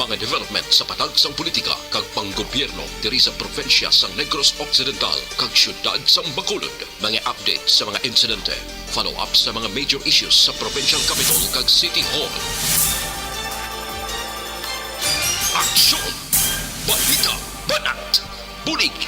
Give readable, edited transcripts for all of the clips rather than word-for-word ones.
mga development sa patag sang politika kag panggobyerno diri sa probinsya sang Negros Occidental kag syudad sang Bacolod. Mga update sa mga insidente, follow-up sa mga major issues sa provincial capital kag City Hall. Aksyon! Balita! Banat! Bulig!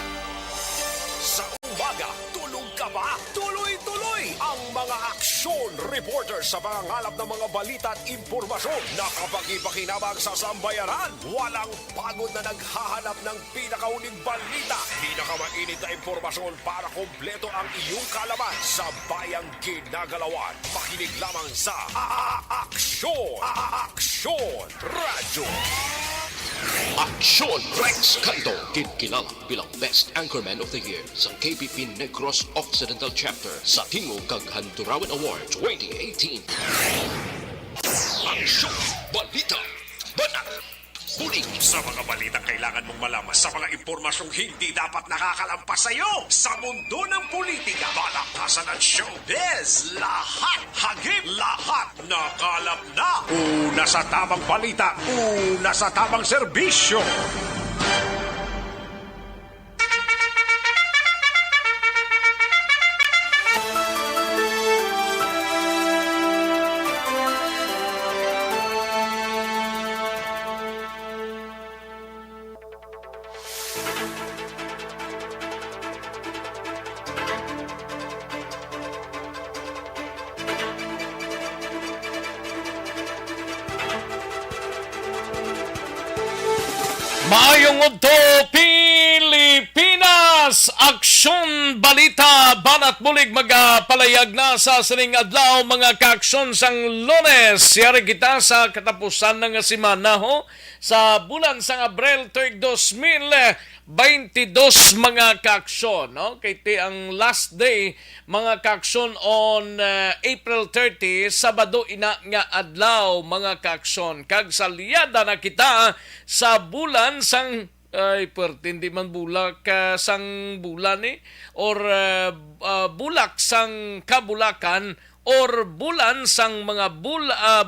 Sa umaga, tulog ka ba? Tuloy-tuloy ang mga aksyon reporter sa pangangalap ng mga balita at impormasyon na kapag-ipakinabang sa sambayaran. Walang pagod na naghahanap ng pinakauling balita. Pinakamainit na impormasyon para kompleto ang iyong kalaman sa bayang ginagalawan. Makinig lamang sa Aksyon! Aksyon Radyo! Aksyon Rex Canto, kilala bilang Best Anchorman of the Year sa KPP Negros Occidental Chapter sa Tingog kag Handurawan Award 2018. Aksyon! Balita! Banat! Bulig! Sa mga balitang kailangan mong malaman, sa mga impormasyong hindi dapat nakakalampas sa iyo, sa mundo ng politika, balakasan at showbiz, lahat, hagip, lahat, nakalap na. Una sa tamang balita, una sa tamang serbisyo. Maayong udto Pilipinas! Aksyon balita banat bulig magapalayag na sa sining adlaw mga kaaksyon sang Lunes. Yari kita sa katapusan ng semana ho sa bulan sang Abril tuig 2022 mga kaaksyon, no? Kay ti ang last day mga kaaksyon on April 30, Sabado ina nga adlaw mga kaaksyon. Kag salyada na kita sa bulan sang ay hindi man bulak sang bulan or bulak sang kabulakan or bulan sang mga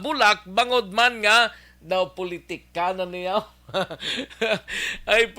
bulak bangod man nga daw politika na niya. Ay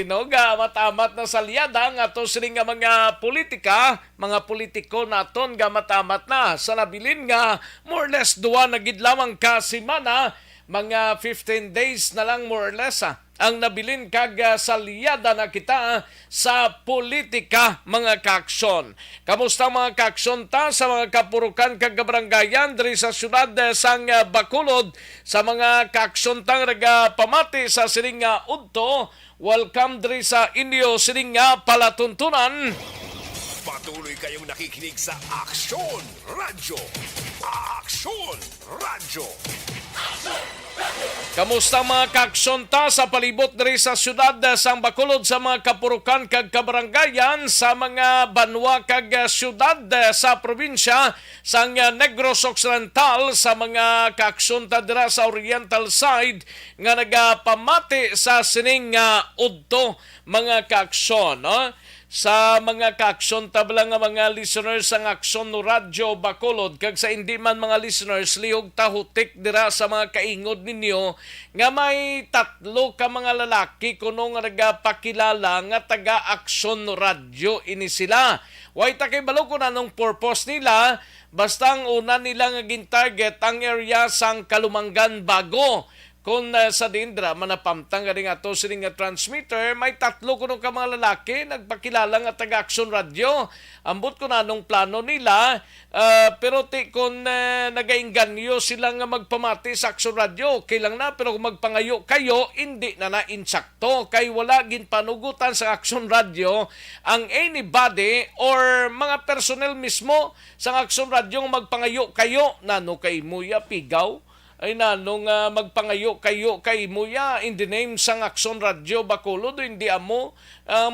no gamatamat na salyada nga to sining nga mga politika, mga politiko naton gamatamat na sa nabilin nga more or less duwa na gid lamang ka semana, mga 15 days na lang more or less ang nabilin kag salyada na kita sa politika mga kaaksyon. Kamusta mga kaaksyon ta sa mga kapurukan kag kabaranggayan diri sa syudad sang Bacolod, sa mga kaaksyon tang pamati sa sining udto. Welcome diri sa inyo sining palatuntunan. Patuloy kayong nakikinig sa Aksyon Radyo. Aksyon Radyo. Kamusta mga kaaksyon ta sa palibot diri sa syudad sang Bacolod, sa mga kapurukan kag kabaranggayan, sa mga banwa kag syudad sa probinsya sang Negros Occidental, sa mga kaaksyon ta dira sa Oriental side nga nagapamati sa sining udto mga kaaksyon, no? Sa mga kaaksyon tabla nga mga listeners sang Aksyon no Radyo Bacolod, kag sa hindi man mga listeners lihog tahutik dira sa mga kaingod ninyo nga may tatlo ka mga lalaki kuno nga nagapakilala nga taga Aksyon no Radyo ini sila. Way ta kay balo kun anong purpose nila, basta ang una nila nga gintarget ang area sang Kalumangan Bago. Kung sa Dindra manapamtang galing ato sining transmitter, may tatlo kuno ka mga lalaki nagpakilala nga taga Aksyon Radio. Ambot ko na anong plano nila, pero kung nagainganyo sila nga magpamati sa Aksyon Radio, okay lang na, pero kung magpangayo kayo, hindi na insakto. Kay wala ginpanugutan sa Aksyon Radio ang anybody or mga personnel mismo sa Aksyon Radio nga magpangayo kayo, nano kay Muya Pigaw, ay nanong magpangayo kayo kay Muya in the name sang Aksyon Radio Bacolod, hindi amo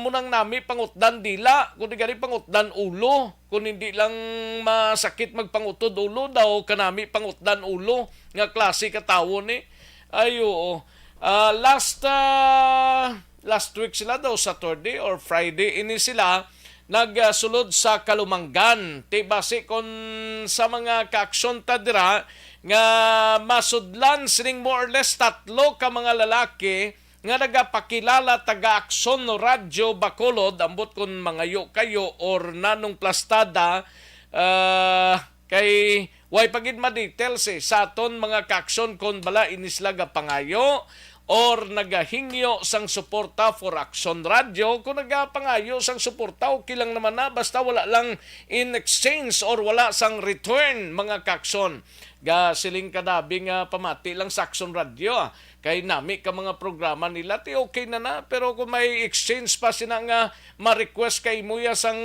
munang nami pangutdan dila, kundi gani pangutdan ulo, kung hindi lang masakit magpangutod ulo daw kanami pangutdan ulo nga klase ka tawo ni. Ay oo. Last week sila daw, Saturday or Friday ini sila nagsulod sa Kalumangan. Ti base kon sa mga kaaksyon ta dira nga masudlan sining more or less 3 ka mga lalaki nga nagapakilala taga Aksyon Radyo Bacolod, ambot kun mangayo kayo or nanong plastada, kay way pagid ma-details sa aton mga kaaksyon kon bala inislaga pangayo or nagahingyo sang suporta for Aksyon Radio. Kung nagapangayo sang suporta, okay lang naman na, basta wala lang in exchange or wala sang return mga kakson. Ga siling kadabi nga pamati lang sa Aksyon Radio. Kay nami ka mga programa nila, ti okay na. Pero kung may exchange pa sila nga ma-request kay muya sang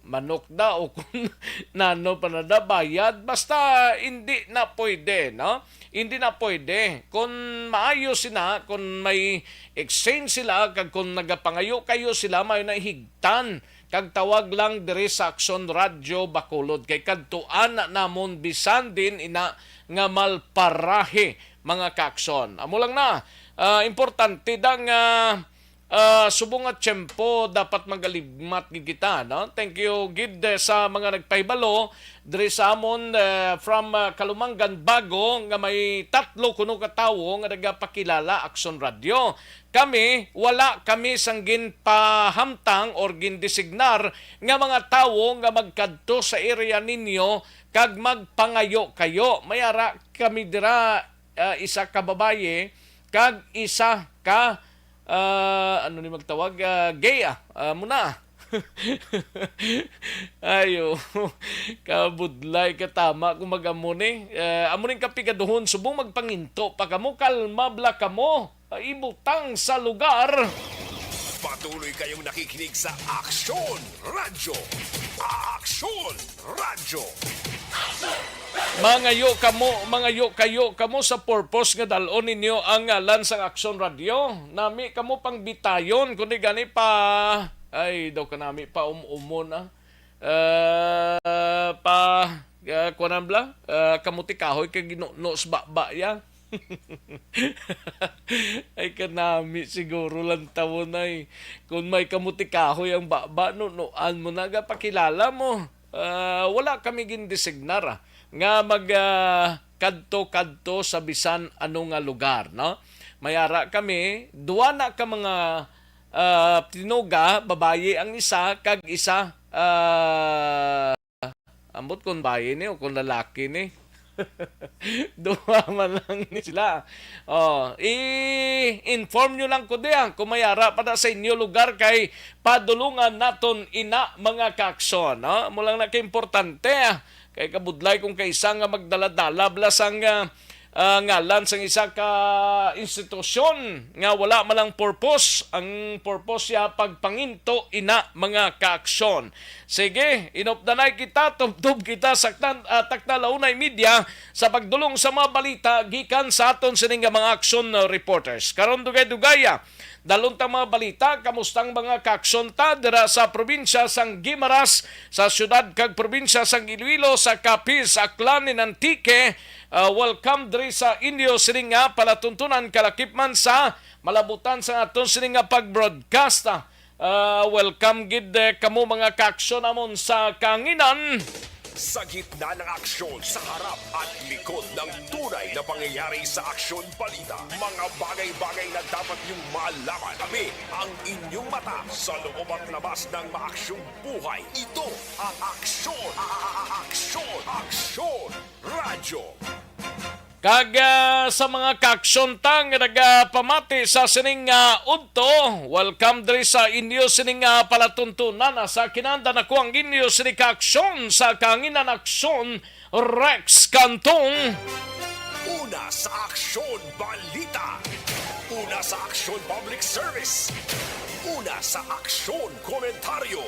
manok da o kung nano pa na da bayad, basta hindi na pwede, no? Hindi na pwede. Kung maayos sila, kung may exchange sila, kag kung nagapangayo kayo sila, may nahigtan. Kag tawag lang diri sa Aksyon Radio Bacolod. Kay kadtuan na namon bisan din ina nga malparahe mga kakson. Amo lang na. Importante da nga subong at tiyempo dapat magaligmat gid kita, no? Thank you gid sa mga nagpahibalo diri sa amon from Kalumangan Bago nga may 3 kuno ka tawo nga nagapakilala Aksyon Radio. Kami wala kami sanggin pahamtang or gindesignar nga mga tawo nga magkadto sa area ninyo kag magpangayo kayo. Mayara kami dira isa ka babaye kag isa ka ano ni magtawag? Gay muna. Ayo. Kabudlay ka tama kung mag-amuni. Amunin ka pigaduhon. Subong magpanginto. Pagkamo kalma bla kamo. Ibutang sa lugar. Patuloy kayong nakikinig sa Aksyon Radio. Aksyon Radio. Mangayo kayo sa purpose nga dalon ninyo ang ngalan sa Aksyon Radio. Nami kamo pang bitayon kundi gani pa ay daw kanami pa umuna. Kunambla kamuti kahoy kay ginuno sa baba ya. Ay kanami siguro lang tawon ay kung may kamuti kahoy ang baba nunuan mo na pakilala mo. Wala kami gindesignar nga kadto sa bisan anong nga lugar, no? Mayara kami, duwa na ka mga tinuga, babaye ang isa, kag isa ambot kung baye ni o kung lalaki ni. Duwa man lang sila. I-inform nyo lang ko diyan kung mayara pa sa inyo lugar kay padulungan naton ina mga kakson, no? Mulang naka-importante kay kabudlay kung kaisa nga magdala-dala blasang ngalan sang isa ka institusyon nga wala malang purpose. Ang purpose ya pagpanginto ina mga kaaksyon. Sige, inopdanay kita, tubtub kita sa takna launay media sa pagdulong sa mga balita gikan sa aton sining mga aksyon reporters. Karon dugay-dugaya daluntang mga balita, kamustang mga kaaksyon ta dira sa probinsya sang Guimaras, sa syudad kag probinsya sang Iloilo, sa Capiz, Aklan, Antique. Welcome diri sa inyo sining nga palatuntunan kalakipman sa malabutan sa aton sining nga pag-broadcast. Welcome gid kamo mga kaaksyon amon sa kanginan. Sa gitna ng aksyon, sa harap at likod ng tunay na pangyayari sa Aksyon Balita. Mga bagay-bagay na dapat niyong malaman. Kami ang inyong mata sa loob at labas ng maaksyong buhay. Ito ang Aksyon! Aksyon Radio! Kag sa mga kaaksyon tang nagapamati sa sining udto, welcome diri sa inyo sining palatuntunan sa kinanda nako ang inyo sining kaaksyon sa kanginan aksyon Rex Cantong. Una sa Aksyon Balita. Una sa Aksyon Public Service. Una sa Aksyon Komentaryo.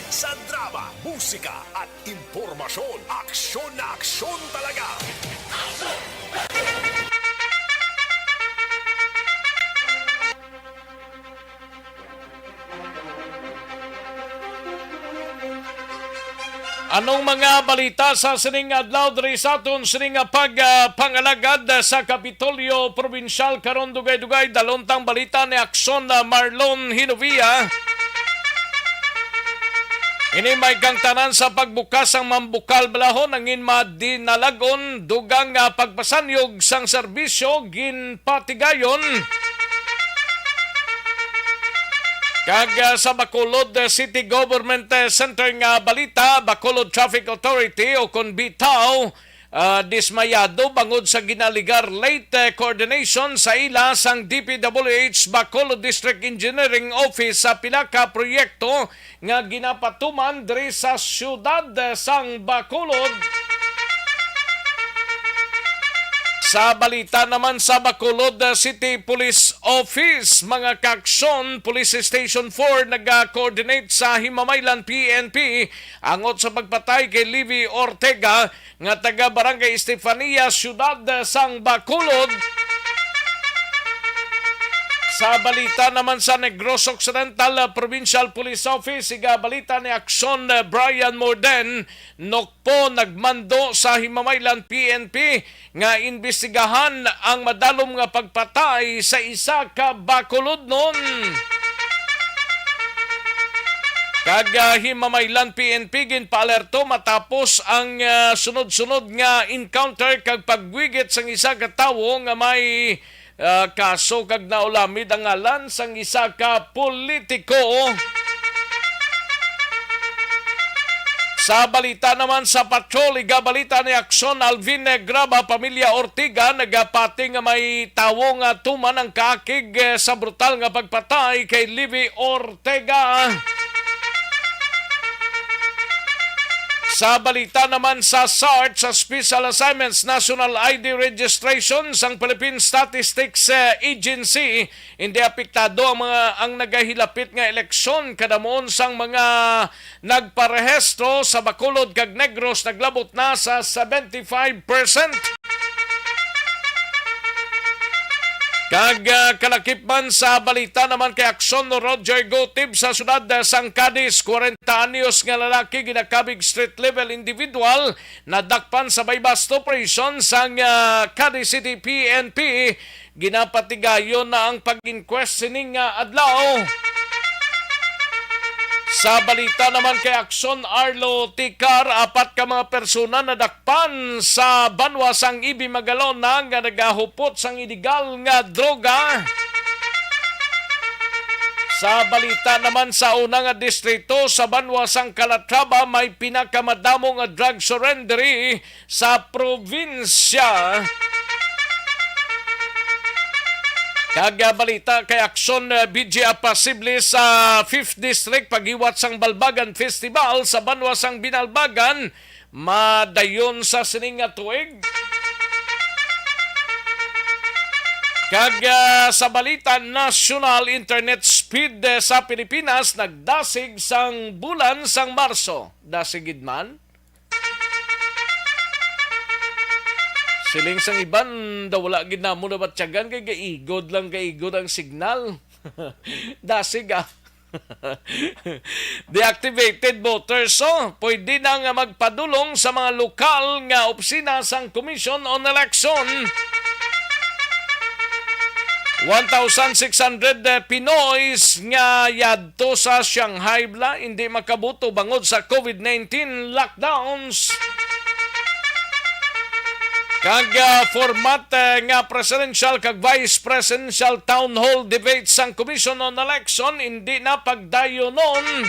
Sa drama, musika at impormasyon. Aksyon na aksyon talaga. Anong mga balita sa sining adlaw diri sa aton sining pagpangalagad sa Kapitolyo Provincial karon dugay-dugay dalontang balita ni Aksyon Marlon Hinovia. Ini may kang tanan sa pagbukas ang mambukal balahon angin madinalagon dugang pagpasanyog sang serbisyo ginpatigayon. Kag sa Bacolod City Government Center nga balita, Bacolod Traffic Authority o kon BITAO dismayado bangod sa ginaligar late coordination sa ila sang DPWH Bacolod District Engineering Office sa pila ka proyekto nga ginapatuman diri sa siyudad sang Bacolod. Sa balita naman sa Bacolod City Police Office, mga kaksyon, Police Station 4 nag-coordinate sa Himamaylan PNP angot sa pagpatay kay Livy Ortega nga taga Barangay Estefania, Siyudad sang Bacolod. Sa balita naman sa Negros Occidental Provincial Police Office, siga balita ni Aksyon Brian Morden, nokpo nagmando sa Himamaylan PNP nga imbestigahan ang madalom nga pagpatay sa isa ka Bacolod nun. Kag Himamaylan PNP ginpaalerto matapos ang sunod-sunod nga encounter kag pagwigit sang isa ka tawo nga may kaso kag naulamid ang ngalan sang isa ka politiko. Sa balita naman sa patrol, balita ni Aksyon Alvin Graba, Pamilya Ortiga, nagapati nga may tawo nga tuman ang kakig sa brutal nga pagpatay kay Livy Ortega. Sa balita naman sa SART, sa Special Assignments National ID Registration sang Philippine Statistics Agency, hindi apektado ang nagahilapit nga eleksyon kadamon sang mga nagparehistro sa Bacolod kag Negros naglabot na sa 75%. Kag kalakip man sa balita naman kay Aksyon Roger Gotib sa siyudad sang Cadiz, 40 anyos nga lalaki ginakabig street level individual nadakpan sa bypass operation sang Cadiz City PNP. Ginapatigayon na ang pag-inquest sining adlaw. Sa balita naman kay Aksyon Arlo Tikar, 4 ka mga persona na dakpan sa Banwa sang Ibi Magalon na nga nagahupot sang illegal nga droga. Sa balita naman sa unang distrito sa Banwa sang Calatrava, may pinakamadamo nga drug surrendery sa probinsya. Kaga balita kay Aksyon BG Apasible sa 5th District paghiwat sang Balbagan Festival sa Banwa sang Binalbagan madayon sa sining nga tuig. Kaga sa balita, national internet speed sa Pilipinas nagdasig sang bulan sang Marso. Dasigid man. Siling sang iban, daw wala gid na mo na batyagan kay gaigod lang gaigod ang signal. Dasig Deactivated voters pwede na nga magpadulong sa mga lokal nga opisina sang Commission on Election. 1,600 Pinoys nga yadto sa Shanghai bla hindi makabuto bangod sa COVID-19 lockdowns. Kag format nga presidential kag vice presidential town hall debates sang Commission on Election hindi na pagdayonon.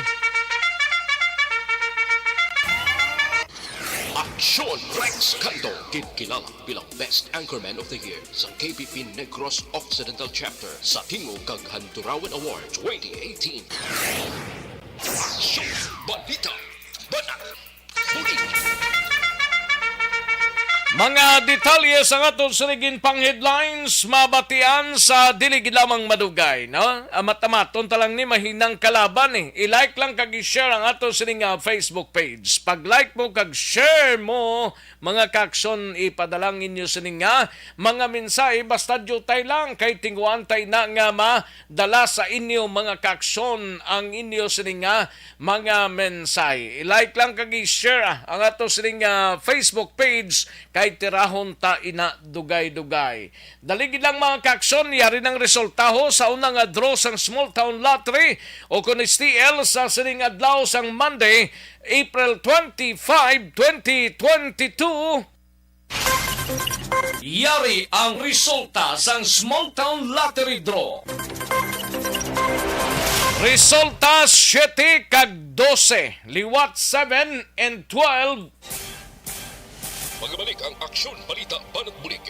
Aksyon Rex Canto, kilala bilang Best Anchorman of the Year sa KPP Negros Occidental Chapter sa Tingog kag Hanturawan Award 2018. Aksyon Balita Banat Huli. Mga detalye sa atong siligin pang headlines mabatian sa dilig lamang madugay, no? Amat-amaton talang ni mahinang kalaban I-like lang kag i-share ang atong siling Facebook page. Pag-like mo kag share mo mga kaksyon ipadalang inyo sining mga mensahe basta jutay lang kay tinguan tay na nga madala sa inyo mga kaksyon ang inyo sining mga mensahe. I-like lang kag i-share ang atong siling Facebook page kay tirahon ta ina dugay-dugay. Daligi lang mga kaaksyon, yari ng resultaho sa unang draw sang Small Town Lottery o kung STL sa sining adlaw sang Monday, April 25, 2022. Yari ang resulta sang Small Town Lottery Draw. Resulta 7 kag 12, liwat 7 and 12. Magbalik ang aksyon, balita, banat bulig.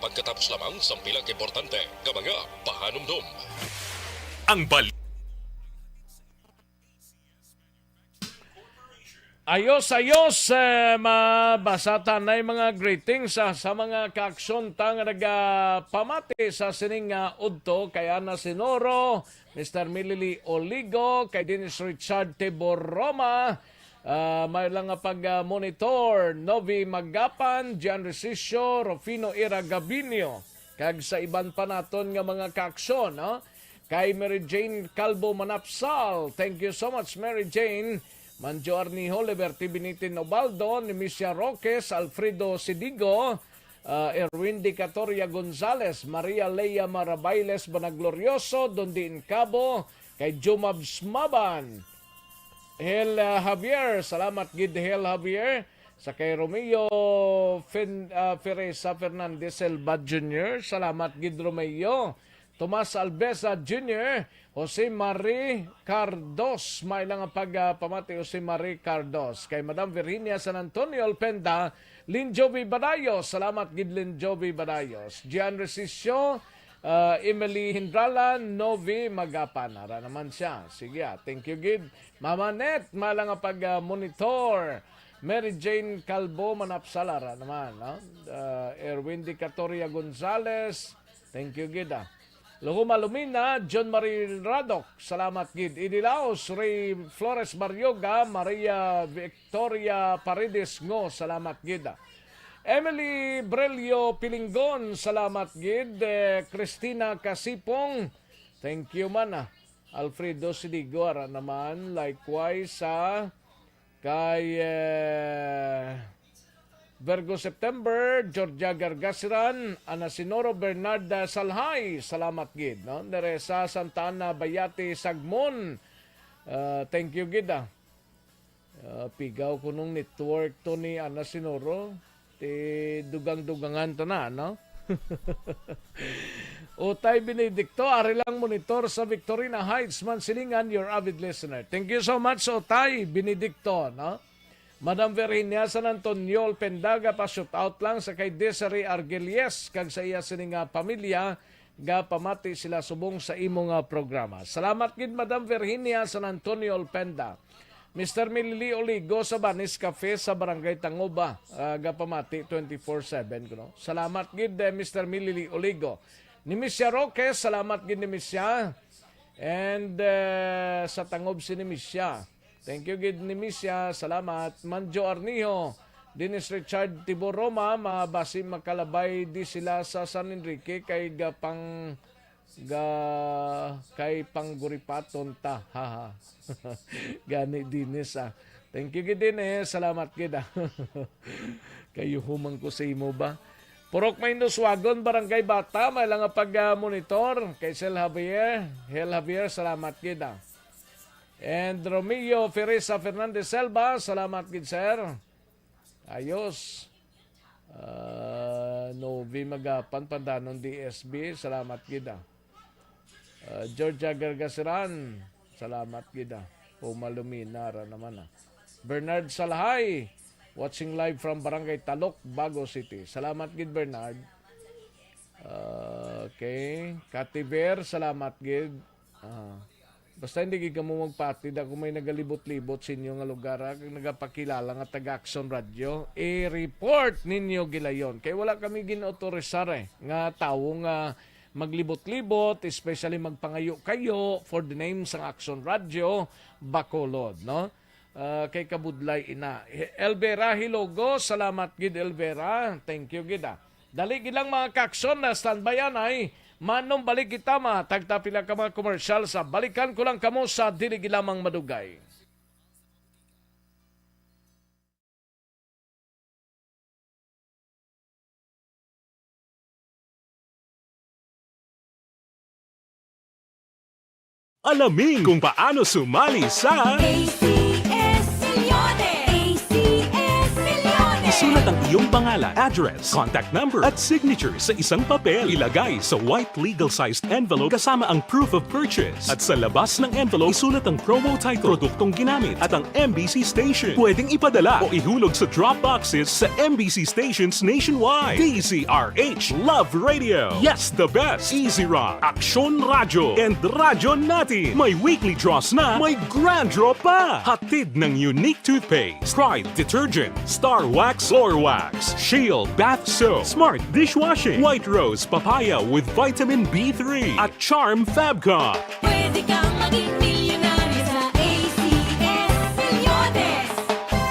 Pagkatapos lamang sa pilang importante ng mga pahanumdum. Ang Ayos, mabasata na yung mga greetings sa mga kaaksyon tang nagpamati sa sining udto kay Ana Sinoro, Mr. Milili Oligo, kay Dennis Richard Tiboroma, may lang pag-monitor, Novi Magapan, Gian Resicio, Rufino Ira Gabinio, kag sa iban pa naton nga mga kaaksyon, no? Kay Mary Jane Calvo Manapsal, thank you so much Mary Jane, Manjo Arnijo, Liberty Binitin Obaldo, Nemesia Roques, Alfredo Sidigo, Erwin Di Catoria Gonzales, Maria Leia Marabailes Banaglorioso, Dondin Cabo, kay Jumab Smaban, Hel Javier, salamat gid Hel Javier, sa kay Romeo Feresa Fernandez Elba Jr., salamat gid Romeo, Tomas Albesa Jr., Jose Marie Cardos, may lang ang pagpamati Jose Marie Cardos. Kay Madam Virginia San Antonio Alpenda, Linjovi Badayos, salamat gid Linjovi Badayos. Gian Resicio, Emily Hindrala, Novi Magapan. Ara naman siya. Sige, thank you gid. Mama Net, may lang ang pag-monitor. Mary Jane Calvo Manapsalara naman. No? Erwin Di Catoria Gonzales, thank you gid. Luguma Lumina, John Marie Radok, salamat gid. Idilaos, Ray Flores Baryoga, Maria Victoria Paredes Ngo, salamat gid. Emily Brelio Pilingon, salamat gid. Christina Kasipong, thank you man. Alfredo Sidigora naman, likewise sa kay Virgo September, Georgia Gargasiran, Ana Sinoro Bernarda Salhay, salamat gid. No? Neresa Santana Bayati Sagmon, thank you gid. Pigaw ko nung network to ni Ana Sinoro, dugang-dugangan to na, no? Utay Benedicto, ari lang monitor sa Victorina Heights, Mansilingan, your avid listener. Thank you so much, Utay Benedicto, no? Madam Virginia San Antonio Pendaga, pa shoot out lang sa kay Desiree Argelies kag sa iya sining pamilya ga pamati sila subong sa imong programa. Salamat gid Madam Virginia San Antonio Penda. Mr. Milili Oligo sa Banis Cafe sa Barangay Tangoba, ga pamati 24/7 kuno. Salamat gid Mr. Milili Oligo. Ni Misya Roque, salamat gid ni Misya. And sa Tangob si ni Misya. Thank you gid ni Misya, salamat. Manjo Arnijo, Dennis Richard Tiboroma, mabasi makalabay di sila sa San Enrique kay kay pangguripaton ta. Haha. Gani Dennis Thank you gid din salamat gid Kayo humang ko sa imo ba? Purok Maindos Wagon, Barangay Bata, may lang pag-monitor kay Hel Javier, salamat gid And Romeo Feresa Fernandez Selva, salamat gid sir. Ayos. Novi Magapan, Pandanon DSB, salamat gid Georgia Gargasiran, salamat gid Pumaluminara naman Bernard Salhay, watching live from Barangay Talok, Bago City. Salamat gid Bernard. Okay, Kativer, salamat gid. Basta hindi ka mo magpatid ako may nagalibot-libot sa inyo nga lugar nagapakilala nga taga-Action Radio report ninyo gilayon kay wala kami ginotorisar nga tawo nga maglibot-libot, especially magpangayo kayo for the name sang Action Radio Bacolod, no? Kay kabudlay ina Elvera Hilogo, salamat gid Elvera, thank you gid dali gid lang mga kaaksyon na standbyan Manong balik kita tagtapila ka mga komersyal sa balikan ko lang kamo sa dili lamang madugay. Alamin kung paano sumali sa ACS Millones! ACS Millones! isulat ang iyong pangalan, address, contact number at signature sa isang papel. Ilagay sa white legal-sized envelope kasama ang proof of purchase. At sa labas ng envelope, isulat ang promo title, produktong ginamit at ang MBC station. Pwedeng ipadala o ihulog sa drop boxes sa MBC stations nationwide. DZRH Love Radio. Yes, the best. Easy Rock, Aksyon Radyo, and Radyo Natin. May weekly draws na, may grand draw pa. Hatid ng unique toothpaste, Pride Detergent, Star Wax Floor Wax, Shield Bath Soap, Smart Dishwashing, White Rose Papaya with Vitamin B3, at Charm Fabcon. Pwede kang maging milyonaryo sa ACS Millones!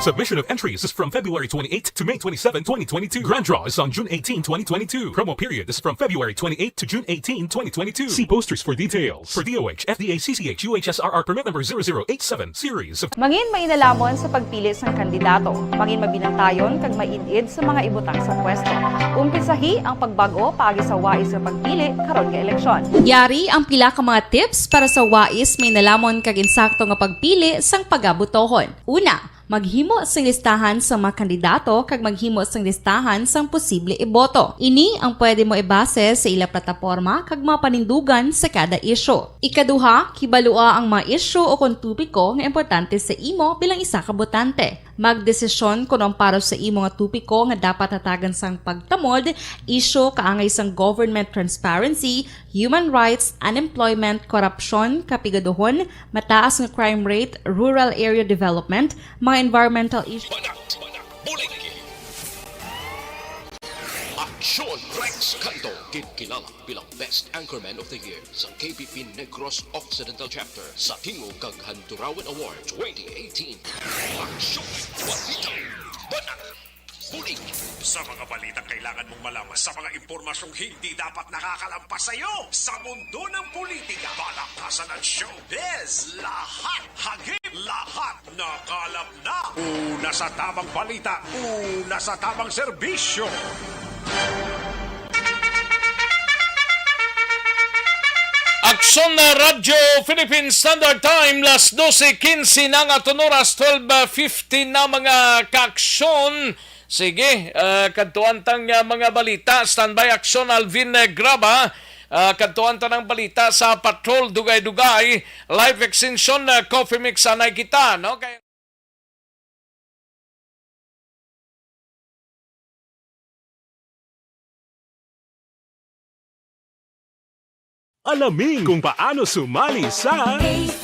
Submission of entries is from February 28 to May 27, 2022. Grand draw is on June 18, 2022. Promo period is from February 28 to June 18, 2022. See posters for details. For DOH, FDA, CCH, UHSRR permit number 0087 series of Mangin mainalamon sa pagpili sang kandidato. Mangin mabinantayon kag mainid sa mga ibutang sa pwesto. Umpisahi ang pagbago paagi sa wais sa pagpili karon nga eleksyon. Yari ang pila ka mga tips para sa wais may nalamon kag insakto nga pagpili sang pagabutohon. Una, maghimo sang listahan sa mga kandidato kag maghimo sang listahan sang posible iboto. Ini ang pwede mo ibase sa ila plataporma kag mga panindugan sa kada isyu. Ikaduha, kibalua ang mga isyu o kung tupiko nga importante sa imo bilang isa ka botante. Magdesisyon kung ang para sa imo nga tupiko nga dapat hatagan sang pagtamod, isyu kaangay sang government transparency, human rights, unemployment, korupsyon, kapigaduhon, mataas nga crime rate, rural area development, mga environmental issues. Banat, bulig. Aksyon Rex Canto, kilala bilang Best Anchorman of the Year sa KBP Negros Occidental Chapter sa Tingog kag Hanturawan Award 2018. Aksyon, balita, banat, bulig. Sa mga balitang kailangan mong malaman, sa mga impormasyong hindi dapat nakakalampas sa iyo, sa mundo ng politika, balakasan at showbiz, lahat, hagip, lahat, nakalap na. Una sa tamang balita, una sa tamang serbisyo. Aksyon na Radyo Philippine Standard Time, las 12:15 na nga oras, 12:50 na mga kaaksyon. Sige, kantuan tang mga balita. Standby aksyon Alvin Graba. Kantuan ng balita sa Patrol Dugay-Dugay. Live extension Coffee Mix anay kita. No? Kaya Alamin kung paano sumali sa ACS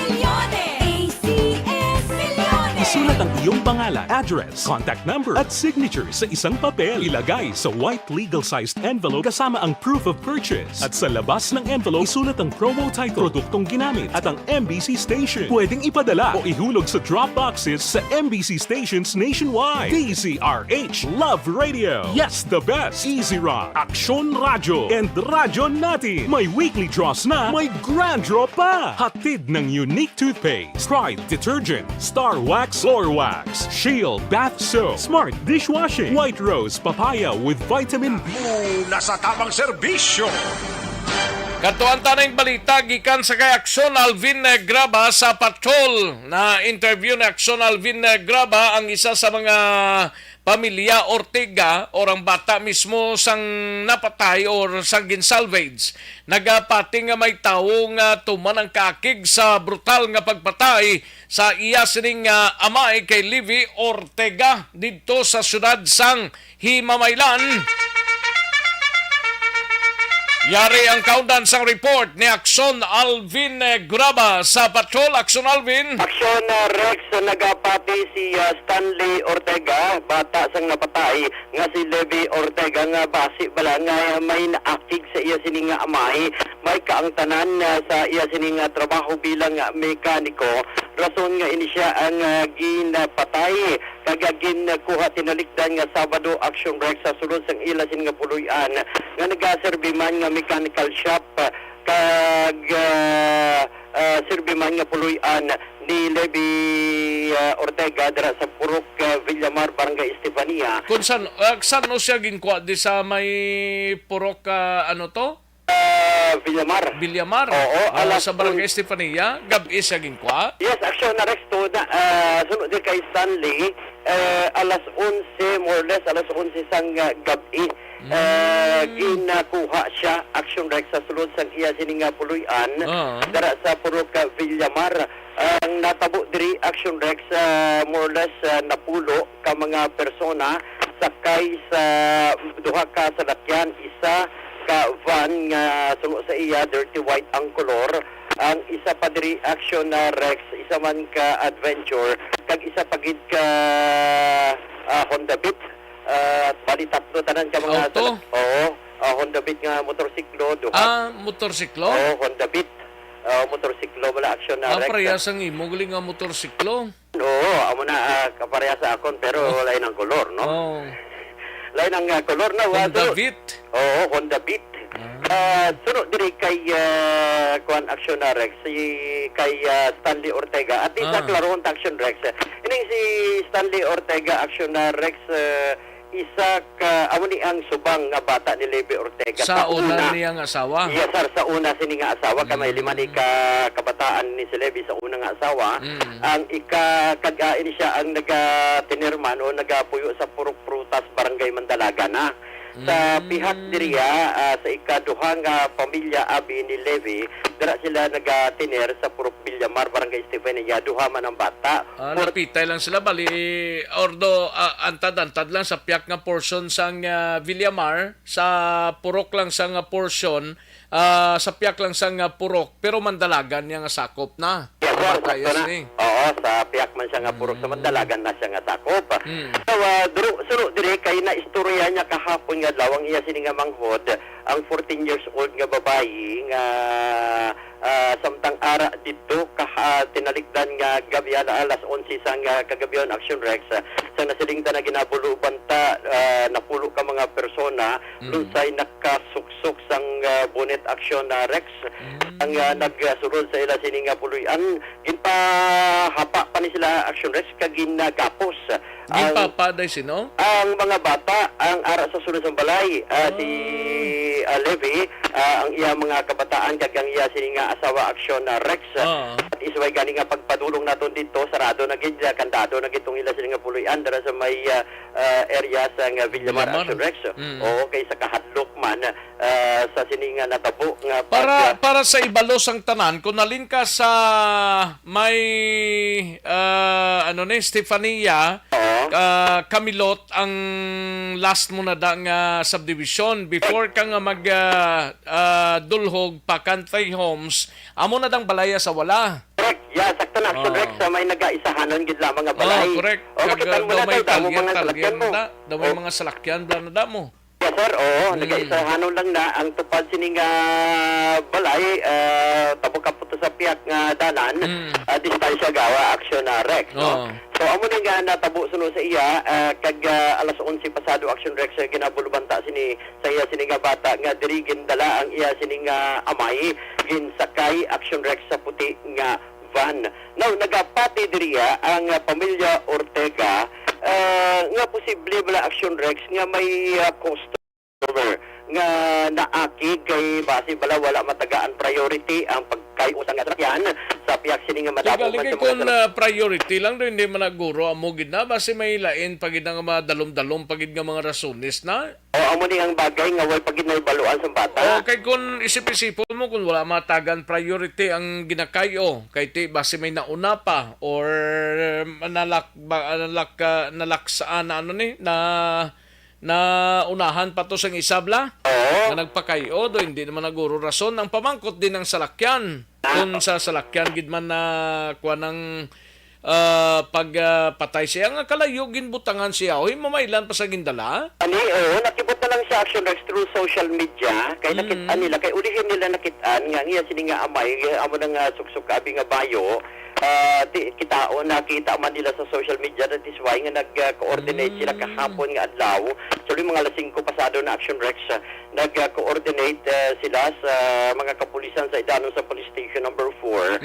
Millones! ACS Millones! isulat ang iyong pangalan, address, contact number at signature sa isang papel. Ilagay sa white legal-sized envelope kasama ang proof of purchase. At sa labas ng envelope, isulat ang promo title, produktong ginamit at ang MBC station. Pwedeng ipadala o ihulog sa drop boxes sa MBC stations nationwide. DZRH Love Radio. Yes, the best. Easy Rock, Aksyon Radyo, and Radyo Natin. May weekly draws na, may grand draw pa. Hatid ng unique toothpaste, Pride Detergent, Star Wax Floor Wax, Shield Bath Soap, Smart Dishwashing, White Rose Papaya with Vitamin B. Una sa tamang serbisyo. kantuan tanang balita gikan sa kay Aksyon Alvin Graba sa Patrol. Na interview ni Aksyon Alvin Graba ang isa sa mga pamilya Ortega o ang bata mismo sang napatay or sang ginsalvage. Nagapati nga may tawo nga tuman ang kakig sa brutal nga pagpatay sa iya sining amay kay Livy Ortega dito sa syudad sang Himamaylan. Yari ang countdown sang report ni Aksyon Alvin Graba sa Patrol. Aksyon Alvin. Aksyon Rex, nagapati si Stanley Ortega, bata sang napatay nga si Levi Ortega nga basi bala nga may naakig sa iya sining nga amay, may kaangtanan sa iya sining nga trabaho bilang mekaniko. Rason nga ini siya ang ginapatay kagagin kuha tinalikdan nga Sabado. Aksyon Rex sa sulod sang ila sining nga puluyan nga nagaserbi man nga mechanical shop kag sirbiman nga puluyan ni Levi Ortega dira sa Purok Villamar, Barangay Estefania. Kung saan no siya ginkuha di sa may purok ano to? Villamar. Oo, Oo, alas sa Barangay Estefania, gabi sa ginkwa. Yes, action arrest to na sunod din kay Stanley alas 11 more or less alas 11 sang gabi ginakuha siya action rex sa sulod sang iya sininga puluyan dara sa Purok Villamar. Ang natabo diri action rex more or less napulo ka mga persona sakay sa duha ka salakyan, isa ka van nga sunod sa iya dirty white ang kolor. Ang isa pa diri action na Rex, isa man ka adventure, kag isa pagid ka Honda Beat. Bali tatlo tanan ka mga Auto? Honda Beat nga motorsiklo, duha. Motorsiklo? Honda Beat. Motorsiklo wala action na Rex. Parehas ang imo gali nga motorsiklo. Oo, amo na kapareha sa akon pero lain ang kolor, no? Oh. Lain ang kolor na Honda Beat. Oo, Honda Beat. Sunod diri kay Kuan Action na Rex, kay Stanley Ortega. At isa klarohon ta Action Rex. Ining si Stanley Ortega Action na Rex, isa ka amo ni ang subang nga bata ni Levy Ortega. Sa una niyang asawa. Yes, sir, sa una sini nga asawa kamay lima ni ka kabataan ni si Levy sa una nga asawa. Ang ini siya ang nagatinirman o nagapuyo sa Purok Prutas Barangay Mandalaga na. Sa pihak diriya sa ikaduhang pamilya abi ni Levy, dira sila nagatiner sa Purok Villamar Barangay Estefania, duha man ang bata. Napitay lang sila bali ordo antad-antad lang sa piyak nga portion sang Villamar, sa Purok lang sa nga portion, sa piyak lang sa nga Purok, pero Mandalagan niya nga sakop na. Oo, sa piyak man siya nga Purok sa Mandalagan na siya nga sakop. So, suro dire kay na istorya niya kahapon nga lawang iya sini nga manghod, ang 14 years old nga babayi nga samtang ara dito tinalikdan nga gabi alas 11 sang kagabion action Rex sa nasilingta na ginabuluban ta napulo ka mga persona lunsay nakasuksok sang bonnet action Rex ang nagsulod sa ila sini nga puluyan ginpahapa pa ni sila action Rex kag ginagapos Ginpapaday sino? ang mga bata ang ara sa sulod sang balay si Levy ang iya mga kabataan kag ang iya sini nga asawa action na Rex at isway gani nga pagpadulong naton dito sarado na gid kandado na gitong ila sini nga puluyan dara sa may area sa nga Villamar action Rex okay sa kahadlok man sa sini nga natabo nga para sa ibalos ang tanan kung nalin ka sa may Stefania Camilot ang last mo na da nga subdivision before ka nga mag dulhog pa Country Homes amo na dang balaya sa wala. Correct. Yeah, sakto na action Rex may nagaisahanon gid lamang nga balay. Correct. Makitan mo na tayo mga salakyan mo. May mga salakyan bla na mo. Yes, sir. Nagaisahanon lang na ang tupad sining balay tapos kaputo sa piyak nga dalan distansya gawa action na Rex. No? So amo ni nga natabo suno sa iya kag alas 11 pasado action Rex ginabulubanta sini sa iya sini nga bata nga diri gindala ang iya sini nga amay ginsakay action Rex sa puti nga van. Now nagapati diriya ang pamilya Ortega nga posible bala action Rex nga may customer nga naakig kay base bala wala matagaan priority ang pagkayusan nga sakyan sa piyak sini nga madamo man kung priority lang do hindi man naguro amo gid na base may lain pagid nga madalom-dalom pagid nga mga rasones na amo ni ang bagay nga way pagid na ibaluan sa bata kay kung isip-isipon mo kung wala matagan priority ang ginakayo kay ti base may nauna pa or nalaksaan na unahan pa to sang isabla na nagpakayo do hindi naman naguro rason ang pamangkot din ng salakyan kung sa salakyan gid man na kuha ng pagpatay siya nga kalayo ginbutangan siya oy mamailan pa sa gindala nakibot na lang siya action Rex through social media kay nakit-an nila kay ulihin nila nakit-an nga iya sini nga amay amo nang suksok abi nga bayo nakita man nila sa social media, that is why nga nag-coordinate sila kahapon nga adlaw. Actually mga 5 pasado na Action Rex, nag-coordinate sila sa mga kapulisan sa Idanon sa Police Station number 4.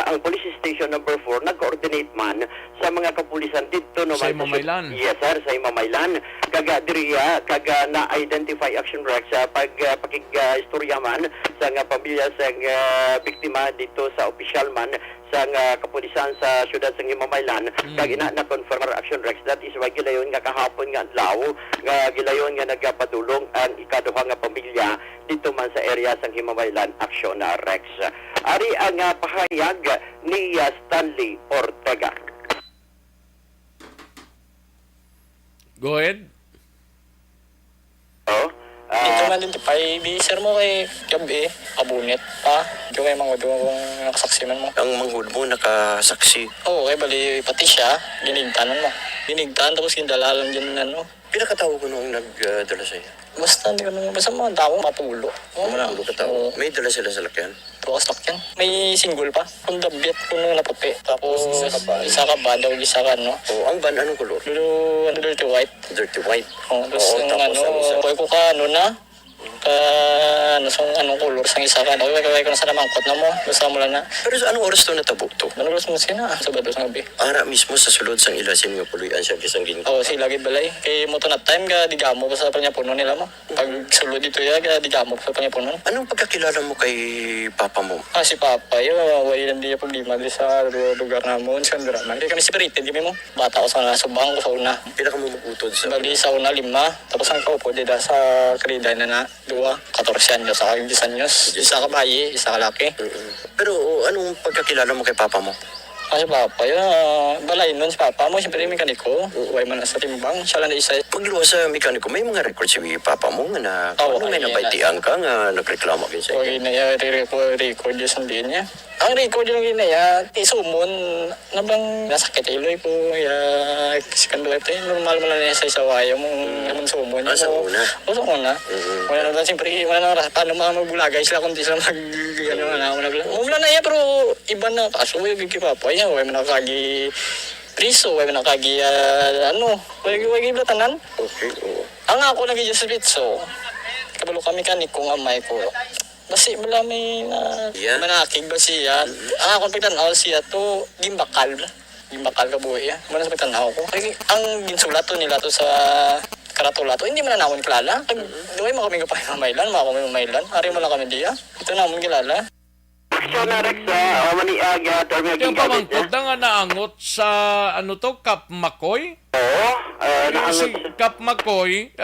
Ang Police Station number 4 nag-coordinate man sa mga kapulisan dito naman Sa Mamaylan. Yes sir, sa Mamaylan. Kaga diriya kaga na-identify Action Rex pakig-istorya man sa nga pamilya sa biktima dito sa official man sa kapulisan sa syudad sa Mamaylan. Kag ina na-confirm Action Rex, that is why gilayon nga kahapon nga adlaw nga gilayon nga nagapadulong ang ikaduha nga pamilya dito man sa area sa Himamaylan Action Rex. Ari ang pahayag ni Stanley Ortega. Go ahead. Dito ma-identify, di sir mo kay gabi, abunit pa. Dito kay mga doon nakasaksiman mo. Ang manghud mo nakasaksi. Oo, kay bali pati siya, ginigtanan mo. Ginigtan, tapos gindalalan din ano. Pinakatawo ko noong nagdala sa'yo. Basta, hindi ko naman, basta mga tao, mapulo. Mapulo ka tao. May dala sila sa lakyan. Tuwas lakyan. May single pa. Kung dabit ko nung naputi. Tapos, isa ka ba, daw isa ka, no? O, ang van, anong kulor? Pero, ano, dirty white. Dirty white. Oo, tapos, Oo, yung tapos ano, ang isa. kuhay ko ka, ano na, ano, sa anong color, sang isa ka. Kuhay ko na sa namangkot na mo. Basta mo lang na. Pero sa anong oras to natabok to? Ano gusto mo sina? Sa bato sa gabi. Ara mismo sa sulod sang ilasin nga puluyan siya bisang ginto. Oo, si lagi balay. Kay mo to na time ka, digamo pa sa panyapuno nila mo. Pag sulod dito ya, ka digamo pa sa panyapuno. Anong pagkakilala mo kay papa mo? Ah, si Papa, yun, way lang di problema di sa lugar na mo, sa Andaraman. Kaya kami separated, kami mo. Bata ko sa subang ko sa una. Pila ka mo magutod sa... Bali sa una, 5. Tapos ang kaupo, di da sa krida na 2, 14 anyos, sa 15 anyos. Isa ka bayi, isa ka laki. Pero anong pagkakilala mo kay papa mo? Ah, si Papa, yun, balay nun si Papa mo, siyempre yung mekaniko. Way man na sa timbang, siya lang na isa. Pagluwa sa mekaniko, may mga record si papa mo nga na... Oo, ano may kaya nabaitian ka nga nagreklamo kayo sa O iyo? ginaya, record yung sundin niya. Ang record yung ginaya, isumon, nabang nasakit iloy ko, ya, sikando ito, normal mo lang sa isawaya mong sumon. Ah, sa una? O, sa una. Wala na, siyempre, wala na, paano mga magbulagay sila, kundi sila Mumula na iya, pero iba na, kaso yung gigipapay, wala man nakagi priso, wala man nakagi, wala tanan. Okay, oo. Ang ako nag-i-just so, kabalo kami kaniko nga may ko. Basi wala may Yeah. manakig ba siya. Ang ako pagtanaw siya to gimbakal. Gimbakal ka buhay. Muna sa pagtanaw ko. Ang ginsulat to nila to sa karatula to, hindi man na nakon kilala. Duway mo kami kapay mamaylan, mga kami mamaylan. Ari mo lang kami diya. Ito na mo kilala. Action Rex, maniaga, Yung pamangkot na nga naangot sa ano to, Kap Makoy. Oo, Si naangot. Kap Makoy,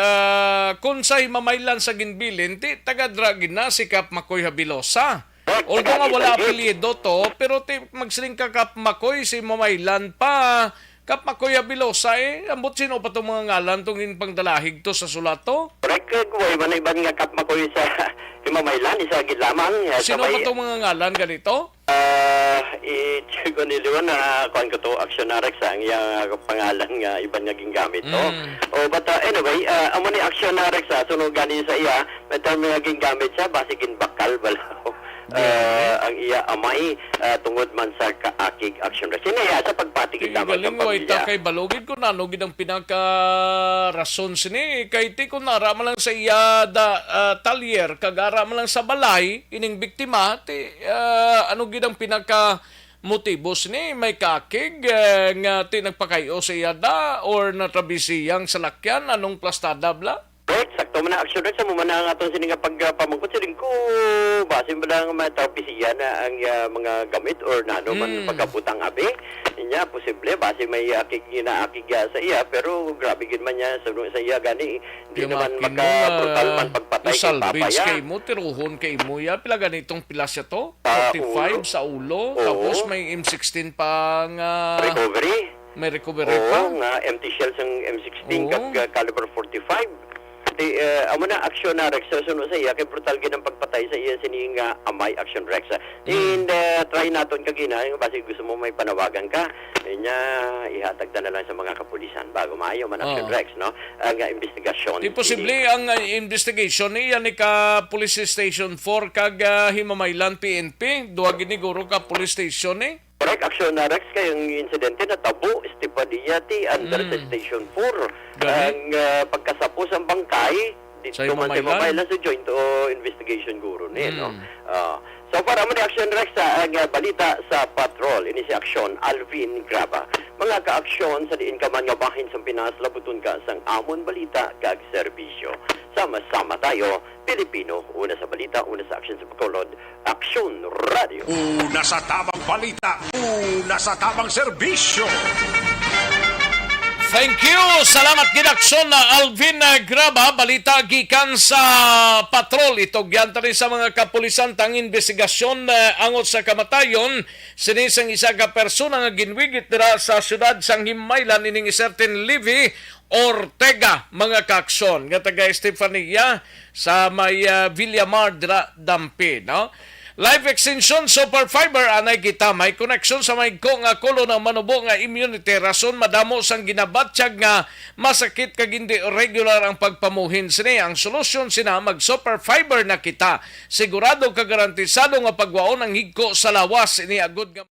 kung sa'y mamaylan sa ginbilin, taga-dragin na si Kap Makoy Habilosa. Although nga wala apelyido to, pero magsiling ka Kap Makoy, si mamaylan pa. Kap Makoy Habilosa ambot sino pa itong mga ngalan itong pangdalahig to sa sulato? Correct, kuway man ibang nga kapma ko sa Himamaylan, isa gilamang. Sino pa itong mga ngalan ganito? I-check ko niliwan na kuhan ko to, Actionarex, ang iyang pangalan nga ibang nga gingamit to. But anyway, amo ni Actionarex, sunog gani sa iya, may term nga gingamit siya, basigin bakal, balaw. Ang iya amay tungod man sa kaakig Action Rex. Sinaya sa pagpatigid naman sa Galing way ta pamilya. kay balugid ko nanogid ang pinaka-rason sini. Kay ti kung nara man lang sa iya talyer, kagara man lang sa balay, ining biktima, ano gid ang pinaka-motibos ni may kakig nga ti nagpakayo sa iya da or natrabisiyang salakyan, anong plastada bla? Right, sakto man na Action Rex, mo man ang atong sining pagpamungkot siling ko, base mo lang matapisiya na ang mga gamit or nano man pagkabutang abi. Inya posible base may akig sa iya, pero grabe gid man niya sa iya gani hindi naman maka-brutal man pagpatay kay salvage papaya. kay mo, tiruhon kay mo ya. Pila ganitong pila siya to? Ulo. 45 sa ulo. Oo. Tapos may M16 pang Recovery. may recovery pa. Oo, nga empty shells ang M16 Oo. kag caliber 45. Amo na Action Rex sunod sa iya kay brutal gid ang pagpatay sa iya sining amay Action Rex. And try naton kagina yung base gusto mo may panawagan ka. Inya ihatag na lang sa mga kapulisan bago maayo man Action Rex, no? Ang investigasyon. Di posible ang investigation niya ni ka Police Station 4 kag Himamaylan PNP. Duwa gini guro ka Police Station Correct, action na Rex kayong insidente na tabo, Estefanía under sa Station 4. Gani. Ang pagkasapos ang bangkay, dito Sa man sa Imamaylan? Imamaylan sa Joint Investigation Guru ni, no? So para mo ni Action Rex sa ang balita sa patrol, ini si Action Alvin Graba. Mga ka-aksyon sa diin ka man nga bahin sa Pinas, labuton ka sang amon balita kag serbisyo. Sama-sama tayo, Pilipino, una sa balita, una sa action sa Bacolod, Action Radio. Una sa tamang balita, una sa tamang serbisyo. Thank you. Salamat ginaksyon na Alvin Graba. Balita gikan sa patrol. Ito gyanta rin sa mga kapulisan tang investigasyon angot sa kamatayon. Sinisang isa ka persona nga ginwigit dira sa syudad sang Himaylan ining certain Livy Ortega mga kaaksyon. Nga taga Estefanía sa may Villamar dira Dampi, no? Live extension super fiber anay kita may connection sa may ko nga kulo ng manubo nga immunity rason madamo sang ginabatsyag nga masakit kag hindi regular ang pagpamuhin sini. Ang solusyon sina mag super fiber na kita. Sigurado ka garantisado nga pagwaon ang higko sa lawas ini agud nga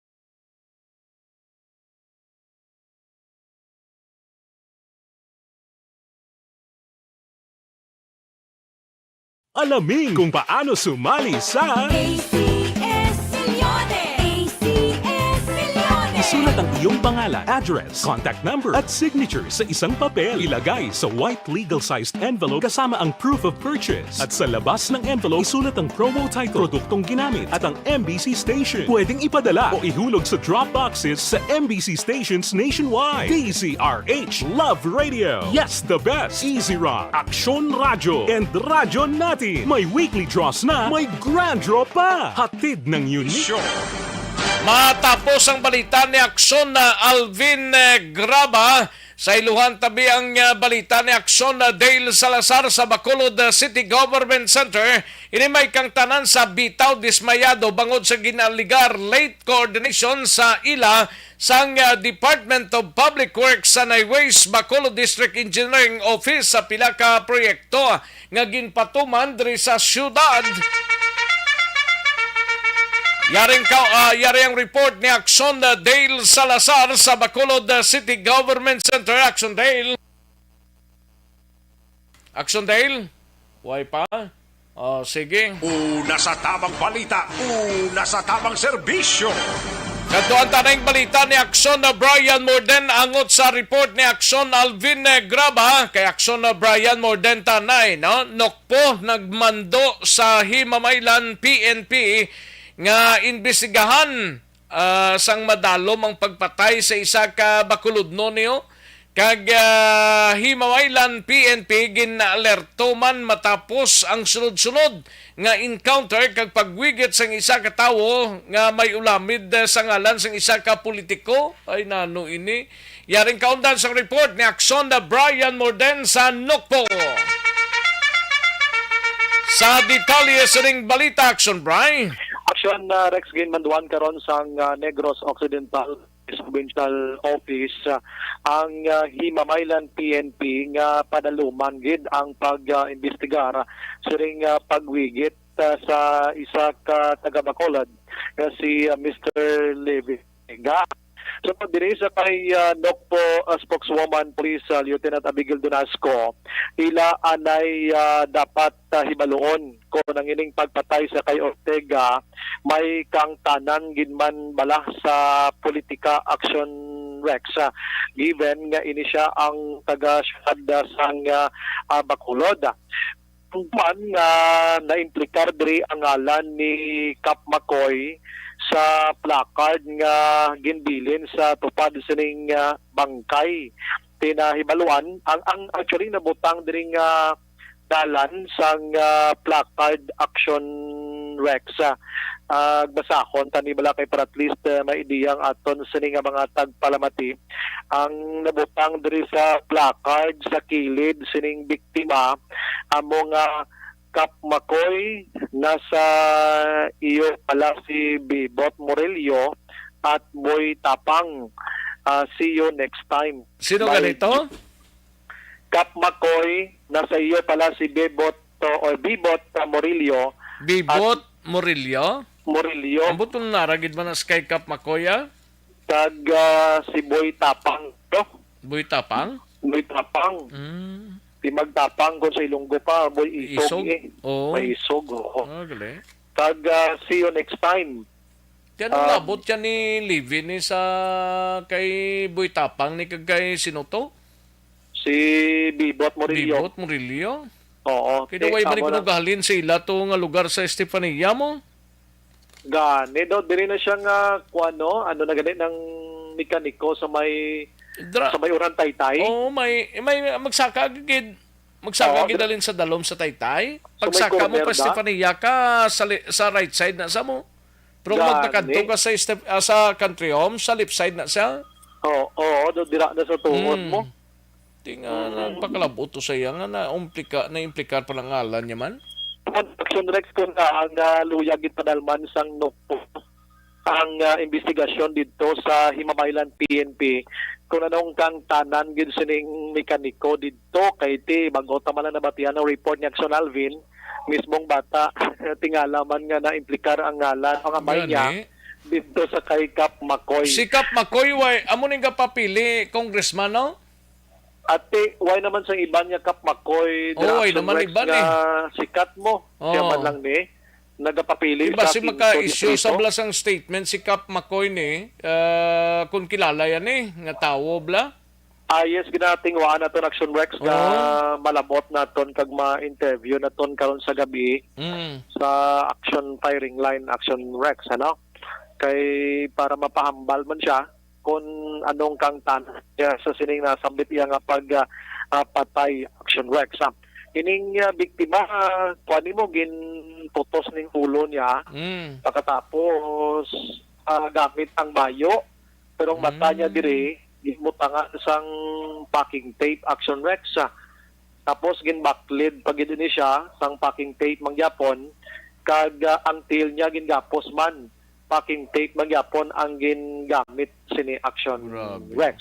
Alamin kung paano sumali sa ACS-Milyones. ACS-Milyones. Isulat ang iyong pangalan, address, contact number at signature sa isang papel. Ilagay sa white legal-sized envelope kasama ang proof of purchase. At sa labas ng envelope, isulat ang promo title, produktong ginamit at ang MBC station. Pwedeng ipadala o ihulog sa drop boxes sa MBC stations nationwide. DZRH Love Radio. Yes, the best. Easy Rock, Aksyon Radio, and Radyo Natin. May weekly draws na, may grand draw pa. Hatid ng unique. matapos ang balita ni Akson na Alvin Graba. Sa iluhan tabi ang balita ni Akson Dale Salazar sa Bacolod City Government Center. Ini may kang tanan sa bitaw dismayado bangod sa ginaligar late coordination sa ila sang Department of Public Works sa Highways Bacolod District Engineering Office sa pila ka proyekto nga ginpatuman diri sa syudad. Yari ang report ni Akson Dale Salazar sa Bacolod City Government Center. Akson Dale. Akson Dale? Why pa? Sige. Una sa tamang balita, una sa tamang serbisyo. Katuan tanang balita ni Akson Brian Morden angot sa report ni Akson Alvin Graba kay Akson Brian Morden tanay, no? Nokpo nagmando sa Himamaylan PNP nga imbestigahan sang madalom ang pagpatay sa isa ka Bacolodno niyo kag Himamaylan PNP ginalerto man matapos ang sunod-sunod nga encounter kag pagwigit sang isa ka tawo nga may ulamid sa ngalan sang isa ka politiko. Ay nano ini yaring kaundan sa report ni Akson Brian Morden sa Nokpo. Sa detalye sa ring balita, Akson Brian. Aksyon Rex Gain Manduan karon sang Negros Occidental Provincial Office ang Himamaylan PNP nga padaluman gid ang pag-imbestigar sa ring pagwigit sa isa ka taga Bacolod si Mr. Levi. So diri sa kay Nokpo spokeswoman Police Lieutenant Abigail Donasco, ila anay dapat hibaluon ko nang ining pagpatay sa kay Ortega may kang tanan ginman bala sa politika action Rex given nga ini siya ang taga syudad sang Bacolod. Man nga na-implikar diri ang ngalan ni Cap Macoy sa placard nga ginbilin sa tupad sining bangkay tinahibaluan ang actually nabutang diri nga dalan sang placard action Rex basahon tani bala kay para at least may ideyang aton sining nga mga tagpalamati ang nabutang diri sa placard sa kilid sining biktima amo nga Cap Macoy, nasa iyo pala si Bebot Morelio at Boy Tapang. See you next time. Sino ganito? Cap Macoy, nasa iyo pala si Bebot Morelio. Bebot Morelio? Morelio. Ang butong naragid man ang Sky Cap Macoya? kag si Boy Tapang, no? Boy Tapang? Boy Tapang. Mm. Di magtapang kung sa Ilonggo pa, Boy Isog, Isog? eh. Oo. May Isog, oo. Gali. Kag see you next time. Yan ang labot yan ni Livy ni sa kay Boy Tapang ni kagay Sinuto? Si Bibot Morillo. Bibot Murillo? Oo. Kinaway ba ni amo na- gahalin sa ila to nga lugar sa Estefania mo? Gani daw, diri na siya nga, ano na ganit ng mekaniko sa may Urang Taytay. Oh, may magsaka gid. Oo, Magsaka gid dalin sa dalom sa Taytay. So, may Pagsaka mo corner pa na? Estefania ka sa right side na sa mo. Pero kung Gani. magtakadto ka sa country home, sa left side na siya. Oo, do dira na sa tuod mo. Tinga nagpakalabot to sa iya nga na implikar pa lang ngalan niya man. Action Rex ko na ang luyagit padalman sang NOPO ang investigasyon dito sa Himamaylan PNP kung anong kang tanan gid sining mekaniko dito kay ti bago ta man na nabatian ang report ni Action Alvin mismong bata tingala man nga na implikar ang ngalan ang amay niya dito sa kay Cap Macoy. Si Cap Macoy way amo ning kapapili congressman no? Ate, why naman sa iban niya Cap Macoy Why naman iban sikat mo. Kaya man lang ni nagapapili Diba sa si Quinto maka-issue sa Distrito. blasang statement si Cap Macoy ni kung kilala yan nga tawo bla. Yes, ginating waan naton Action Rex nga malabot naton kag ma-interview naton karon sa gabi sa Action Firing Line Action Rex ano. Kay para mapahambal man siya kung anong kang tanan niya sa sining nasambit iya nga patay Action Rex. Ining biktima kuani mo gintutos ning ulo niya pagkatapos gamit ang bayo pero ang mata niya diri gimutangan sang packing tape Action Rex. Tapos ginbaklid pag ni siya sang packing tape mangyapon kag ang tail niya gingapos man packing tape magyapon ang gingamit sini Action Rex.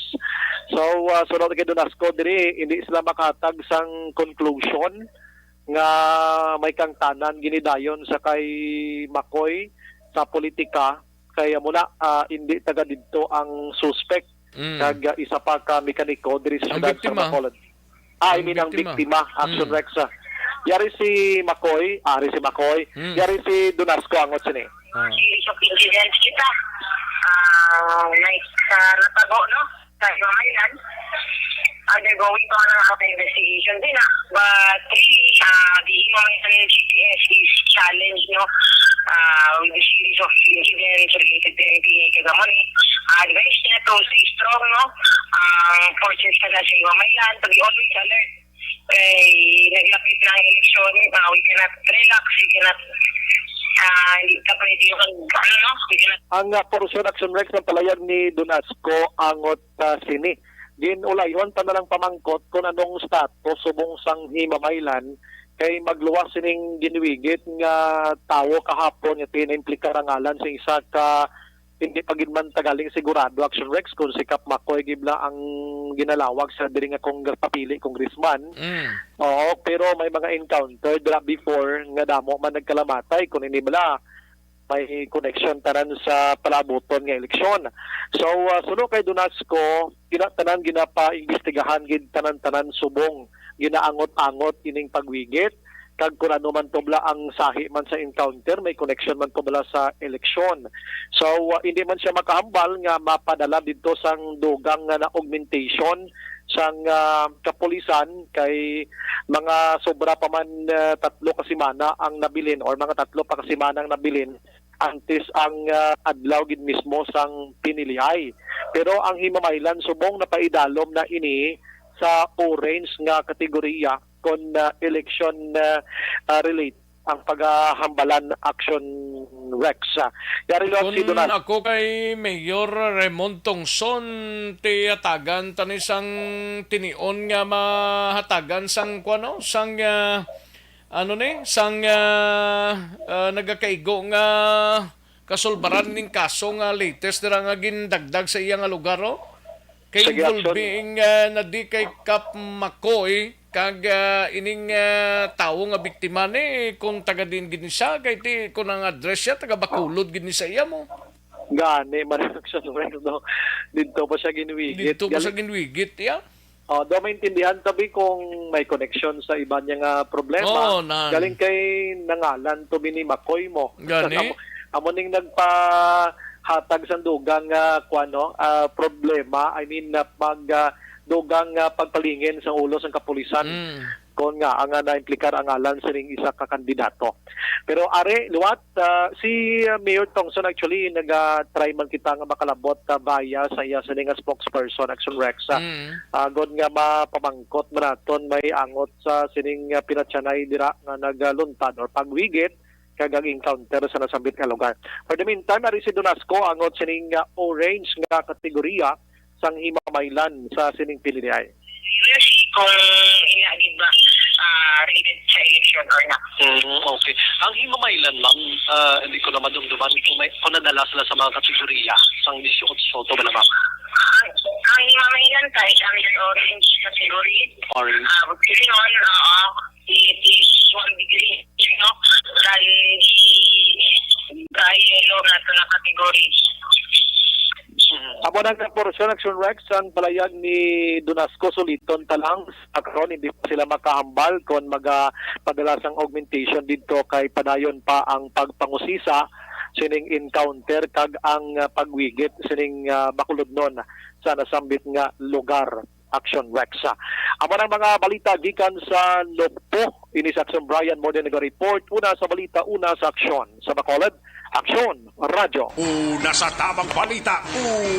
So sunod kay Donasco diri hindi sila makatag sang conclusion nga may kang tanan ginidayon sa kay Macoy sa politika kaya muna hindi taga didto ang suspect kag isa pa ka mekaniko diri sa Ang siyudad biktima. sa Bacolod. I mean ang biktima Action Rex. Yari si Macoy, yari si Donasco angot sini. Bishop Intelligence kita. Sa natago, no? Sa Himamaylan. Undergoing pa ng auto investigation din, But, the Himamaylan GPS is challenged, no? With the series of incidents related to NPA Kagamoni. Advice niya to stay strong, no? Forces ka na sa Himamaylan to be always alert. Naglapit ng eleksyon, we cannot relax, we cannot hindi ka pwede yung Ang Portion Action Rex ng palayag ni Donasco angot sini. Ginulayon pa na lang pamangkot kung anong status subong sang Himamaylan kay magluwas sining giniwigit nga tawo kahapon nga tinimplika rangalan sa isa ka hindi pagid man tagaling sigurado Action Rex kung si Cap Macoy gibla ang ginalawag sa diri nga papili congressman. Oo, pero may mga encounter dra before nga damo man nagkalamatay kung hindi bala may connection tanan sa palabuton nga eleksyon. So suno kay Donasco tanan ginapa-imbestigahan gid tanan-tanan subong ginaangot-angot ining pagwigit kag kung ano man to bala ang sahi man sa encounter may connection man to bala sa eleksyon. So hindi man siya makahambal nga mapadala dito sang dugang nga na augmentation sang kapulisan kay mga sobra pa man 3 kasimana ang nabilin or mga 3 pa kasimana ang nabilin antes ang adlaw gid mismo sang pinilihay. Pero ang Himamaylan subong napaidalom na ini sa orange nga kategorya kon election relate ang paghambalan Action Rex. Yari lang si Kung Donald. ako kay Mayor Raymond Tongson tiyatagan tanisang tinion nga mahatagan sang kuano sang nagakaigo nga kasulbaran ning kaso nga latest dira nga gindagdag sa iya nga lugar kay Sige, action. involving na di kay Cap Macoy kag ining tawo nga biktima ni kung taga din gid siya kay ti kung ang address siya taga Bacolod gid ni sa iya mo. gani man Action Rex no. Dito pa siya ginwigit. Dito pa sa ginwigit, ya? Do maintindihan tabi kung may connection sa iba niya nga problema. Galing kay nangalan to ni Makoy mo. Gani? Amo ning hatag sa dugang problema, I mean dugang pagpalingin sa ulo sa kapulisan kung nga ang na-implikar ang ngalan sa ring isa ka kandidato. Pero are luwat si Mayor Tongson actually nag-try man kita nga makalabot via sa iya sa nga spokesperson Action Rex. God nga mapamangkot maraton may angot sa sining pinatsanay dira nga nagluntad or pagwigit kagang encounter sa nasambit nga lugar. For the meantime, ari si Donasco angot sining orange nga kategorya sang himamaylan sa sining PLDI. Kung inaagid ba related sa election or not. Okay. Ang himamaylan, ma'am, hindi ko na madumduman kung nadala sila sa mga kategorya sang 18 to ba na, ma'am? Ang himamaylan kahit under orange category. Orange. Feeling on, it is 1 degree, dahil yellow na ito na category. Amo nang porsyon Action Rex ang palayag ni Donasco suliton talang akron hindi pa sila makahambal kon magpadala sang augmentation dito kay padayon pa ang pagpangusisa sining encounter kag ang pagwigit sining bakulodnon sa nasambit nga lugar Action Rex. Amo nang mga balita gikan sa Loppo ini sa Action Brian mo din nag-report una sa balita una sa aksyon sa Bacolod Aksyon Radyo. Una sa tamang balita,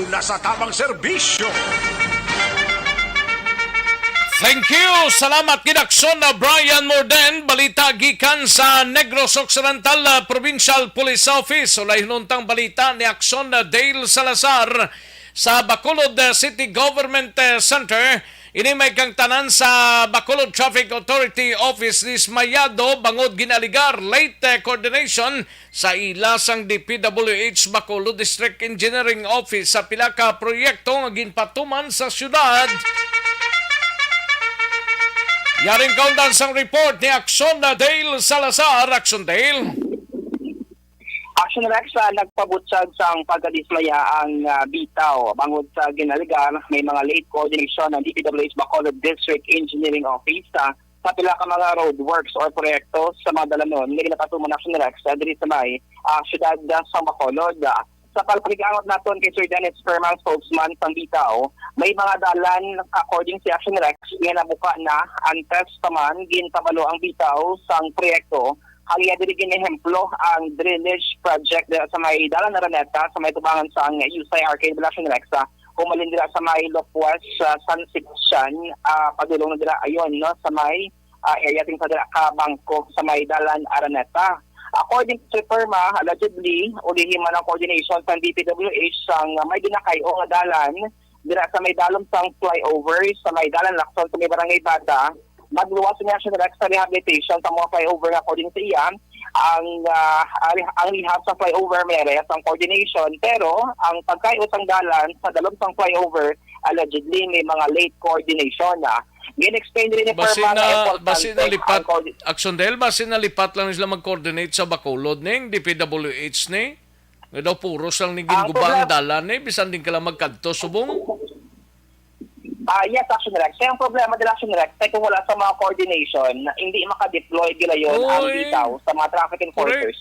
una sa tamang serbisyo. Thank you! Salamat kinaksyon na Brian Morden. Balita gikan sa Negros Occidental Provincial Police Office. Ulay hinuntang balita ni Aksyon Dale Salazar sa Bacolod City Government Center. Ini may kang tanan sa Bacolod Traffic Authority Office dismayado bangod ginaligar late coordination sa ilasang DPWH Bacolod District Engineering Office sa pila ka proyekto nga ginpatuman sa syudad. Yaring kaundan sang report ni Action Dale Salazar. Action Dale. Action Rex nagpabutsag sa pagkadismaya ang bitaw. Bangod sa ginaligar, may mga late coordination ng DPWH Bacolod District Engineering Office sa pila ka mga roadworks or proyekto sa mga dalanon. May ginapatuman Action Rex diri sa may syudad sa Bacolod. Sa palpaligangot naton kay Sir Dennis Ferman, spokesman sa bitaw, may mga dalan according sa Action Rex nga nabuka na antes paman gintabalo ang bitaw sang proyekto. Haliya diri ginehemplo ang drainage project sa may dalan na Araneta sa may tubangan sa Yusay Arcade Action Rex. Kumalin dira sa may Lopwas San Sebastian padulong na dira ayon no sa may area ting sa dira ka bangko sa may dalan Araneta. According to Perma, allegedly ulihim man ang coordination sa DPWH sang may ginakayo nga dalan dira sa may dalom sang flyover sa may dalan Lacson sa may Barangay Bata. Magluwas niya siya sa rehabilitation sa mga flyover according sa iya. Ang rehab sa flyover may areas ang coordination pero ang pagkayos ang dalan sa dalom sang flyover allegedly may mga late coordination na. Gin-explain rin ni Perma na basin nalipat Action Del, basin nalipat lang sila mag-coordinate sa Bacolod ning DPWH ni. Nga daw puros lang ni ginguba ang dalan ni bisan din ka lang magkadto subong. Yes, Action Rex. Kaya ang problema nila Action Rex ay kung wala sa mga coordination, hindi makadeploy gilayon ang bitaw sa mga traffic enforcers.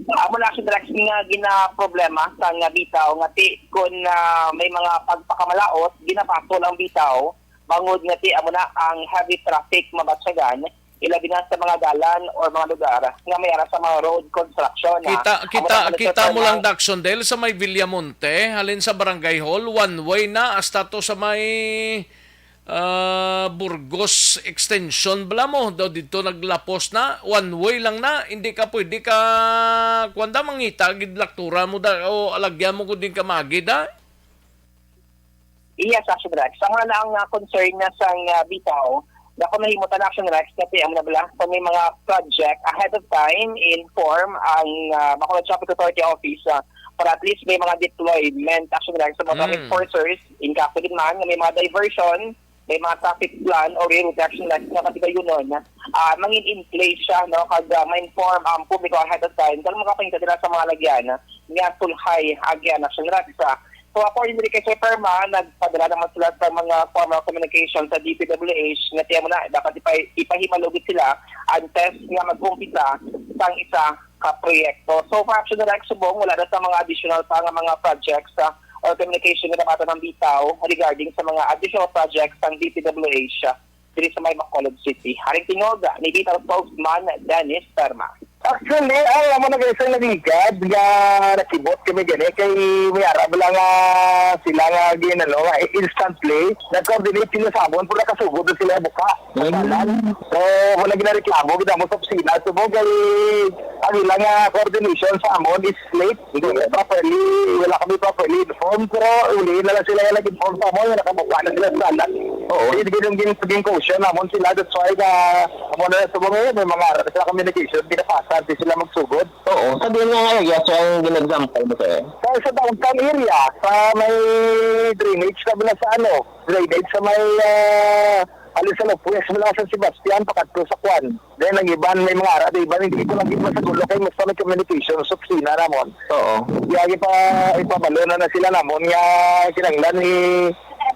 Mula Action Rex nga gina-problema sa nga bitaw nga kung may mga pagpakamalaot, ginapasol ang bitaw, bangod nga amo na ang heavy traffic mabatsagan, ilabi na sa mga dalan or mga lugar nga may ara sa mga road construction. Kita mo lang Action Del sa may Villamonte, halin sa Barangay Hall, one way na hasta to sa may Burgos extension bala mo daw dito naglapos na one way lang na hindi ka pwede ka kuanda mangita gidlaktura mo da o alagyan mo kun din ka magida. Yes, Action Rex. Sama na ang concern na sang bitaw. Dako nahimutan Action Rex kasi ang nabala sa may mga project ahead of time inform ang Bacolod Traffic Authority Office para at least may mga deployment Action Rex sa mga enforcers in Capital man may mga diversion may mga traffic plan o route action lines nga pati kayo nun, mangin in place siya, no, kag ma-inform ang publiko ahead of time, kung makapangita nila sa mga lagyan, nga tulhay agyan action raksa. So according kay Sir Perma, nagpadala naman sila sa mga formal communication sa DPWH na tiyan mo na, dapat ipahimalugit sila ang test nga mag-umpisa sang isa ka-proyekto. So for Action Direct Subong, wala na sa mga additional pa nga mga projects or communication na dapat ng bitaw regarding sa mga additional projects ng DPWH dito sa may Bacolod City. Haring tingog ni Bitaw Spokesman Dennis Perma. Actually, alam mo na guys, ang nagigad, nga nakibot kami gani, kay may arab lang sila nga ginano, instantly, nag-coordinate sila sa amon, pula kasugod na sila buka. So, wala ginareklamo, ginamo sa opisina, so kay ang ilang coordination sa amon is late, hindi properly, wala kami properly informed, pero uli na lang sila yung nag-inform sa amon, nakabuka na sila sa alat. Oo, hindi ginong caution, amon sila, that's why amon na sa mga may mga arab sila communication, pinapasa di sila magsugod. Oo. Sabihin nga ngayon, yes, yung gin-example mo sa'yo. Sa downtown area, sa may drainage sabi na sa drainage sa may Alisalog, Puyas mo lang San Sebastian, pakatlo sa Kwan. Then, ang iban, may mga arad, iban, hindi ko lang sa gulo kay mas may communication sa opisina namon. Oo. Kaya ipabalo na sila namon, nga kinanglan ni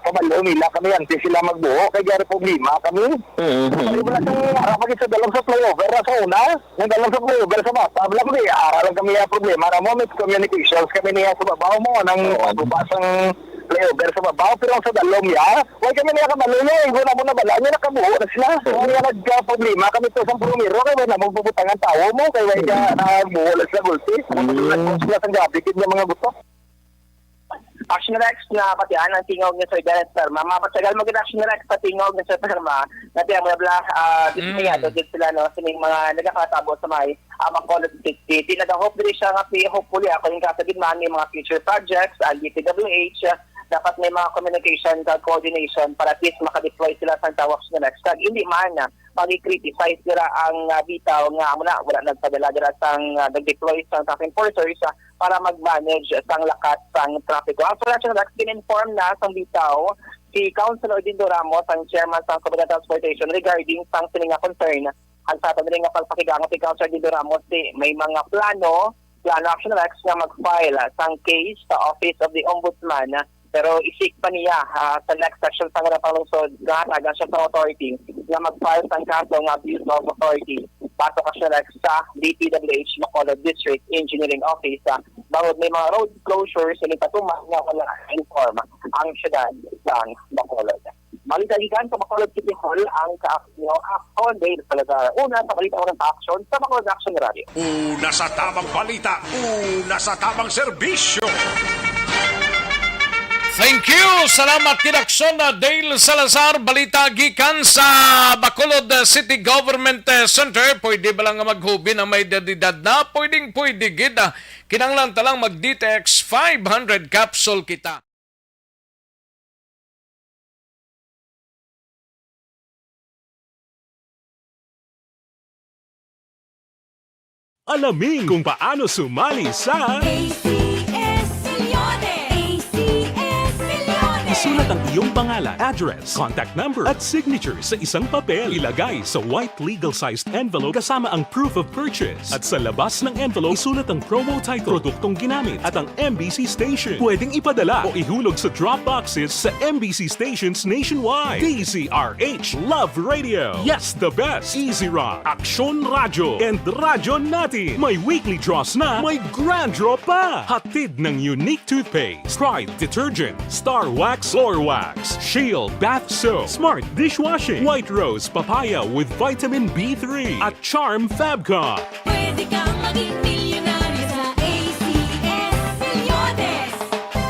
pabalo nila kami, antes sila magbuo, kaya gari problema kami. Kaya wala sa arapag sa dalang sa flyover sa una, yung dalang sa flyover sa bata, wala kami, aralan kami yung problema na mo, may communications kami niya sa babaw mo, nang pagbubasang flyover sa babaw, pero sa dalong niya, huwag kami niya kabalo niya, wala mo na bala niya, nakabuo na sila. Kaya nagka-problema kami to sa promiro, kaya wala mong puputangan tao mo, kaya wala ka nagbuo na sila gulti, kung sila sa graphic ng mga gusto. Action Rex na patian ang tingog ni Sir Dennis Perma. Mapatsagal mo Action Rex sa tingog ni Sir Perma na tiyan mo na bala dismayado din sila no sa mga nagkakatabo sa may Bacolod City. Nag-hope din siya nga hopefully ako yung kasabid man yung mga future projects ang DPWH dapat may mga communication at coordination para at least makadeploy sila sa tawag sa next tag. Hindi man pag-criticize nila ang bitaw nga wala nagpadala nila sang nag-deploy sa traffic enforcers para mag-manage sang lakas sang traffic. Ang Action Rex din-inform na sang bitaw si Councilor Dindo Ramos, ang chairman sa Community Transportation regarding sang sininga concern. Ang sa rin nga pagpakigangan si Councilor Dindo Ramos may mga plano Action Rex nga mag-file sang case sa Office of the Ombudsman pero isik pa niya sa next section sa nga panglungsod nga tagan siya sa authority nga mag-file sang kaso nga abuse of authority pato Action Rex sa DPWH Bacolod District Engineering Office bawod may mga road closures sa patuman nga wala inform ang syudad ng Bacolod. Malitagikan sa Bacolod City Hall ang Action Day talaga. Una sa balita ng action sa Bacolod Action Radio. Una sa tamang balita, una sa tamang serbisyo. Thank you! Salamat kinaksyon na Dale Salazar. Balita gikan sa Bacolod City Government Center. Pwede ba lang maghubi na may dadidad na? Pwede gid. Kinanglan talang mag-DTX 500 capsule kita. Alamin kung paano sumali sa Isulat ang iyong pangalan, address, contact number at signature sa isang papel. Ilagay sa white legal-sized envelope kasama ang proof of purchase. At sa labas ng envelope, isulat ang promo title, produktong ginamit at ang MBC station. Pwedeng ipadala o ihulog sa drop boxes sa MBC stations nationwide. DZRH Love Radio. Yes, the best. Easy Rock, Action Radio, and Radyo Natin. May weekly draws na, may grand draw pa. Hatid ng unique toothpaste, Pride Detergent, Star Wax Floor Wax, Shield Bath Soap, Smart Dishwashing, White Rose Papaya with Vitamin B3 at Charm Fabcon. Pwede kang maging milyonaryo sa ACS Milyones.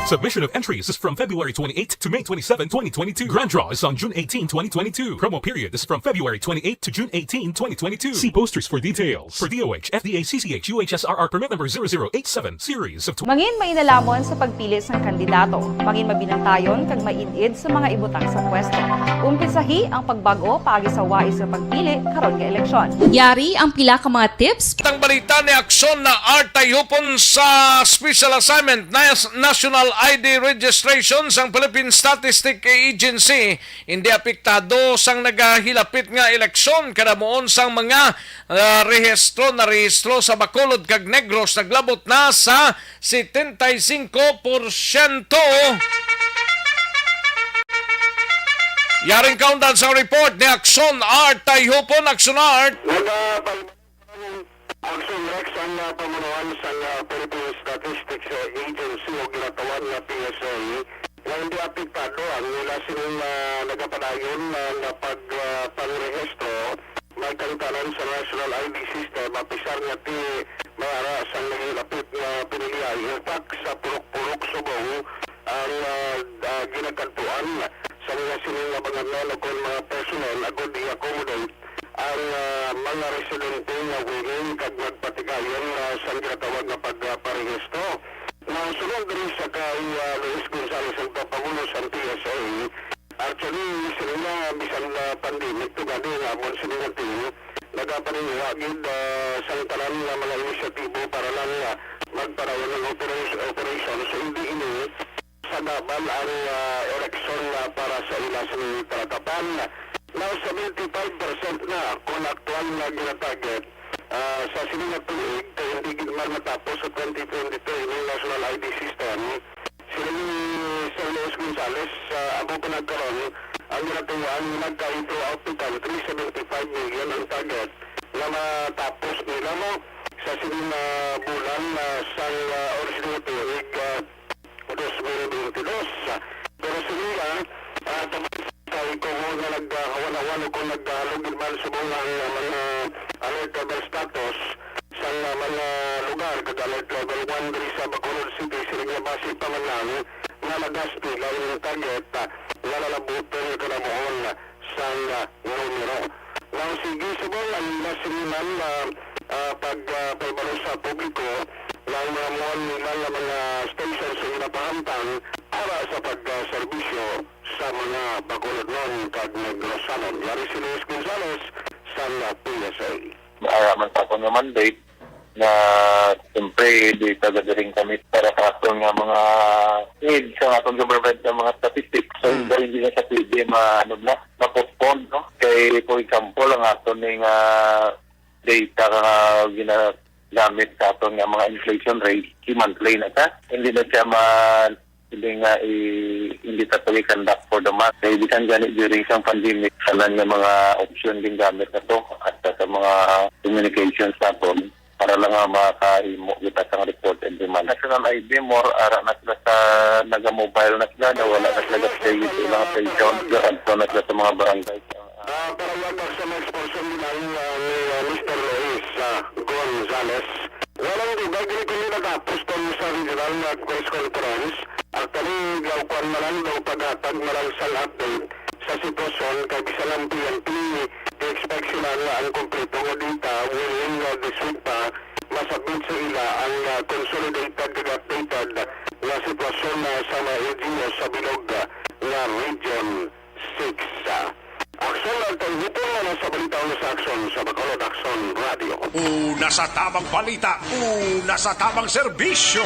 Submission of entries is from February 28 to May 27, 2022. Grand draw is on June 18, 2022. Promo period is from February 28 to June 18, 2022. See posters for details. For DOH, FDA, CCH, UHSRR permit number 0087, series of... Mangin mainalaman sa pagpili sang kandidato, mangin mabinantayon kag mainid sa mga ibutang sa pwesto. Umpisahi ang pagbago paagi sa wais sa pagpili karon nga eleksyon. Yari ang pila ka mga tips Ang balita ni Aksyon na Artay Hupon sa Special Assignment National ID registration sang Philippine Statistic Agency hindi apektado sang nagahilapit nga eleksyon kada moon sang mga rehistro sa Bacolod kag Negros naglabot na sa 75%. Yaring kaundan sa report ni Action Art Tayhupon. Action Art. Action Rex ang pamunuan sa Philippine Statistics Agency o ginatawag na PSA na hindi apektado ang nila silang nagapadayon na pag-pangrehistro may kalitanan sa National ID System apisar nga ti mayara sa nagilapit na piniliay upak sa purok-purok subong ang ginagkantuan sa mga silang mga non-local mga personnel agod i-accommodate ang mga residente nga willing kag magpatigayon sa ginatawag na pagparehistro. Now, sunod rin sa kay Luis Gonzales ang Pangulo sa PSA, actually, sila bisan na pandemic ito gani nga mo sila team, nagapaniniwagid sa tanan ng mga inisyatibo para lang magparayon ng operation. So, hindi ini sa daban ang eleksyon para sa ilasang taratapan. Now, 75% na kung aktual na ginatarget sa siningat tuig kaya hindi ginaman matapos sa 2022 ng National ID System. Sila ni Sir Luis Gonzales, ako pa nagkaroon, ang ginatuan nagkain throughout the country, 75 million ang target na matapos nila mo sa sininga bulan sa original tuig 2022. Pero sila, kay kung nga naghawan-hawan o kung naghalugid man sa mga alert level status sa mga lugar kag alert level 1 diri sa Bacolod City sila base pa man lang nga nagasti lain yung target nga nalabuton kada mohon sa numero. Now sige subong ang nasiliman pagpabalo sa publiko ng mga mohon nila mga stations sa inapahamtang para sa pagserbisyo sa mga Bacolod noon kag Negrosanon. Yari si Luis Gonzales sa PSA. Maaraman pa ako ng mandate na siyempre di tagadaring kami para sa atong mga needs sa atong government ng mga statistics. So hindi na sa pwede ma-postpone. No? Kay for example, ang atong data nga ginagamit sa atong mga inflation rate, monthly na ta. Hindi na siya hindi tatuloy conduct for the month. Kaya di kan ganit during isang pandemic, salan ng mga option din gamit na to at sa mga communications natin para lang makahimo kita sa report and demand. National ID, more ara na sila sa naga-mobile na sila, na wala na sila sa mga station, so na sila sa mga barangay. Para wag sa next person din ni Mr. Luis Gonzales. Walang duga, gini ko nila tapos sa regional na press conference. Actually, gawkwan malang daw paghatag malang sa update sa sitwasyon kay bisa lang PNP i-expect sila nga ang kompleto nga data within this week pa masabit sa ila ang consolidated and updated na sitwasyon sa mga LGU sa bilog nga Region 6. Action ang tayhupon na sa balita sa Action sa Bacolod Action Radio. Una sa tamang balita, una sa tamang serbisyo.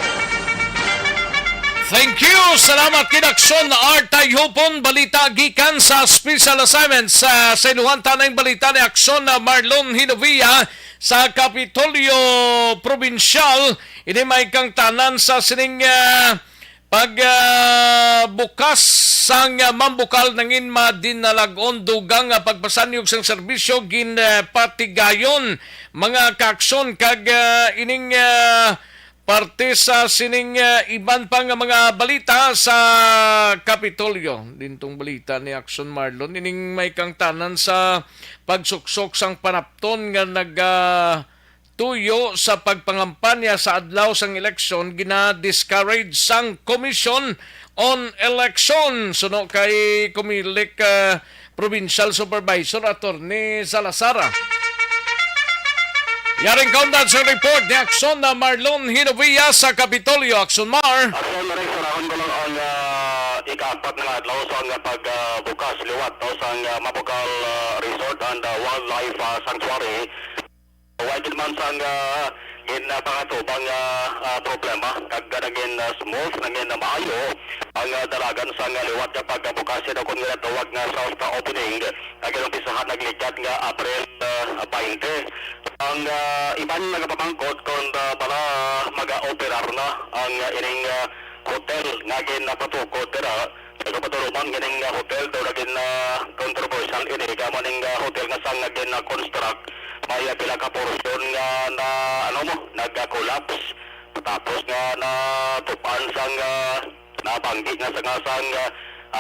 Thank you! Salamat kinaksyon Art Tayhupon. Balita gikan sa Special Assignments sa inuhan tanang balita ni Aksyon na Marlon Hinovia sa Kapitolyo Provincial. Ini may kang tanan sa sining pagbukas sang mambukal nangin madinalagon dugang pagpasanyog sang serbisyo ginpatigayon mga kaaksyon kag ining parte sa sining iban pang mga balita sa Kapitolyo. Dintong balita ni Action Marlon. Ining may kang tanan sa pagsuksok sang panapton nga tuyo sa pagpangampanya sa adlaw sang eleksyon gina-discourage sang Commission on Election. Suno kay Kumilik Provincial Supervisor Attorney Salazar. Yaring kaundan sa report ni Action na Marlon Hinovia sa Kapitolyo. Action Mar. Action na rin sa rahon ko lang ang ika-4 na adlaw sa pagbukas liwat sa Mapukal Resort and Wildlife Sanctuary. Wajid man sa gin pangatubang problema kag naging smooth naging maayo ang dalagan sa liwat nga pagbukasin o kung nga tawag nga soft opening ang umpisahan naglikat nga April 20 ang iban nagapamangkot kung bala mag-operar na ang ining hotel nga ginapatukod dira sa kapatuluman ganing hotel daw naging controversial ini kamaning hotel nga sang naging construct may pila ka portion nga na nagka-collapse tapos nga natupan sang nabanggi nga sang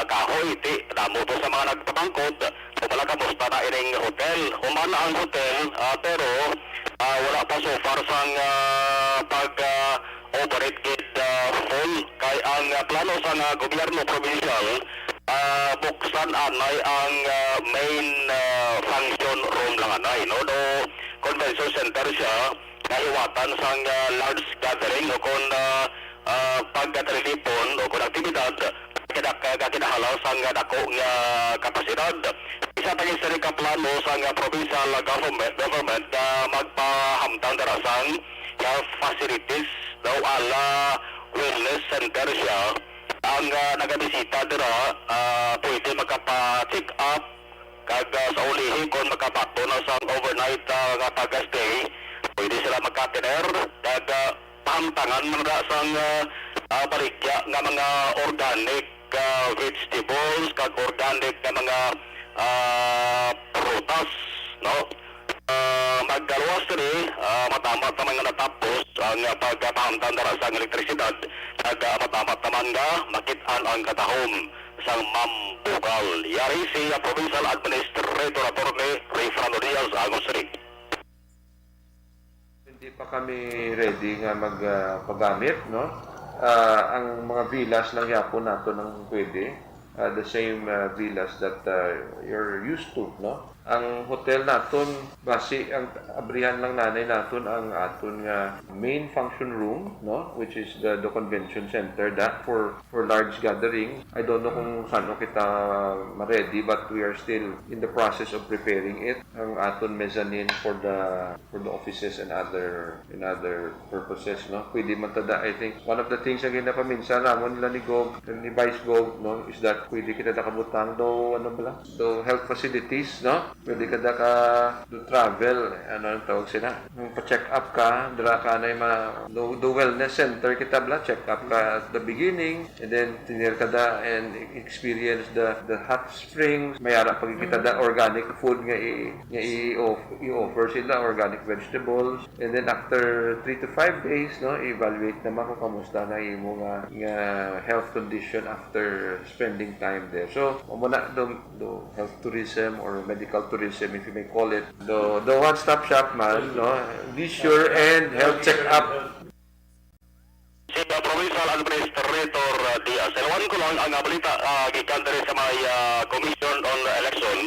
kahoy ti damo to sa mga nagpapangkot so pala kamusta na ining hotel humana ang hotel pero wala pa so far sang pag operate gid full kay ang plano sa gobyerno provincial buksan anay ang main function room lang anay no do convention center siya naiwatan sang large gathering o kung pagkatalipon o kung aktibidad kinahalaw sang dako nga kapasidad isa taging sa ka plano sang provincial government na magpahamtang darasang health facilities daw ala wellness center siya ang nagabisita dira pwede magkapa-check up kag sa ulihin kung makabato na sa overnight nga pag-stay pwede sila magka-tiner kag pahamtangan mga sang baligya nga mga organic vegetables kag organic nga mga prutas no maggaluwas rin matamat naman nga natapos ang pagpahamtan dara sa elektrisidad kag matamat naman nga makitaan ang katahom sang mambugal yari si Provincial Administrator Attorney Ray Fernando Diaz Agos Rig. Hindi pa kami ready nga magpagamit no ang mga villas lang yapon nato nang pwede the same villas that you're used to no ang hotel naton base ang abrihan lang nanay naton ang aton nga main function room no which is the convention center that for large gathering I don't know kung saan kita ma-ready but we are still in the process of preparing it ang aton mezzanine for the offices and other purposes no pwede man tada I think one of the things nga ginapaminsan namon nila ni Gov ni Vice Gov no is that pwede kita kabutang do do health facilities no pwede ka do travel ang tawag sila nung pa-check up ka dira ka na do wellness center kita check up ka at the beginning and then tinir ka and experience the hot springs mayara pag kita organic food nga i-offer sila organic vegetables and then after 3 to 5 days no evaluate naman kung kamusta na imo nga health condition after spending time there so muna do health tourism or medical tourism if you may call it the one-stop shop man no leisure and health check-up. Si Provincial Administrator Diaz ewan ko lang ang balita gikan diri sa may Commission on Election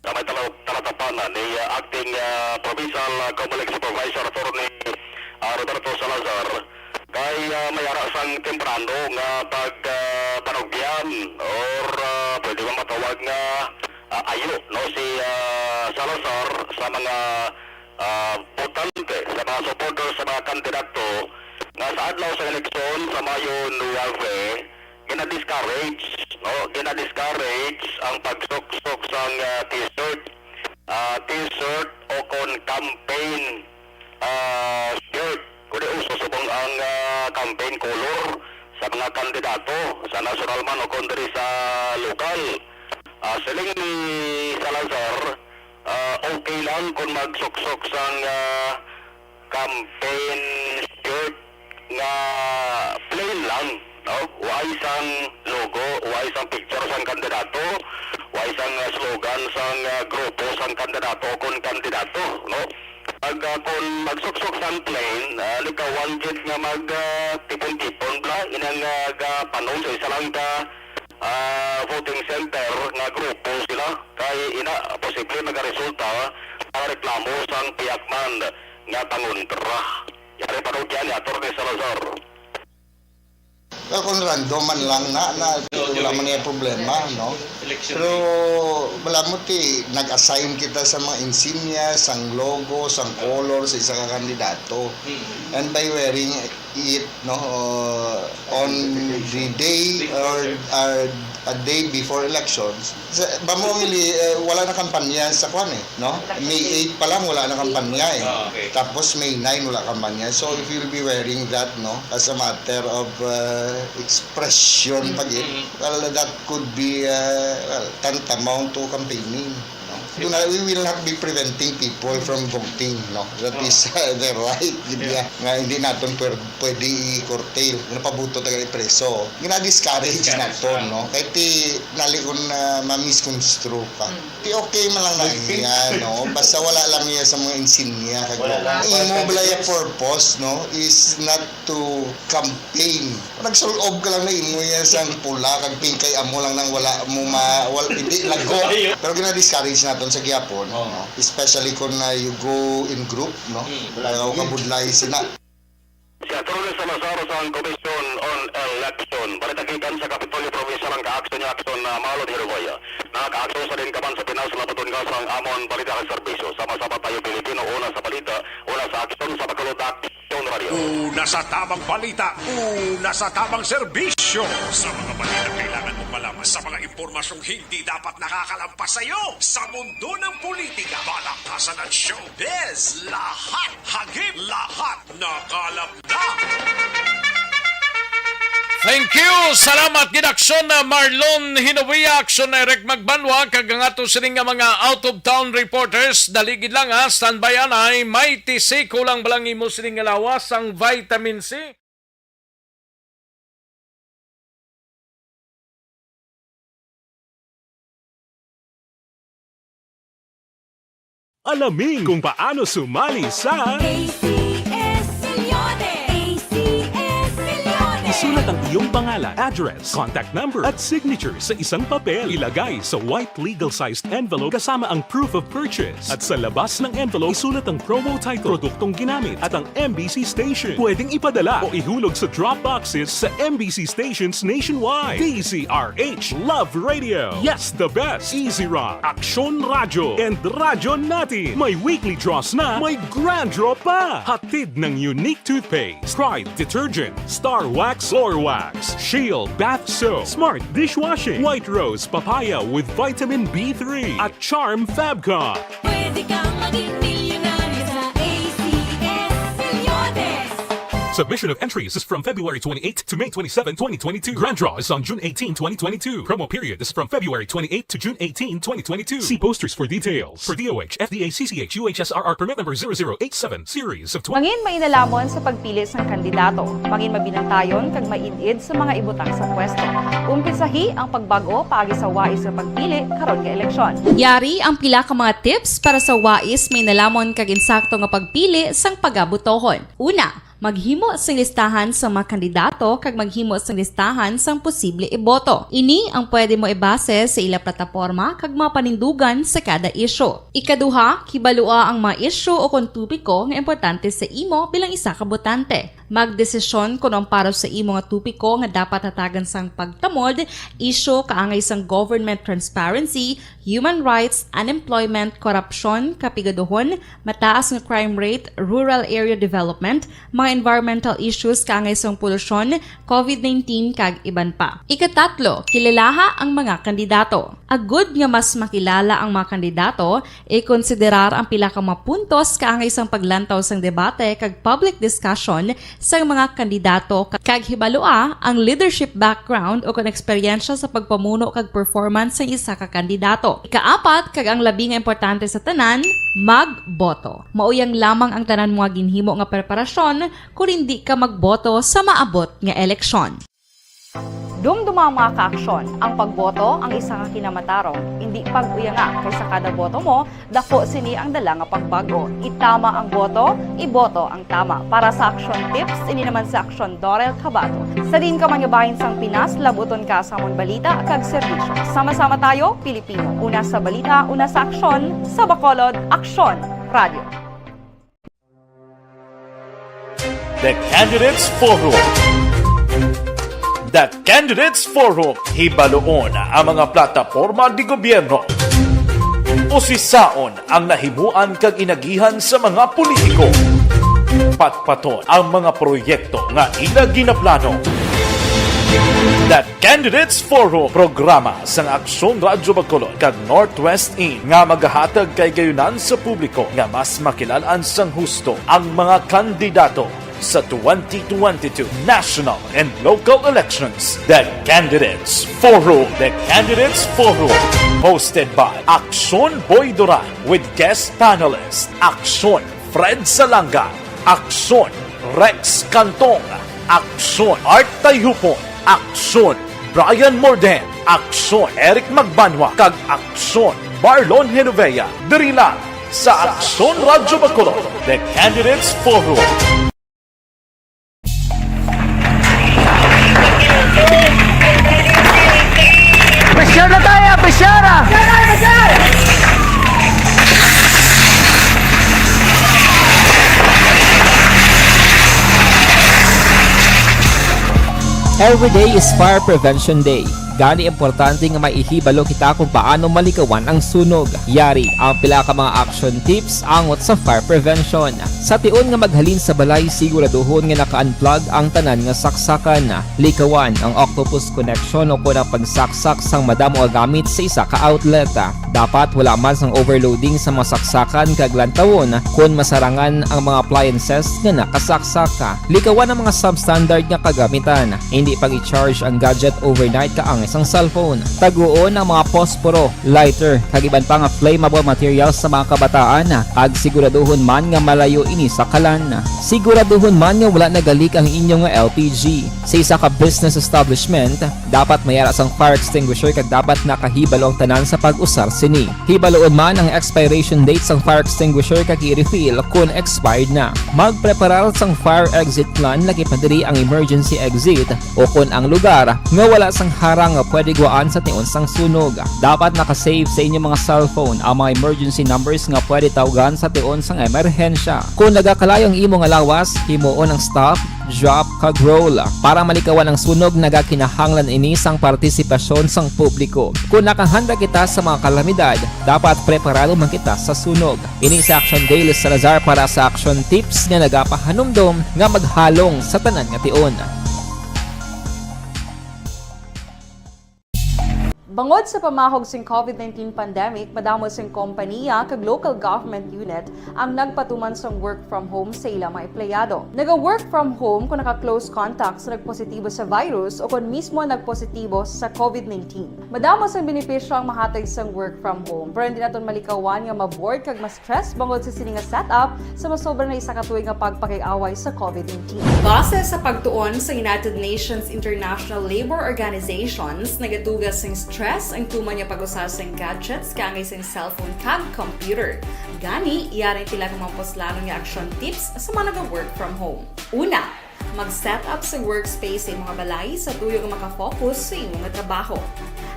na may talatapanan ni acting Provincial Comelec Supervisor Attorney Roberto Salazar kay mayara sang temprano nga pagpanugyan or pwede ba matawag nga ayo no si Salazar sa mga botante sa mga supporters sa mga kandidato nga sa adlaw sa eleksyon sa Mayo 9 gina-discourage ang pagsuksok sang t-shirt o kon campaign shirt kundi uso subong ang campaign color sa mga kandidato sa national man o kon diri sa lokal siling ni Salazar okay lang kung magsuksok sang campaign shirt nga plain lang no why sang logo why sang picture sang kandidato why sang slogan sang grupo sang kandidato kung kandidato no kung magsuksok sang plain likawan jud nga tipon-tipon bla inang panon sa isa lang ka voting center nga grupo sila kay ina posible magaresulta ang reklamo sang piyakman nga pangontra yari parugyan ni Atty. Salazar. Well, kung random man lang wala man yung problema, no? Pero wala mo nag-assign kita sa mga insignia, sang logo, sang color sa isa ka kandidato. And by wearing it, no, on the day or a day before elections, wala na kampanya sa kwan no? May 8 pa lang wala na kampanya Tapos May 9 wala kampanya. So if you'll be wearing that, no, as a matter of expression well, that could be tantamount to campaigning. We will not be preventing people from voting, no? That is their right. Nga hindi natin pwede i-curtail. Napabuto tayo i-preso. Gina-discourage natin, no? Kahit nalikon na ma-misconstrue ka. Okay man lang na iya, no? Basta wala lang iya sa mga insignia. Immobilaya purpose, no, is not to campaign. Nagsulob ka lang na imo iya sa pula, kag pinkay amo lang nang wala mo hindi lago. Pero gina-discourage natin sa gyapon, no? Especially kung you go in group, no? Kabudlay sila. Si Atty. Salazar sa Commission on Election. Balitakitan sa Kapitolyo Provincial ang ka-action niya action na Malo de Hirugoya. Nakaka-action sa din kaman sa Pinas na patun ang amon balita kay serbisyo. Sama-sama tayo Pilipino, una sa balita, una sa action sa Bacolod Action Radio. Una sa tamang balita, una sa tamang serbisyo. Sa mga balita kailangan mo malaman sa mga impormasyong hindi dapat nakakalampas sa iyo. Sa mundo ng politika, balakasan at showbiz, lahat hagip, lahat nakalap na. Thank you. Salamat gid aksyon na Marlon Hinovia, aksyon na Eric Magbanwa, kag ang ato sining nga mga out of town reporters. Daligid lang ha, standby anay, may TC kulang balang imo sining nga lawas ang vitamin C. Alamin kung paano sumali sa ACS Milyones! ACS Milyones! Isulat ang iyong pangalan, address, contact number at signature sa isang papel. Ilagay sa white legal-sized envelope kasama ang proof of purchase. At sa labas ng envelope, isulat ang promo title, produktong ginamit at ang MBC station. Pwedeng ipadala o ihulog sa drop boxes sa MBC stations nationwide. DZRH Love Radio. Yes, the best. Easy Rock, Aksyon Radyo, and Radyo Natin. May weekly draws na, may grand draw pa. Hatid ng unique toothpaste, Pride Detergent, Star Wax Floor Wax, Shield Bath Soap, Smart Dishwashing, White Rose Papaya with Vitamin B3, at Charm Fabcon. Pwede kang maging milyonaryo sa ACS Milyones! Submission of entries is from February 28 to May 27, 2022. Grand draw is on June 18, 2022. Promo period is from February 28 to June 18, 2022. See posters for details. For DOH, FDA, CCH, UHSRR permit number 0087, series of 20. Mangin mainalamon sa pagpili ng kandidato. Mangin mabinantayon kag mainid sa mga ibutang sa pwesto. Umpisahi ang pagbago paagi sa wais sa pagpili karon nga eleksyon. Yari ang pila ka mga tips para sa wais may nalamon kag insakto nga pagpili sang pagabutohon. Una, maghimo sang listahan sa mga kandidato kag maghimo sang listahan sang posible iboto. Ini ang pwede mo ibase sa ila plataporma kag mga panindugan sa kada isyu. Ikaduha, kibalua ang mga isyu o kung tupiko nga importante sa imo bilang isa ka botante. Magdesisyon kung ang para sa imo nga tupiko nga dapat hatagan sang pagtamod, isyu kaangay sang government transparency, human rights, unemployment, korupsyon, kapigaduhon, mataas nga crime rate, rural area development, mga environmental issues kaangay sang polusyon, COVID-19 kag iban pa. Ikatatlo, kilalaha ang mga kandidato. Agud nga mas makilala ang mga kandidato, i-konsiderar ang pila ka mga puntos kaangay sang paglantaw sang debate kag public discussion sa mga kandidato kag hibalua ang leadership background o kung eksperyensya sa pagpamuno kag performance sa isa ka kandidato. Ikaapat kag ang labi nga importante sa tanan, magboto. Mauyang lamang ang tanan mga ginhimo nga preparasyon kung hindi ka magboto sa maabot nga eleksyon. Dumduma ang mga kaaksyon, ang pagboto ang isa ka kinamatarong. Hindi pag-uyanga kaysa kada boto mo, dako sini ang dala nga pagbago. Itama ang boto, iboto ang tama. Para sa action tips, ini naman sa aksyon Dorel Cabato. Sa din ka mangyubahin sang Pinas, labuton ka sa amon balita kag serbisyo. Sama-sama tayo, Pilipino. Una sa balita, una sa aksyon, sa Bacolod, Aksyon Radio. The Candidates Forum. The Candidates Forum. Hibaloon ang mga plataporma di gobyerno. Usisaon ang nahimuan kag inagihan sa mga politiko. Patpaton ang mga proyekto nga ila ginaplano. The Candidates Forum, programa sang Aksyon Radyo Bacolod kag Northwest In nga magahatag kay gayunan sa publiko nga mas makilalaan sang husto ang mga kandidato sa 2022 national and local elections. The Candidates Forum. The Candidates Forum. Hosted by Aksyon Boy Duran with guest panelist Aksyon Fred Salanga, Aksyon Rex Cantong, Aksyon Art Tayhupon, Aksyon Brian Morden, Aksyon Eric Magbanwa, kag Aksyon Marlon Genovea. Diri lang sa Aksyon Radyo Bacolod. The Candidates Forum. Pressure na tayo! Pressure! Every day is Fire Prevention Day. Gani importante nga maihibalo kita kung paano malikawan ang sunog. Yari ang pila ka mga action tips angot sa fire prevention. Sa tion nga maghalin sa balay, siguraduhon nga naka-unplug ang tanan nga saksakan. Likawan ang octopus connection o kung ang pagsaksak sang madamo nga gamit sa isa ka outlet. Dapat wala man sang overloading sa mga saksakan kag lantawon kung masarangan ang mga appliances nga nakasaksaka. Likawan ang mga substandard nga kagamitan. Hindi pag i-charge ang gadget overnight kaang isang cellphone. Taguon ang mga posporo, lighter, kag iban pa nga flammable materials sa mga kabataan. Ag siguraduhon man nga malayo ini sa kalan. Siguraduhon man nga wala nagalik ang inyong LPG. Sa isa ka business establishment, dapat mayara sang fire extinguisher kag dapat nakahibalo ang tanan sa pag-usar sini. Hibaloon man ang expiration date sang fire extinguisher kag i-refill kung expired na. Magpreparar sang fire exit plan lagi pa diri ang emergency exit o kung ang lugar nga wala sang harang nga pwede guaan sa tion sang sunog. Dapat nakasave sa inyong mga cellphone ang mga emergency numbers nga pwede tawagan sa tion sang emerhensya. Kung nagakalayong imong alawas, himuon ang stop, drop, kag roll. Para malikawan ang sunog, nagakinahanglan ini sang partisipasyon sang publiko. Kung nakahanda kita sa mga kalamidad, dapat preparado man kita sa sunog. Ini sa Action Daily Salazar para sa action tips nga nagapahanumdom nga maghalong sa tanan nga tion. Bangod sa pamahog sing COVID-19 pandemic, madamo sing kompanya kag local government unit ang nagpatuman sang work from home sa ilang mga empleyado. Naga-work from home kung naka-close contact sa nagpositibo sa virus o kung mismo nagpositibo sa COVID-19. Madamo sang benepisyo ang mahatag sang work from home, pero hindi naton malikawan nga ma-bored kag ma-stress bangod sa sini nga setup sa masobra na isa ka tuig nga pagpakiaway sa COVID-19. Base sa pagtuon sa United Nations International Labour Organizations, nagatugas sing stress ang tuman niya pag-usar sa gadgets kangay sa cellphone kag computer. Gani, iyaring tila ng mga poslanong nga action tips sa mga nag-work from home. Una, mag-set up sa workspace sa mga balay sa tuyo nga makafocus sa imong trabaho.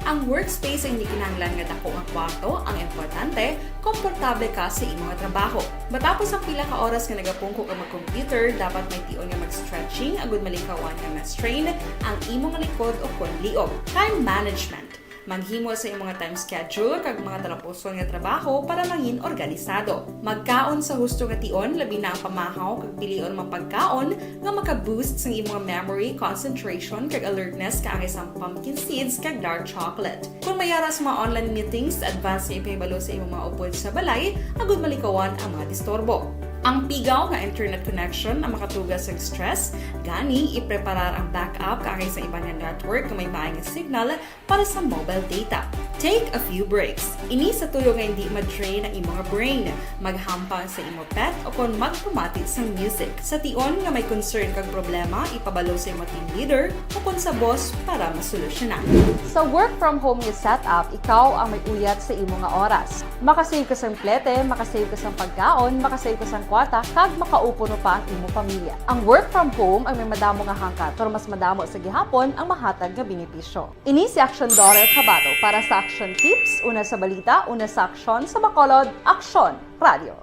Ang workspace ay hindi kinahanglan nga dako ang kwarto, ang importante, komportable ka sa imong trabaho. Matapos ang pila ka oras nga nagapungko ka mag-computer, dapat may tion nga mag-stretching agud malikawan nga ma-strain ang imong likod o kon liog. Time management. Maghimo sa imong time schedule kag mga talapuson nga trabaho para maging organisado. Magkaon sa husto nga tion, labi na ang pamahaw kag pilion mang pagkaon nga maka-boost sa imong memory, concentration kag alertness kaangay sang pumpkin seeds kag dark chocolate. Kung mayaras mga online meetings, advance nga ipahibalo sa imong mga upod sa balay, agud malikawan ang mga disturbo. Ang pigaw nga internet connection ang makatugas sa stress, gani ipreparar ang backup kaangay sa ibang network nga may maayong signal para sa mobile data. Take a few breaks. Ini sa tuyo nga hindi ma-drain ang imong brain. Maghampang sa imong pet o kung magpumatit sa music. Sa tion nga may concern kag problema, ipabalo sa imong team leader o kung sa boss para masolusyonan. Sa work from home nga setup, ikaw ang may uyat sa imong nga oras. Makasave ka sa plete, makasave ka sa pagkaon, makasave ka sa kwarta, kag makaupo no pa ang imong pamilya. Ang work from home ay may madamo nga hangkat, pero mas madamo sa gihapon ang mahatag nga benepisyo. Ini si Action Daughter Cabato para sa Action Tips, una sa balita, una sa aksyon sa Bacolod, Aksyon Radio.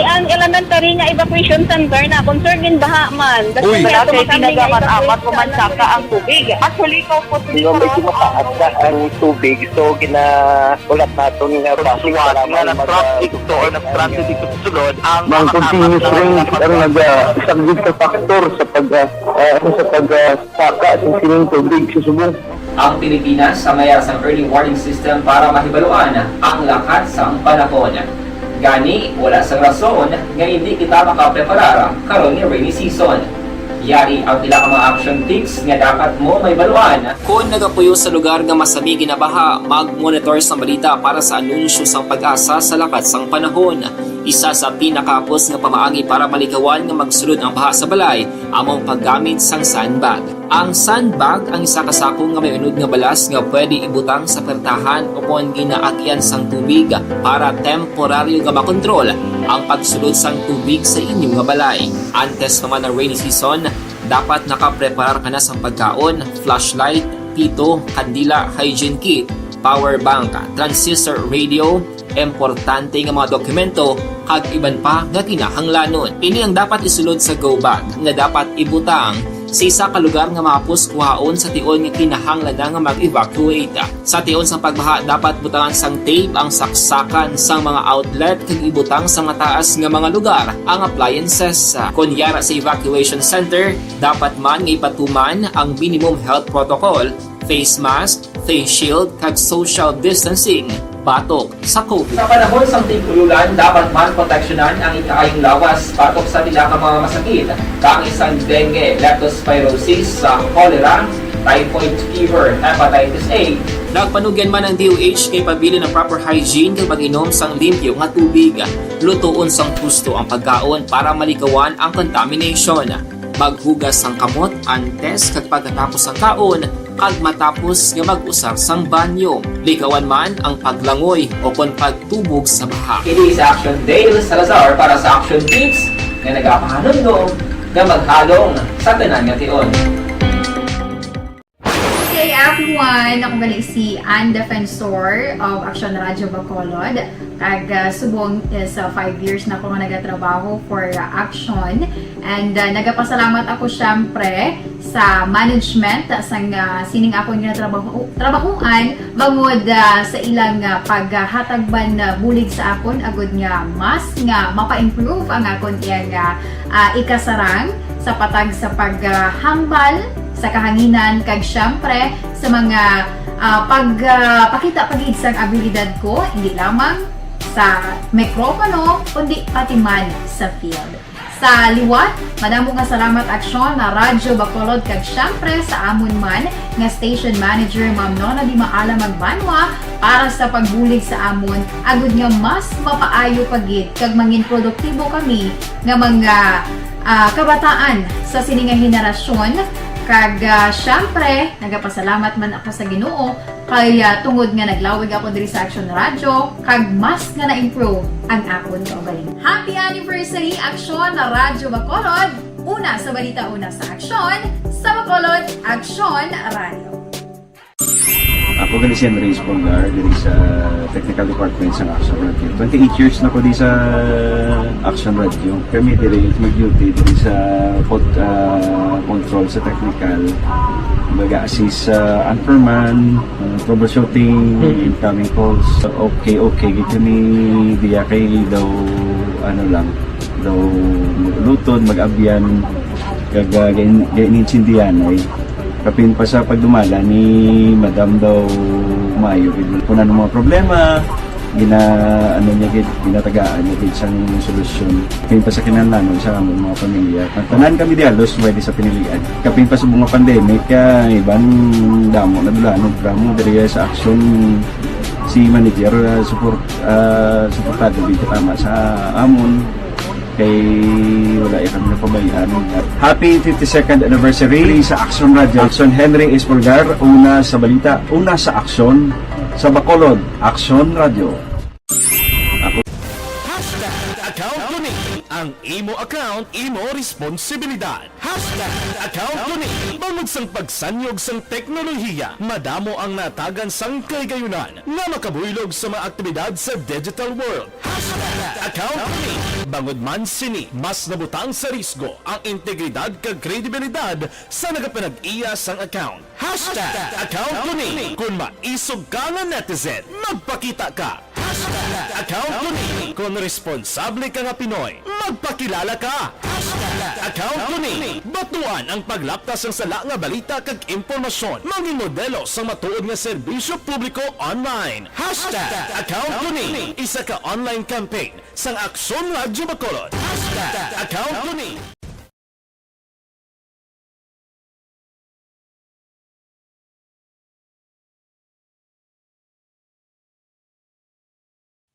ang elementary nga evacuation center na concern din baha man. Uy, kaya kay pinagamat-amat pumansaka ang tubig. Actually, ko po Hindi mo medyo mataas na ang tubig. So, ulat natin nga basi para mag-traffic to or nag-traffic dito sa sulod. Ang continuous rain ang isang good factor sa pagsaka sa sining tubig sa subong. Ang Pilipinas sa mayas ng early warning system para mahibaluan ang lakas ng panahon. Gani, wala sa rason nga hindi kita makapreparar karon ni rainy season. Yari ang pila ka mga action tips nga dapat mo may baluan. Kung nagapuyo sa lugar nga masabi ginabaha, mag-monitor sa balita para sa anunsyo sang pag-asa sa lakas sang panahon. Isa sa pinakapos nga pamaagi para malikawan nga magsulod ang baha sa balay, among paggamit sang sandbag. Ang sandbag ang isa kasakong nga may unod nga balas nga pwede ibutang sa pertahan upon ginaagyan sang tubig para temporaryo nga makontrol ang pagsulod sang tubig sa inyong nga balay. Antes naman ng rainy season, dapat nakapreparar ka na sa pagkaon, flashlight, pito, kandila, hygiene kit, power bank, transistor radio, importante nga mga dokumento kag iban pa nga kinahanglanon. Ini ang dapat isulod sa go bag nga dapat ibutang sa isa ka lugar nga mapus kuhaon sa tion nga kinahanglan nga mag-evacuate. Sa tion sa pagbaha dapat butangan sang tape ang saksakan sang mga outlet kag ibutang sa mataas nga mga lugar ang appliances. Kunyara sa evacuation center, dapat man nga ipatuman ang minimum health protocol, face mask, face shield kag social distancing batok sa COVID. Sa panahon sa tig-ululan, dapat man proteksyonan ang ikaayong lawas batok sa tila ka mga masakit, kang isang dengue, leptospirosis, cholera, typhoid fever, hepatitis A. Nagpanugyan man ang DOH kay pabili ng proper hygiene kay pag-inom sang limpyo nga tubig. Lutuon sang husto ang pagkaon para malikawan ang contamination. Maghugas sang kamot antes kag pagkatapos ang kaon kag matapos nga mag-usar sang banyo. Likawan man ang paglangoy o kon pagtubog sa baha. Kini sa Action Dale Salazar para sa Action Tips nga nagapahanundong nga maghalong sa tanan nga tion. Hey everyone! Ako gali si Ann Defensor of Action Radio Bacolod. Kag subong is 5 years na ako nga nagatrabaho for Action. And nagapasalamat ako syempre sa management sang sining ako nga trabahuan bangod sa ilang paghatagban bulig sa akon agud nga mas nga mapa-improve ang akon iyang ikasarang sa patag sa paghambal sa kahanginan kag syempre sa mga pakita pagid sang abilidad ko hindi lamang sa mikropono kundi pati man sa field. Sa liwat, madamo nga salamat Aksyon na Radyo Bacolod kag syempre sa amon man nga station manager Ma'am Nona Di Maala Magbanwa para sa pagbulig sa amon agud nga mas mapaayo pagid kag mangin produktibo kami nga mga kabataan sa sining nga henerasyon. Kag syempre, nagapasalamat man ako sa Ginoo kay tungod nga naglawig ako diri sa Action Radio kag mas nga na-improve ang akon kaugalingon. Happy anniversary Action na Radyo Bacolod! Una sa balita, una sa Action, sa Bacolod, Action Radio. Ako gali si Andres Polgar diri sa Technical Department sa Action Radio. 28 years na ko di sa Action Radio. Kami diri mag-duty diri sa control sa technical. Mag-assist sa anchorman, troubleshooting, incoming calls. Okay. Gito ni diya kay daw lutod, mag-abyan, ganinsindihan ay kapin pa sa pagdumala ni Madam daw Mayo kung ano mga problema ginatagaan niya isang solusyon kapin pa sa kinahanglan sa among mga pamilya tanan kami dialos pwede sa pinilian kapin pa sa mga pandemic ibang damo na dulanog dramo diri sa Action si manager suportado dito tama sa amon kay wala kami napabayaan. Happy 52nd anniversary sa Action Radio. Action Henry Espolgar, una sa balita, una sa Action, sa Bacolod, Action Radio. Ang imo account, imo responsibilidad. #account ko ni. Bangod sang pagsanyog sang teknolohiya, madamo ang natagan sang kaygayunan nga makabuylog sa mga aktibidad sa digital world. #account ko ni. Bangod man sini, mas nabutang sa risgo ang integridad kag kredibilidad sa nagapanag-iya sang account. #account ko ni. Kung maisog ka nga netizen, magpakita ka. #account ko ni. Kung responsable ka nga Pinoy, magpakilala ka. #account ko ni. Batuan ang paglaptas ng sala nga balita kag impormasyon. Manging modelo sa matuod nga serbisyo publiko online. #account ko ni. Isa ka online campaign sang Aksyon Radyo Bacolod. #account ko ni.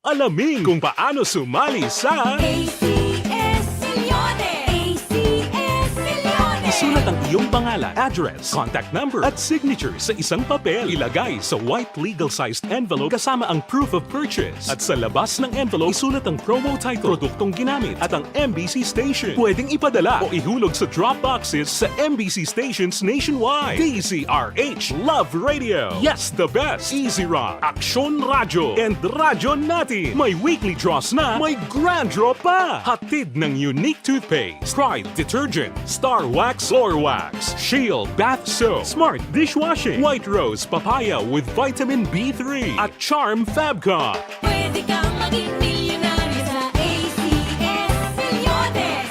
Alamin kung paano sumali sa ACS Milyones! ACS Milyones! Isulat ang iyong pangalan, address, contact number at signature sa isang papel. Ilagay sa white legal-sized envelope kasama ang proof of purchase. At sa labas ng envelope, isulat ang promo title, produktong ginamit at ang MBC station. Pwedeng ipadala o ihulog sa drop boxes sa MBC stations nationwide. DZRH Love Radio. Yes, the best. Easy Rock, Aksyon Radyo, and Radyo Natin. May weekly draws na, may grand draw pa. Hatid ng unique toothpaste, Pride Detergent, Star Wax Floor Wax, Shield Bath Soap, Smart Dishwashing, White Rose Papaya with Vitamin B3, at Charm Fabcon. Pwede kang maging milyonaryo sa ACS Milyones!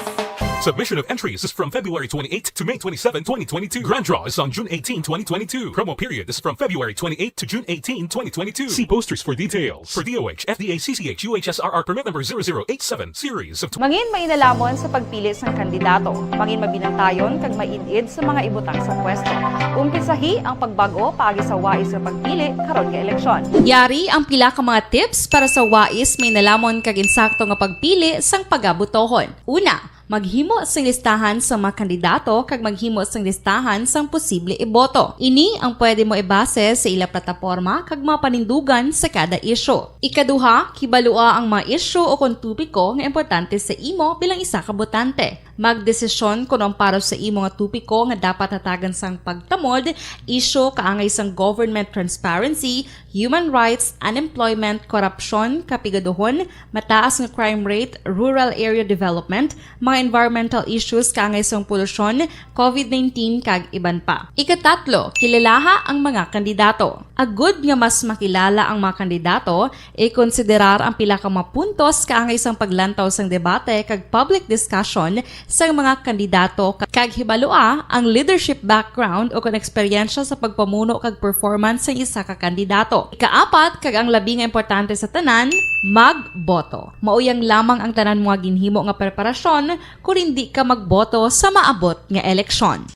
Submission of entries is from February 28 to May 27, 2022. Grand draw is on June 18, 2022. Promo period is from February 28 to June 18, 2022. See posters for details. For DOH, FDA, CCH, UHSRR permit number 0087, series of... Mangin mainalamon sa pagpili ng kandidato. Mangin mabinantayon kag mainid sa mga ibutang sa pwesto. Umpisahi ang pagbago paagi sa wais sa pagpili karon nga eleksyon. Yari ang pila ka mga tips para sa wais may nalamon kag insakto nga pagpili sang pagabutohon. Una, maghimo sang listahan sa mga kandidato kag maghimo sang listahan sang posible iboto. Ini ang pwede mo ibase sa ila plataporma kag mga panindugan sa kada isyu. Ikaduha, kibalua ang mga isyu o kung tupiko nga importante sa imo bilang isa ka botante. Magdesisyon kung ang para sa imo nga tupiko nga dapat hatagan sang pagtamod, isyu kaangay sang government transparency, human rights, unemployment, korupsyon, kapigaduhon, mataas nga crime rate, rural area development, mga environmental issues kaangay sang polusyon, COVID-19 kag iban pa. Ikatatlo, kilalaha ang mga kandidato. Agud nga mas makilala ang mga kandidato, i-konsiderar ang pila ka mga puntos kaangay sang paglantaw sang debate kag public discussion sa mga kandidato kag hibalua ang leadership background o kung eksperyensya sa pagpamuno kag performance sa isa ka kandidato. Ikaapat kag ang labi nga importante sa tanan, magboto. Mauyang lamang ang tanan mga ginhimo nga preparasyon kung hindi ka magboto sa maabot nga eleksyon.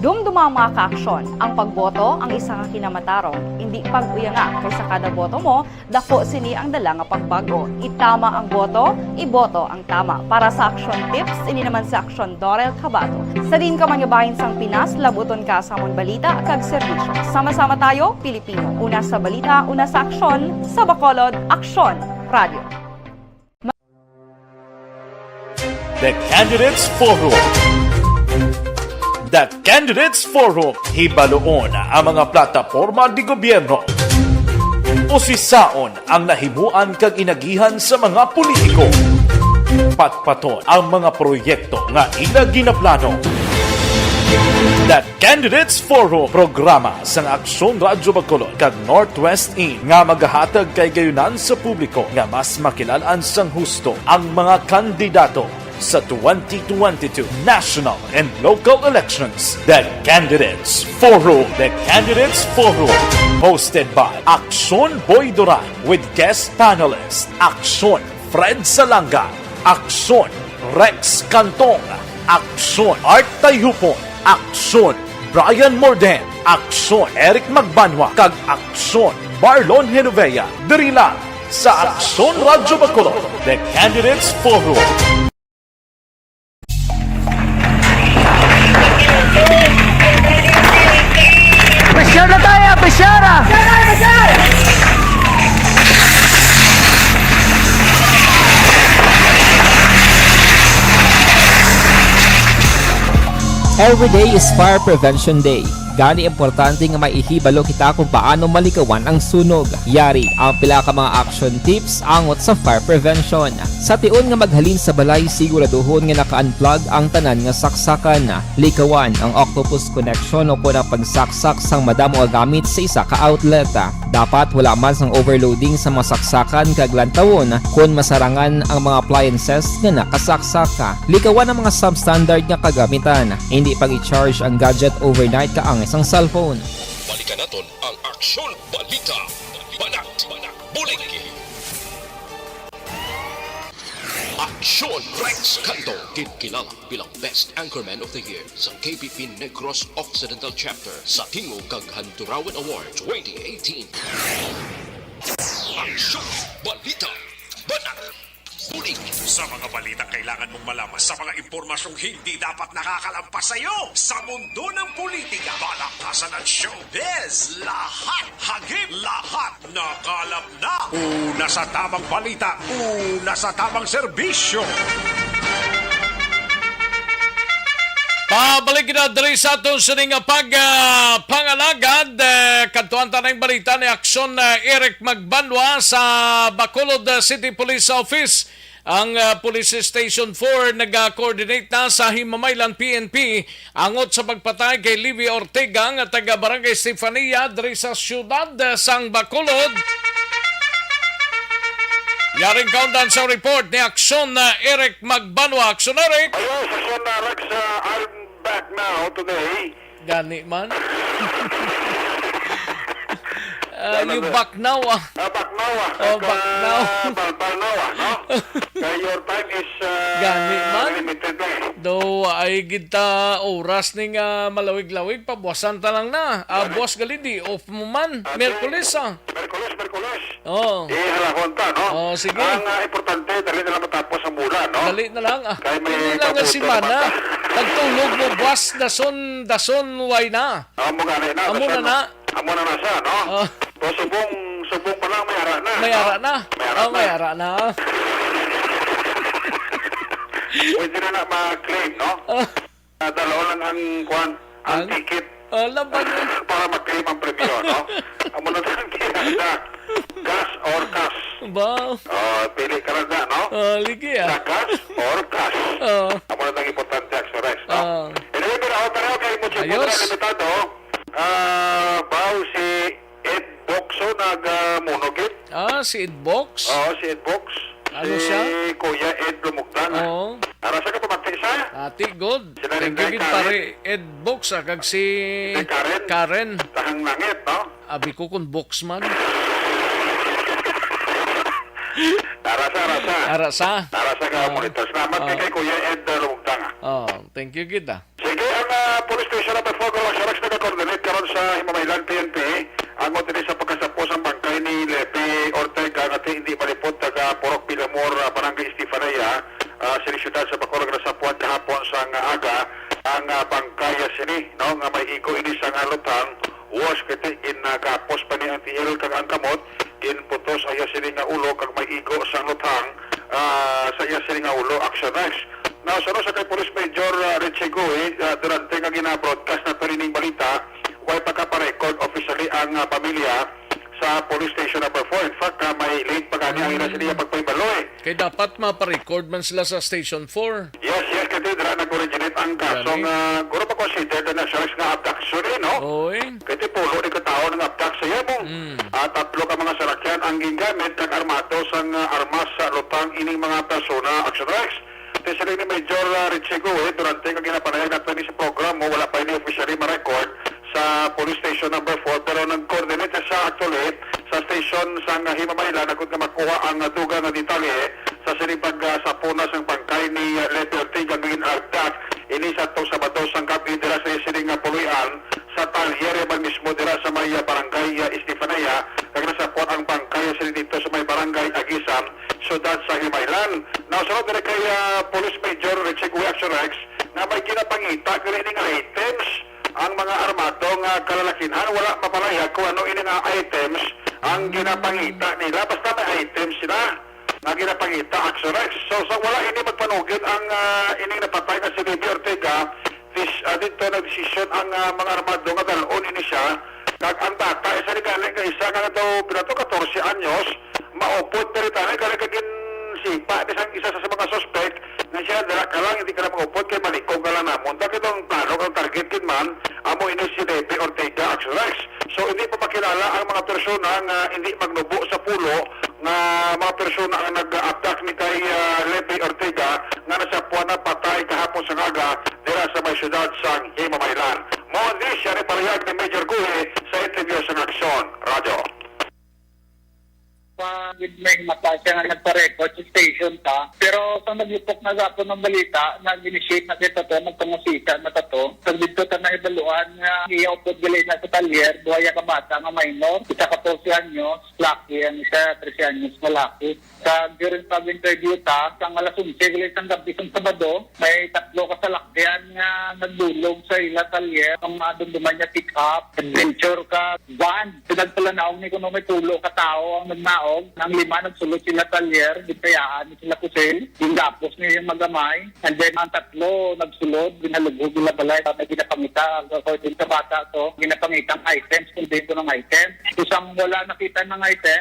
Dumduma ang mga kaaksyon. Ang pagboto ang isa ka kinamatarong. Hindi pag-uyanga kaysa kada boto mo, dako sini ang dala nga pagbago. Itama ang boto, iboto ang tama. Para sa action tips, ini naman sa aksyon Dorel Cabato. Sa din ka manyabahin sang Pinas, labuton ka sa amon balita kag serbisyo. Sama-sama tayo, Pilipino. Una sa balita, una sa aksyon, sa Bacolod, Aksyon Radio. The Candidates Forum. The Candidates Forum, hibaloon ang mga plataporma di gobyerno. Usisaon ang nahimuan kag inagihan sa mga politiko. Patpaton ang mga proyekto nga ila ginaplano. The Candidates Forum, programa sang Aksyon Radyo Bacolod kag Northwest In nga magahatag kay gayunan sa publiko nga mas makilalaan sang husto ang mga kandidato sa 2022 national and local elections. The Candidates Forum. The Candidates Forum. Hosted by Aksyon Boy Duran with guest panelist Aksyon Fred Salanga, Aksyon Rex Cantong, Aksyon Art Tayhupon, Aksyon Brian Morden, Aksyon Eric Magbanwa, kag Aksyon Marlon Genovea. Diri lang sa Aksyon Radyo Bacolod. The Candidates Forum. Pressure na tayo! Pressure! Every day is Fire Prevention Day. Gani importante nga maihibalo kita kung paano malikawan ang sunog. Yari ang pila ka mga action tips angot sa fire prevention. Sa tion nga maghalin sa balay, siguraduhon nga naka-unplug ang tanan nga saksakan. Likawan ang octopus connection o kung ang pagsaksak sang madamo nga gamit sa isa ka outlet. Dapat wala man sang overloading sa mga saksakan kag lantawon kung masarangan ang mga appliances nga nakasaksaka. Likawan ang mga substandard nga kagamitan. Hindi pag i-charge ang gadget overnight kaang isang cellphone. Balikan naton ang Aksyon Balita. Banat, bulig. Aksyon Rex Canto, kilala bilang Best Anchorman of the Year sa KPP Negros Occidental Chapter sa Tingog kag Handurawan Award 2018. Aksyon Balita. Banat, bulig. Sa mga balita kailangan mong malaman sa mga impormasyong hindi dapat nakakalampas sa iyo sa mundo ng politika, balakasan ng showbiz, lahat hagip, lahat nakalap na. Una sa tamang balita, una sa tamang serbisyo. Pabalik na diri sa aton sining pangalagad kadtuan tanang balita ni Aksyon Eric Magbanwa sa Bacolod City Police Office. Ang Police Station 4 nag-coordinate na sa Himamaylan PNP angot sa pagpatay kay Livy Ortega nga taga Barangay Estefania diri sa siyudad sang Bacolod. Yaring countdown sa report ni Aksyon Eric Magbanwa. Aksyon Eric! Ayos, Aksyon Rex, I'm back now today. Gani man. You back now Back now Oh, back now. no? Your time is Gani man. limited lang. Do ay kita oras ning malawig-lawig pabuwasan ta lang na. Buwas gali di off mo man. Merkulis Merkulis. Oh. Halakon ta, no? Oh, sige. Ang importante, dali na lang matapos ang bulan, no? Dali na lang Kaya may Dili lang nga kabuto simana. naman Pagtulog mo buwas dason way na. Amo na Amo na na. Amo na na siya, no? Oh. So, subong pa lang, may ara na. May ara na. May ara na. Pwede na ma-claim, no? Dalawa lang ang ticket laban para mag-claim ang premyo, no? Amo na lang kinahanda. Gas or cash. Ba? Pili ka na, no? Ligi Na gas or cash. Amo na lang importante, Aksyon Rex, no? Anyway, pero ako kay Muchipura Ayos. Limitado, baw si Ed Boxo nag-monogit. Si Edbox? Oo, si Ed Box. Ano si siya? Kuya Ed Lumugdan. Oo. Ara sa ka pamati siya? Ati good. Sila rin Thank you kay gid pare Edbox kag si Karen. Tahang langit, no? Abi ko kun box man. Ara sa ka monitor. Salamat kay Kuya Ed Lumugdan. Thank you gid Sige, ang police station number 4 Galaxy nag-coordinate karon sa Himamaylan PNP ang din sa pagkasapos ang bangkay ni Lepe Ortega nga hindi malipot taga Porok Pilamor, Barangay Estefania, sa siyudad sa Bacolod na sapuan kahapon sa aga ang bangkay sini, no, nga may igo ini sa lutang was kiti ginagapos pa ni ang tihil kag ang kamot ginputos aya sini nga ulo kag may igo sa lutang sa iya sini nga ulo. Action next. Now, sa kay Police Major Richie Goy, durante nga gina-broadcast na parining balita, way pagka-record officially ang pamilya sa Police Station number 4. In fact, may late pa gani ang ina sila pagpaibaloy. Kay dapat maparecord man sila sa Station 4. Yes, kasi dira nag-originate ang kasong guro pa considered na siya nga abduction, no? Oy. Kasi pulo ni katao ng abduction sa mo. Tatlo ka mga sarakyan ang gingamit kag armado sa armas sa lutang ining mga persona. Action Rex. Tisari ni Major Richie Goy, durante nga ginapanayag natin sa program mo, wala pa ini officially ma-record sa Police Station number 4, pero nag-coordinate siya actually sa station sa Himamaylan na kung makuha ang duga na detalye sa sinipag sa punas ng bangkay ni Lepe Ortega ngin Ardak. Ini sa itong Sabado sang gabi dira sa isining puluyan sa Talyere man mismo dira sa may Barangay Estefania, kag nasapot ang bangkay sa dito sa may Barangay Agisan, siyudad sa Himaylan. Nasunod na kay Police Major Richie Goy Action Rex na may ginapangita kanining items ang mga armadong kalalakihan. Wala mapalaya kung ano ini nga items ang ginapangita nila. Basta may items sila na ginapangita. Action Rex. So wala ini magpanugid ang ining napatay na si Livy Ortega dito nagdesisyon ang mga armado nga dalon ini siya. Kag ang bata isa ni galing ka isa nga daw pinato 14 anyos maupod pero tanay galing kagin sipa isang isa sa mga suspect na siya dala ka lang hindi ka na maupod kay malikong ka lang namon. Dahil itong plano kang targetin man amo ini si Levi Ortega Action Rex. So hindi pa makilala ang mga persona nga hindi magnubo sa pulo nga mga persona nga nag-attack ni kay Levi Ortega nga nasapuan na patay kahapon sa ngaga dira sa may syudad sang Himamaylan. Mo di siya rin parehag ni Major Guhe sa interview sa Aksyon Radio. With may mata siya nga nagpa-record sa station ta. Pero sa naglipok na gapo ng balita, nag-initiate na kita to, nagpamusika na to. So dito ta na ibaluan nga iyaupod gali na sa talyer, buhaya ka bata nga minor, isa ka 12 anyos, laki, ang isa 13 anyos malaki. Sa during pag-interview ta, sa alas 11 gali isang gabi sa Sabado, may 3 kasalakyan nga nagdulog sa ila talyer, ang madumduman niya pick up, adventure ka, van. Pinagpalanaog ni kuno may tulo ka tao ang nagnaog, nang 5 nagsulot sila talyer, gitayaan sila kusel, yung gapos niya yung magamay, and then ang 3 nagsulod, ginalugog nila balay, may ginapangita, according sa bata to, ginapangitang items, kung dito ng item. Isang wala nakita ng item,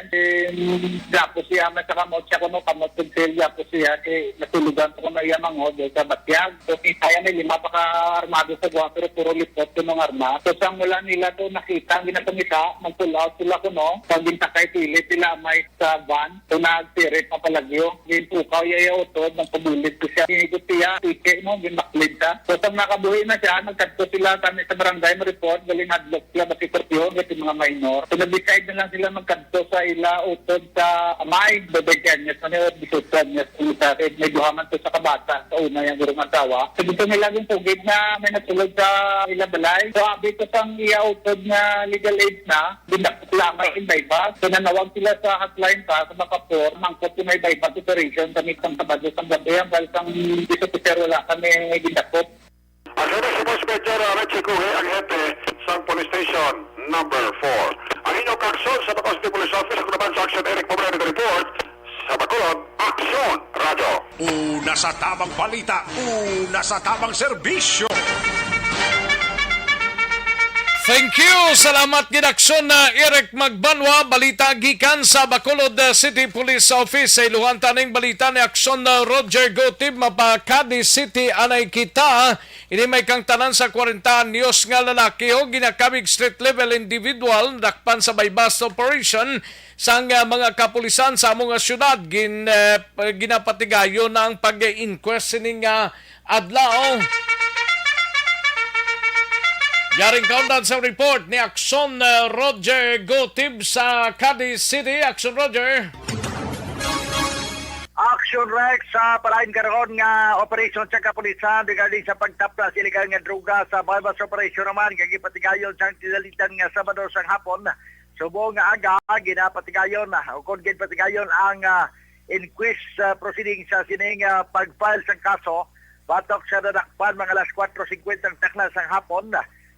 gapos siya, may sakamot siya kuno, kamot kusel, gapos siya, natulugan ko na iyamang ho, dahil sa batyag. So, kaya may 5 pa ka-armado sa buwan, pero puro lipot ko ng arma. So, isang wala nila to nakita, ginapangita, mag-pull out sila kuno, pag gintakay pilit sila, may sa van, so nagtirit na palagyo. Gintukaw yaya utod, nang pabulit ko siya. Hinigot siya, tike mo, ginmaklid siya. So sa nakabuhi na siya, nagkadto sila kami sa barangay mo report, galing hadlock sila, basi korpyo, gati mga minor. So nag-decide na lang sila magkadto sa ila utod sa amay, babagyan niya, sa niya, bisutan niya, sa may duhaman to sa kabata, sa una yung gurong asawa. So dito nila yung tugid na may natulog sa ila balay. So abi ko sang iya utod na legal aid na, binakot lamay in bypass. So nanawag sila sa hotline pa sa Makapur, mangkot yung may bypass operation sa mitang Sabado sa gabi, ang balitang dito pero wala kami ginakot. Ang hepe si Boss Major Richie Guhe, ang hepe sa Police Station number 4. Ang inyong kaksyon sa Bacolod City Police Office, ako naman sa Action Eric Pobrero Report sa Bacolod, Aksyon Radio. Una sa tamang balita, una sa tamang serbisyo. Thank you. Salamat gidaksyon na Eric Magbanwa. Balita gikan sa Bacolod City Police Office. Sa iluhan taning balita ni Aksyon na Roger Gotib, mapakadi City anay kita. Ini may kang tanan sa 40 anyos nga lalaki o ginakabig street level individual dakpan sa bypass operation sang mga kapulisan sa mga syudad. Ginapatigayo na ang pag-inquest sining adlaw. Yaring kaundan sa report ni Aksyon Roger Gotib sa Cadiz City. Aksyon Roger. Action Rex sa palain karon nga operation sa kapulisan regarding sa pagtaplas illegal nga droga sa bypass operation naman kay gipatigayon sa tinalitan nga Sabado sang hapon. Subong nga aga ginapatigayon o kun gipatigayon ang inquest proceeding sa sining pag-file sang kaso batok sa dadakpan mga alas 4:50 ang taklas sang hapon.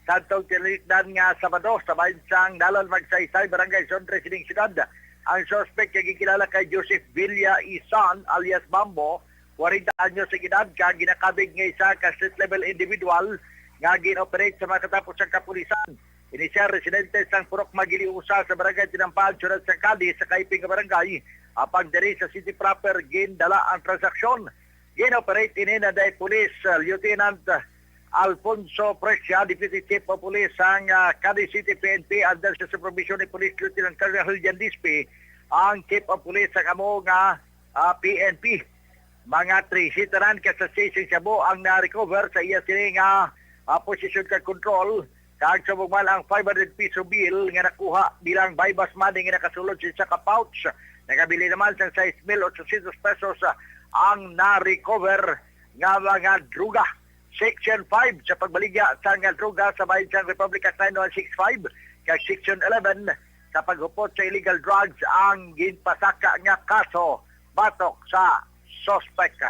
Santong tinalitan nga Sabado sa bansang Dalan Magsaysay, Barangay Sondre, sining siyudad. Ang suspect kay gikilala kay Joseph Villa Isan alias Bambo, 40 anyos sa edad, kag ginakabig nga isa ka street level individual nga ginoperate sa mga katapos sa kapulisan. Ini siya residente sang Purok Magiliusa sa Barangay Tinampal, siyudad sa Cadiz, sa Kaiping nga barangay. Apang diri sa city proper gindala ang transaksyon. Ginoperate ini na dahil Police Lieutenant Alfonso Precia, Deputy Chief of Police ang Cadiz City PNP under sa supervision ni Police Lieutenant Colonel Julian Dispe, ang Chief of Police ang amo nga PNP. Mga 3 sitaran sa station Cebu ang na-recover sa iya sining position card control. Kag sa bugmal ang 500 piso bill nga nakuha bilang bypass money nga nakasulod sa ka-pouch. Nakabili naman sa 6,800 pesos ang na-recover nga mga druga. Section 5 sa pagbaligya sa nga droga sa Bayan Republic Act 9165 kag Section 11 sa paghupot sa illegal drugs ang ginpasaka nga kaso batok sa suspect.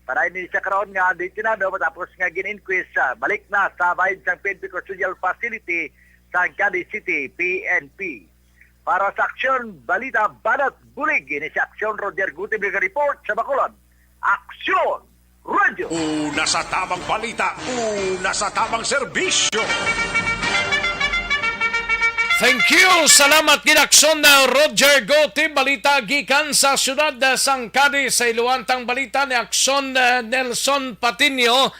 Para ini siya karon nga detinado matapos nga gin-inquest balik na sa Bayan PNP Custodial Facility sa Cadiz City PNP. Para sa Aksyon Balita Banat Bulig, ini si Aksyon Roger Gutib nga report sa Bacolod. Aksyon Red! radyo. Una sa tamang balita, una sa tamang serbisyo. Thank you. Salamat ginaksyon na Roger Gotti. Balita gikan sa siyudad sang Cadiz sa iluwantang balita ni Aksyon Nelson Patinio.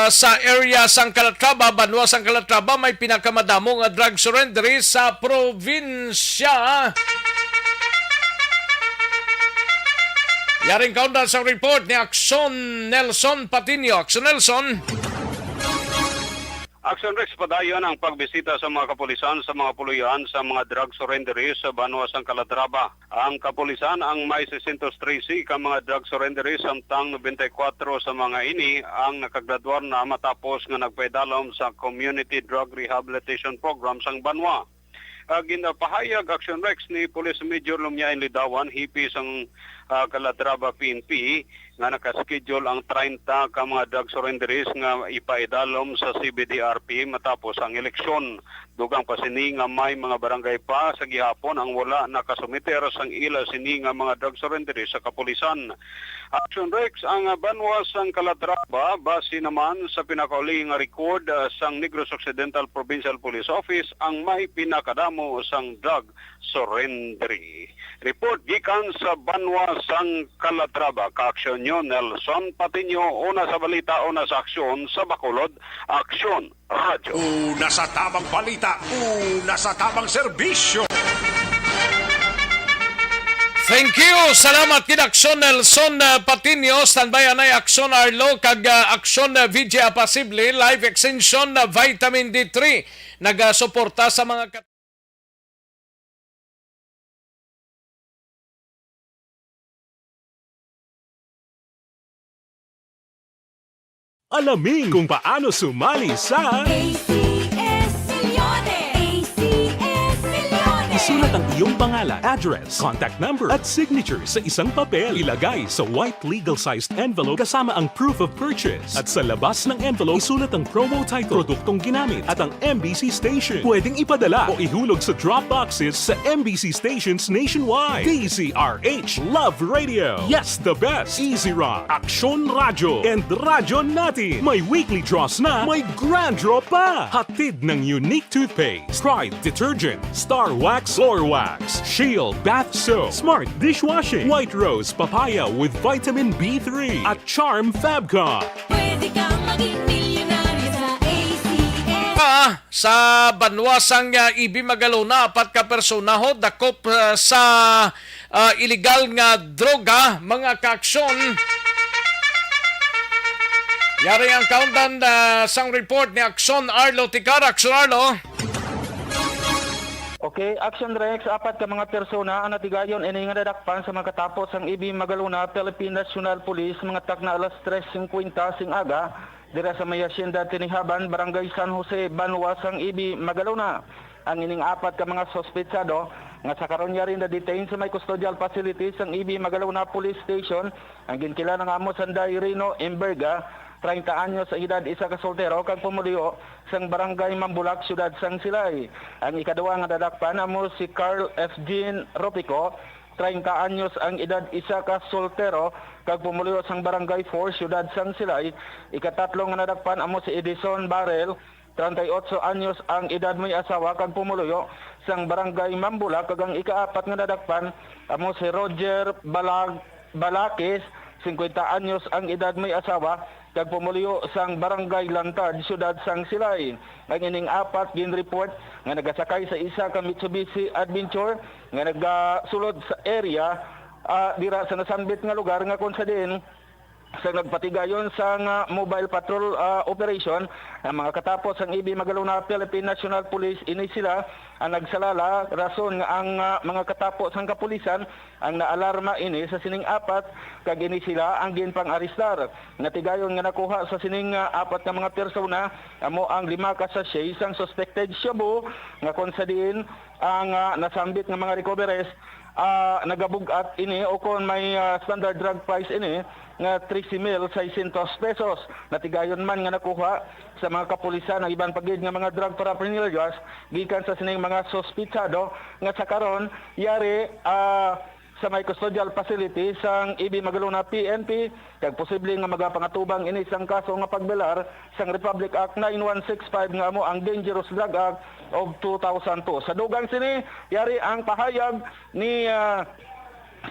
Sa area sang Calatrava, Banwa sang Calatrava, may pinakamadamo nga drug surrender sa probinsya. Yaring kaundan sa report ni Aksyon Nelson Patinio. Aksyon Nelson. Action Rex, padayon ang pagbisita sa mga kapulisan sa mga puluyan sa mga drug surrenderies sa Banwa sang Calatrava. Ang kapulisan ang may 613 ka mga drug surrenderies samtang 94 sa mga ini ang nakagraduar na matapos nga nagpaidalom sa Community Drug Rehabilitation Program sang Banwa. Ginapahayag Action Rex ni Police Major Lumiain Lidawan, hipi sang Calatrava PNP, nga nakaschedule ang 30 ka mga drug surrenderies nga ipaidalom sa CBDRP matapos ang eleksyon. Dugang pa sini nga may mga barangay pa sa gihapon ang wala nakasumiter sang ila sini nga mga drug surrenderies sa kapulisan. Action Rex, ang Banwa sang Calatrava base naman sa pinakauli nga record sang Negros Occidental Provincial Police Office ang may pinakadamo sang drug surrendery. Report gikan sa Banwa sang Calatrava. Ka-aksyon nyo Nelson Patinio, una sa balita, una sa aksyon sa Bacolod, Aksyon Radyo. Una sa tamang balita, una sa tamang serbisyo. Thank you. Salamat kid Aksyon Nelson Patinio. Standby anay Aksyon Arlo kag Aksyon VJ Apasible live extension vitamin D3 nagasuporta sa mga Alamin kung paano sumali sa ACS Milyones! ACS Milyones! Isulat ang iyong pangalan, address, contact number at signature sa isang papel. Ilagay sa white legal-sized envelope kasama ang proof of purchase. At sa labas ng envelope, isulat ang promo title, produktong ginamit at ang MBC station. Pwedeng ipadala o ihulog sa drop boxes sa MBC stations nationwide. DZRH Love Radio. Yes, the best. Easy Rock, Aksyon Radyo, and Radyo Natin. May weekly draws na, may grand draw pa. Hatid ng unique toothpaste, Pride Detergent, Star Wax Floor Wax, Shield Bath Soap, Smart Dishwashing, White Rose Papaya with Vitamin B3, at Charm Fabcon. Pwede kang maging milyonaryo sa ACS. Sa Banwa sang Ibi Magalona, 4 ka persona ho dakop sa illegal nga droga, mga kaaksyon. Yari ang countdown sang report ni Aksyon Arlo Ticar. Aksyon Arlo. Okay, Action Rex, 4 ka mga persona ang natigayon ini nga nadakpan sa mga katapos ang Ibi Magalona, Philippine National Police mga takna alas 3:50 sing aga dira sa may hacienda Tinihaban, Barangay San Jose, Banwa sang Ibi Magalona. Ang ining 4 ka mga sospetsado nga sa karon yari na detain sa may custodial facilities ang Ibi Magalona Police Station ang ginkilala nga amo Sanday Rino Imberga, 30 anyos sa edad, isa ka soltero kag pumuliyo sang Barangay Mambulak, Siyudad sang Silay. Ang ikaduwa nga dadakpan amo si Carl F. Jean Ropico, 30 anyos ang edad, isa ka soltero kag pumuliyo sang Barangay 4, Siyudad sang Silay. Ikatatlo nga nadakpan amo si Edison Barrel, 38 anyos ang edad, may asawa kag pumuliyo sang Barangay Mambulak. Kag ang ikaapat nga nadakpan amo si Roger Balakis, 50 anyos ang edad, may asawa kag pumuliyo sang Barangay Lantad, Siyudad sang Silay. Ang ining 4 gin-report nga nagasakay sa isa ka Mitsubishi Adventure nga nagasulod sa area dira sa nasambit nga lugar nga kung sa din sa nagpatigayon sa mobile patrol operation ang mga katapos ang Ibi Magalona Philippine National Police. Ini sila ang nagsalala rason nga ang mga katapos ang kapulisan ang naalarma ini sa sining 4 kag ini sila ang ginpang-arestar. Natigayon nga nakuha sa sining 4 ka mga persona amo ang 5 ka sachet isang suspected shabu nga kung sa din ang nasambit nga mga recoveries nagabugat ini o kung may standard drug price ini nga 13,600 pesos. Natigayon man nga nakuha sa mga kapulisan ang ibang pagid nga mga drug paraphernalia gikan sa sining mga sospitsado nga sa karon yari sa may custodial facility sang EB Magalona PNP kag posible nga magapangatubang ini sang kaso nga pagbelar sang Republic Act 9165 nga amo ang Dangerous Drug Act of 2002. Sa dugang sini yari ang pahayag ni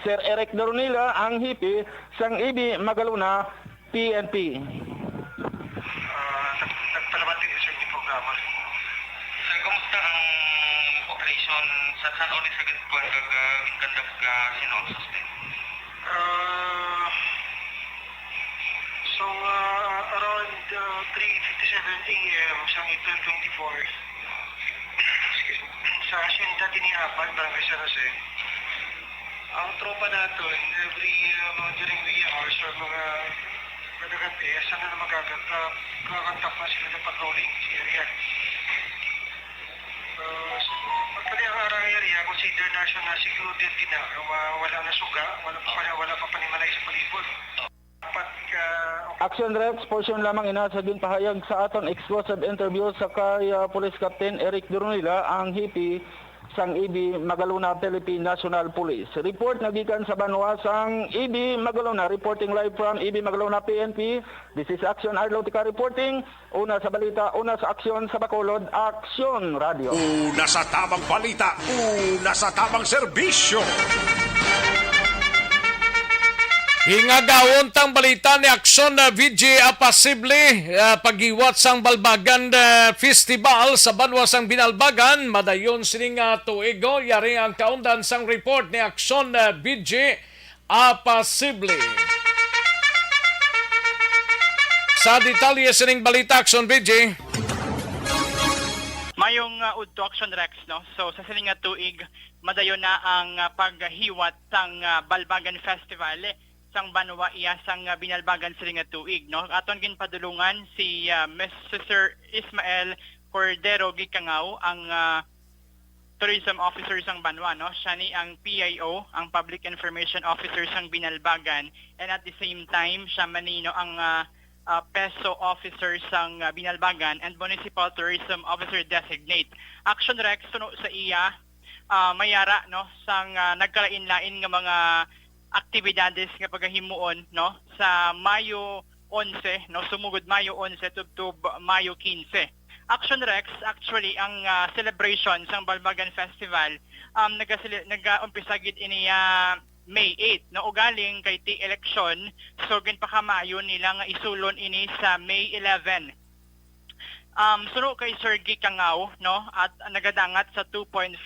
Sir Eric Doronila, ang hipi sang EB Magalona PNP. Nagpalabati sa yung programa. Sir, kumusta ang operation sa saan ulit sa gandag sustain? Around 3:57 a.m. sa April 24, sa Hacienda Tinihaban, Barangay San Jose, ang tropa natin, during the hours or mga gabi, saan na magkakantak na sila ng patrolling area. Pagkali ang arang area, consider na siya na secluded din na, wala na suga, wala pa panimalay sa palibot. Action Rex, portion lamang ina sa ginpahayag sa atong exclusive interview sa kay Police Captain Eric Doronila, ang hipi sang EB Magalona Philippine National Police. Report nagikan sa Banwa sang EB Magalona, reporting live from EB Magalona PNP. This is Action Arlotica reporting. Una sa balita, una sa aksyon sa Bacolod, Action Radio. Una sa tamang balita, una sa tamang serbisyo. Hingagawon tang balita ni Aksyon na VJ Apasible pagiwat sang Balbagan Festival sa Banwa sang Binalbagan madayon sining tuigo yari ang kaundan sang report ni Aksyon na VJ Apasible. Sa detalye sining balita Aksyon VJ. Mayong udto Action Rex, no? So sa sining tuig madayon na ang paghiwat sang Balbagan Festival sang Banwa iya sang Binalbagan siling tuig, no? Aton ginpadulungan si Mr. Ismael Cordero Gikangaw, ang tourism officer sang Banwa, no? Siya ni ang PIO, ang Public Information Officer sang Binalbagan, and at the same time siya manino ang PESO officer sang Binalbagan and Municipal Tourism Officer Designate. Action Rex suno sa iya mayara, no, sang nagkalain-lain nga mga aktibidades nga pagahimuon, no, sa Mayo 11, no, sumugod Mayo 11 tubtub Mayo 15. Action Rex, actually ang celebration sang Balbagan Festival nag-umpisa gid ini May 8, no, ugaling kay ti election, so ginpakamayo nila nga isulon ini sa May 11. Suno kay Sir Gikangaw, no, at nagadangat sa 2.5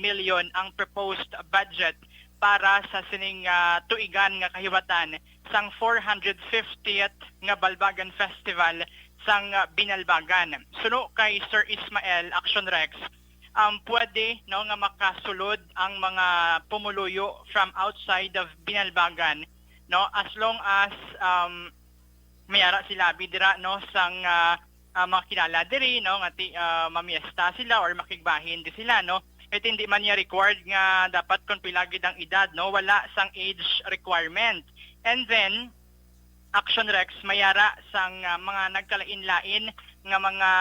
million ang proposed budget para sa sining tuigan nga kahiwatan sang 450th nga Balbagan Festival sang Binalbagan. Suno kay Sir Ismael, Action Rex, pwede, no, nga makasulod ang mga pumuluyo from outside of Binalbagan, no, as long as mayara sila bidira, no, sang makilala diri, no, nga mamiesta sila or makigbahin di sila, no. At hindi man niya required nga dapat kung pilagid ang edad, no, wala sang age requirement. And then Action Rex mayara sang mga nagkalain-lain nga mga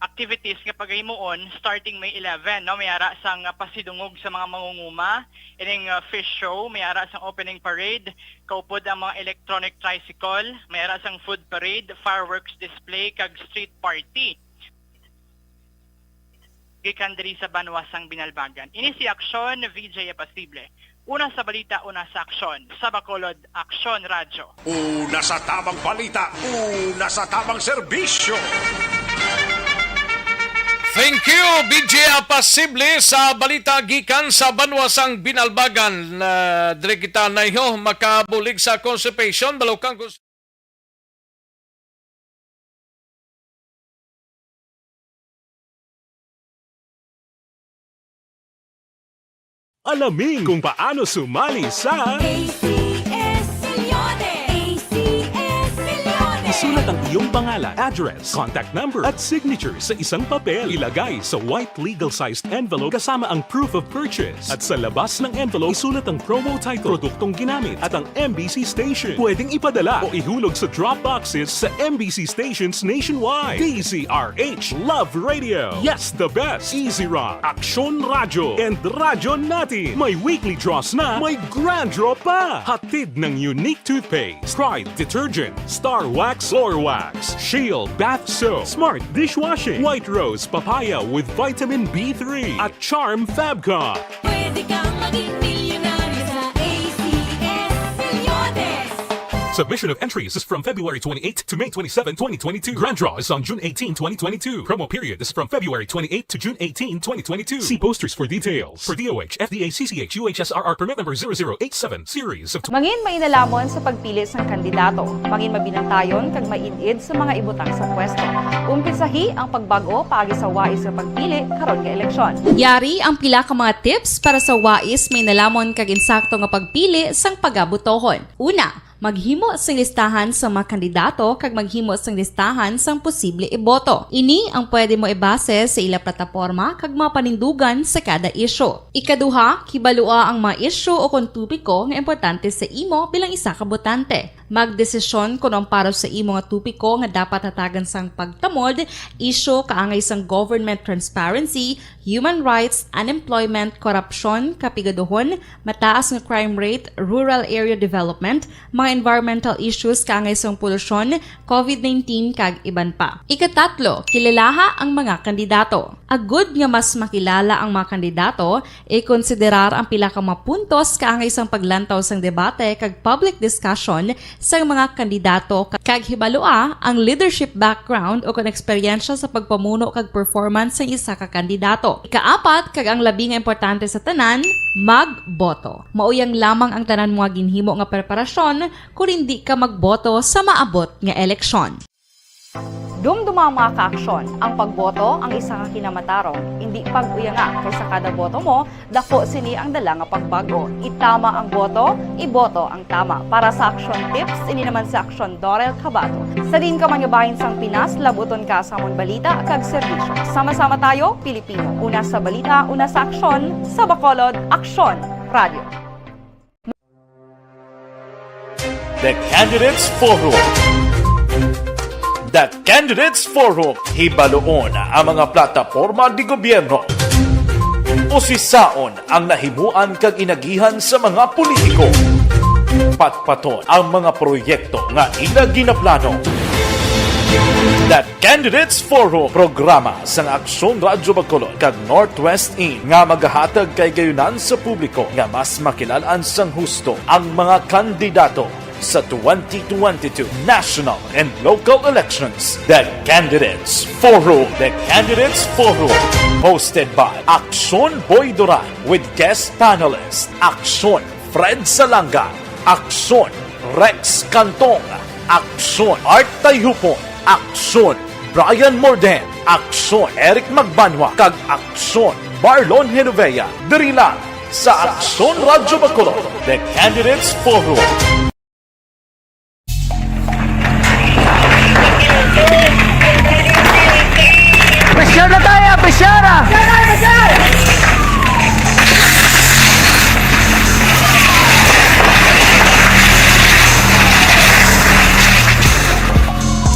activities nga paghimuon starting May 11, no, mayara sang pasidungog sa mga mangunguma, ining fish show, mayara sang opening parade, kaupod ang mga electronic tricycle, mayara sang food parade, fireworks display kag street party gikan diri sa Banwa sang Binalbagan. Ini si Aksyon VJ Apasible. Una sa balita, una sa aksyon. Sa Bacolod, Aksyon Radio. Una sa tamang balita, una sa tamang serbisyo. Thank you, VJ Apasible sa balita gikan sa Banwa sang Binalbagan. Dire kita na iyo makabulig sa constipation, balukang Alamin kung paano sumali sa ACS Milyones! ACS Milyones! Isulat ang iyong pangalan, address, contact number at signature sa isang papel. Ilagay sa white legal-sized envelope kasama ang proof of purchase. At sa labas ng envelope, isulat ang promo title, produktong ginamit at ang MBC station. Pwedeng ipadala o ihulog sa drop boxes sa MBC stations nationwide. DZRH Love Radio. Yes, the best. Easy Rock, Aksyon Radyo, and Radyo Natin. May weekly draws na, may grand draw pa. Hatid ng unique toothpaste, Pride Detergent, Star Wax Floor Wax, Shield Bath Soap, Smart Dishwashing, White Rose Papaya with Vitamin B3, at Charm Fabcon. Pwede kang maging milyonaryo sa ACS Milyones. Submission of entries is from February 28 to May 27, 2022. Grand draw is on June 18, 2022. Promo period is from February 28 to June 18, 2022. See posters for details. For DOH, FDA, CCH, UHSRR permit number 0087 series of... Mangin may nalamon sa pagpili sang kandidato. Mangin mabinantayon kag mainid sa mga ibutang sa pwesto. Umpisahi ang pagbago paagi sa wais sa pagpili karon nga eleksyon. Yari ang pila ka mga tips para sa wais may nalamon kag insakto nga pagpili sang pagabutohon. Una, maghimo sang listahan sa mga kandidato kag maghimo sang listahan sang posible iboto. Ini ang pwede mo ibase sa ila plataporma kag mga panindugan sa kada isyu. Ikaduha, kibalua ang mga isyu o kung tupiko nga importante sa imo bilang isa ka botante. Magdesisyon kung ang para sa imo nga tupiko nga dapat hatagan sang pagtamod, isyu kaangay sang government transparency, human rights, unemployment, korupsyon, kapigaduhon, mataas nga crime rate, rural area development, mga environmental issues kaangay sang polusyon, COVID-19 kag iban pa. Ikatatlo, kilalaha ang mga kandidato. Agud nga mas makilala ang mga kandidato, i-konsiderar ang pila ka mga puntos kaangay sang paglantaw sang debate kag public discussion sa mga kandidato kag hibalua ang leadership background o kung eksperyensya sa pagpamuno kag performance sa isa ka kandidato. Ikaapat, kag ang labi nga importante sa tanan, magboto. Mauyang lamang ang tanan mga ginhimo nga preparasyon kung hindi ka magboto sa maabot nga eleksyon. Dumduma mga kaaksyon, ang pagboto ang isa ka kinamatarong, hindi pag-uyanga kay sa kada boto mo, dako sini ang dala nga pagbago. Itama ang boto, iboto ang tama. Para sa action tips, ini naman sa Aksyon Dorel Cabato. Sa din ka man nga bahin sang Pinas, labuton ka sa amon balita kag serbisyo. Sama-sama tayo, Pilipino. Una sa balita, una sa aksyon, sa Bacolod, Aksyon Radio. The Candidates Forum. The Candidates Forum, hibaloon ang mga plataporma di gobyerno. Usisaon ang nahimuan kag inagihan sa mga politiko. Patpaton ang mga proyekto nga ila ginaplano. The Candidates Forum, programa sa Aksyon Radyo Bacolod kag Northwest In nga magahatag kay gayunan sa publiko nga mas makilalaan sang husto ang mga kandidato sa 2022 national and local elections. The Candidates Forum. The Candidates Forum. Hosted by Aksyon Boy Duran with guest panelists Aksyon Fred Salanga, Aksyon Rex Cantong, Aksyon Art Tayhupon, Aksyon Brian Morden, Aksyon Eric Magbanwa, kag Aksyon Marlon Genovea. Diri lang sa Aksyon Radyo Bacolod. The Candidates Forum. Pressure na tayo! Pressure na!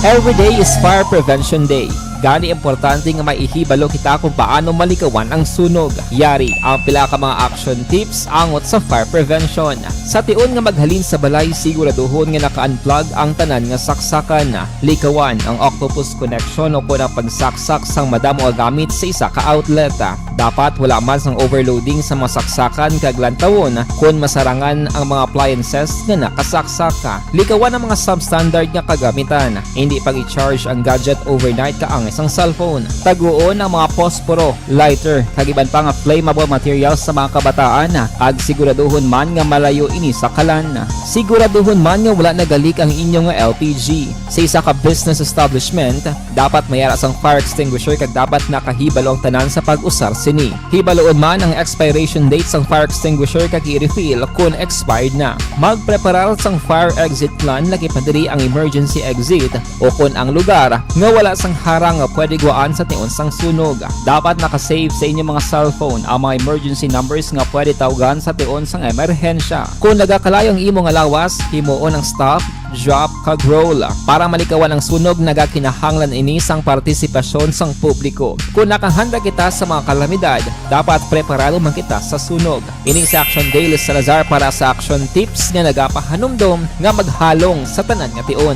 Every day is Fire Prevention Day. Gani importante nga maihibalo kita kung paano malikawan ang sunog. Yari ang pila ka mga action tips angot sa fire prevention. Sa tiun nga maghalin sa balay, siguraduhon nga naka-unplug ang tanan nga saksakan. Likawan ang octopus connection o kung ang pagsaksak sang madamo nga gamit sa isa ka outlet. Dapat wala man sang overloading sa mga saksakan kag lantawon kung masarangan ang mga appliances nga nakasaksaka. Likawan ang mga substandard nga kagamitan. Hindi pag i-charge ang gadget overnight kaang isang cellphone. Taguon ang mga posporo, lighter, kag iban pa nga flammable materials sa mga kabataan. Ag siguraduhon man nga malayo ini sa kalan. Siguraduhon man nga wala nagalik ang inyong LPG. Sa isa ka business establishment, dapat mayara sang fire extinguisher kag dapat nakahibalo ang tanan sa pag-usar sa sini. Hibaloon man ang expiration date sang fire extinguisher kag i-refill kung expired na. Magpreparar sang fire exit plan laki padiri ang emergency exit o kung ang lugar nga wala sang harang nga pwede guaan sa tion sang sunog. Dapat nakasave sa inyong mga cellphone ang mga emergency numbers nga pwede tawagan sa tion sang emerhensya. Kung nagakalayong imo nga lawas, himuon ang stop, drop kag roll para malikawan ang sunog nagakinahanglan ini sang partisipasyon sang publiko. Kung nakahanda kita sa mga kalamidad, dapat preparado man kita sa sunog. Ini sa Action Daily Salazar para sa action tips nga nagapahanumdom nga maghalong sa tanan nga tion.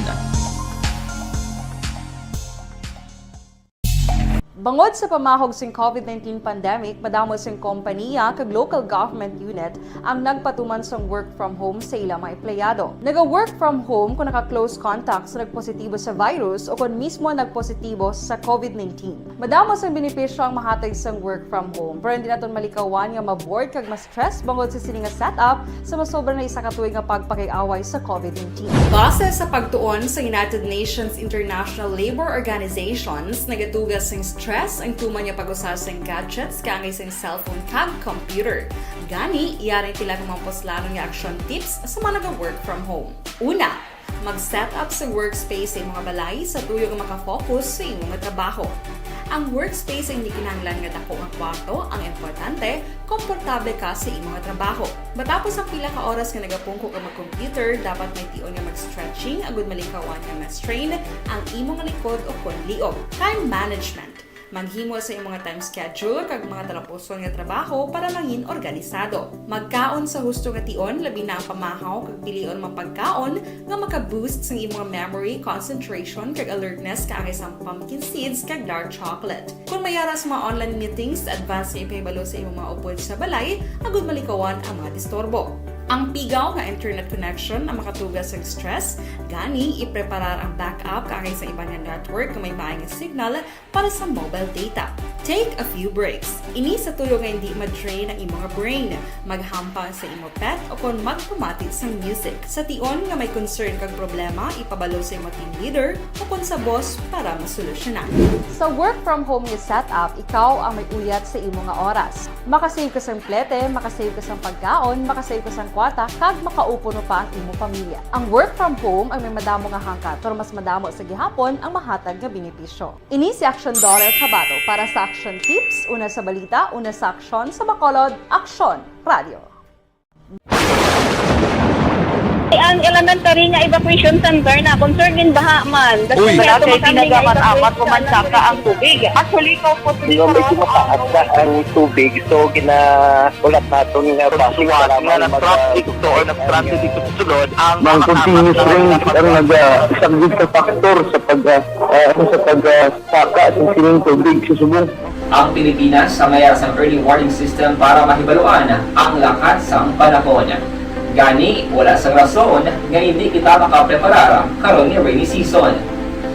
Bangod sa pamahog sing COVID-19 pandemic, madamo sing kompanya kag local government unit ang nagpatuman sang work from home sa ilang mga empleyado. Naga-work from home kung naka-close contact sa nagpositibo sa virus o kung mismo nagpositibo sa COVID-19. Madamo sang benepisyo ang mahatag sang work from home, pero hindi naton malikawan nga maboard kag ma-stress bangod sa sini nga setup sa masobra na isa ka tuig nga pagpakiaway sa COVID-19. Base sa pagtuon sa United Nations International Labour Organizations, nagatugas sang stress ang tuman niya pag-usar sa gadgets kaangay sa cellphone kag computer. Gani, iyari tila ng mga poslanong nga action tips sa mga nag-work from home. Una, mag-set up sa workspace sa imong balay sa tuyo nga makafocus sa imong trabaho. Ang workspace ay hindi kinahanglan nga dako nga kwarto, ang importante, komportable ka sa imong trabaho. Matapos ang pila ka oras nga nagapungko ka mag-computer, dapat may tion nga mag-stretching agud malikawan nga ma-strain ang imong likod o kon liog. Time management. Maghimo sa imong time schedule kag mga talapuson nga trabaho para mangin organisado. Magkaon sa husto nga tion, labi na ang pamahaw kag pilion mga pagkaon nga maka-boost sa imong memory, concentration kag alertness kaangay sa pumpkin seeds kag dark chocolate. Kung mayara sa mga online meetings, advance nga ipahibalo sa imong mga upod sa balay, agud malikawan ang mga disturbo. Ang pigaw nga internet connection ang makatugas sa stress, gani ipreparar ang backup kaangay sa ibang nga network nga may maayong signal para sa mobile data. Take a few breaks. Ini sa tuyo nga hindi ma-drain ang imong brain, maghampang sa imong pet o kung magpamatit sa music. Sa tion nga may concern kag problema, ipabalo sa imong team leader o kung sa boss para masolusyonan. Sa work from home nga setup, ikaw ang may uyat sa imong nga oras. Makasave ka sa plete, makasave ka sa pagkaon, makasave ka sa kwarta, kag makaupo no pa ang imong pamilya. Ang work from home ay may madamo nga hangkat, pero mas madamo sa gihapon ang mahatag nga benepisyo. Ini si Action Dorel Cabato para sa Action Tips, una sa balita, una sa aksyon sa Bacolod, Aksyon Radio. Ang elementary nga evacuation center na concern din baha man. Uy, kasi tinagaman apat kumansaka ang tubig. Actually, ko po Medyo mataas na ang tubig. So, ulat natin nga pasiwala nga nag-traffic to or nag-transit dito sa sulod. Ang continuous rain ang nag-isang sa factor sa pagsaka sa sining tubig sa subong. Ang Pilipinas sa mayas ang early warning system para mahibaluan ang lakat sa panahon. Gani, wala sa rason nga hindi kita makapreparar karon ni rainy season.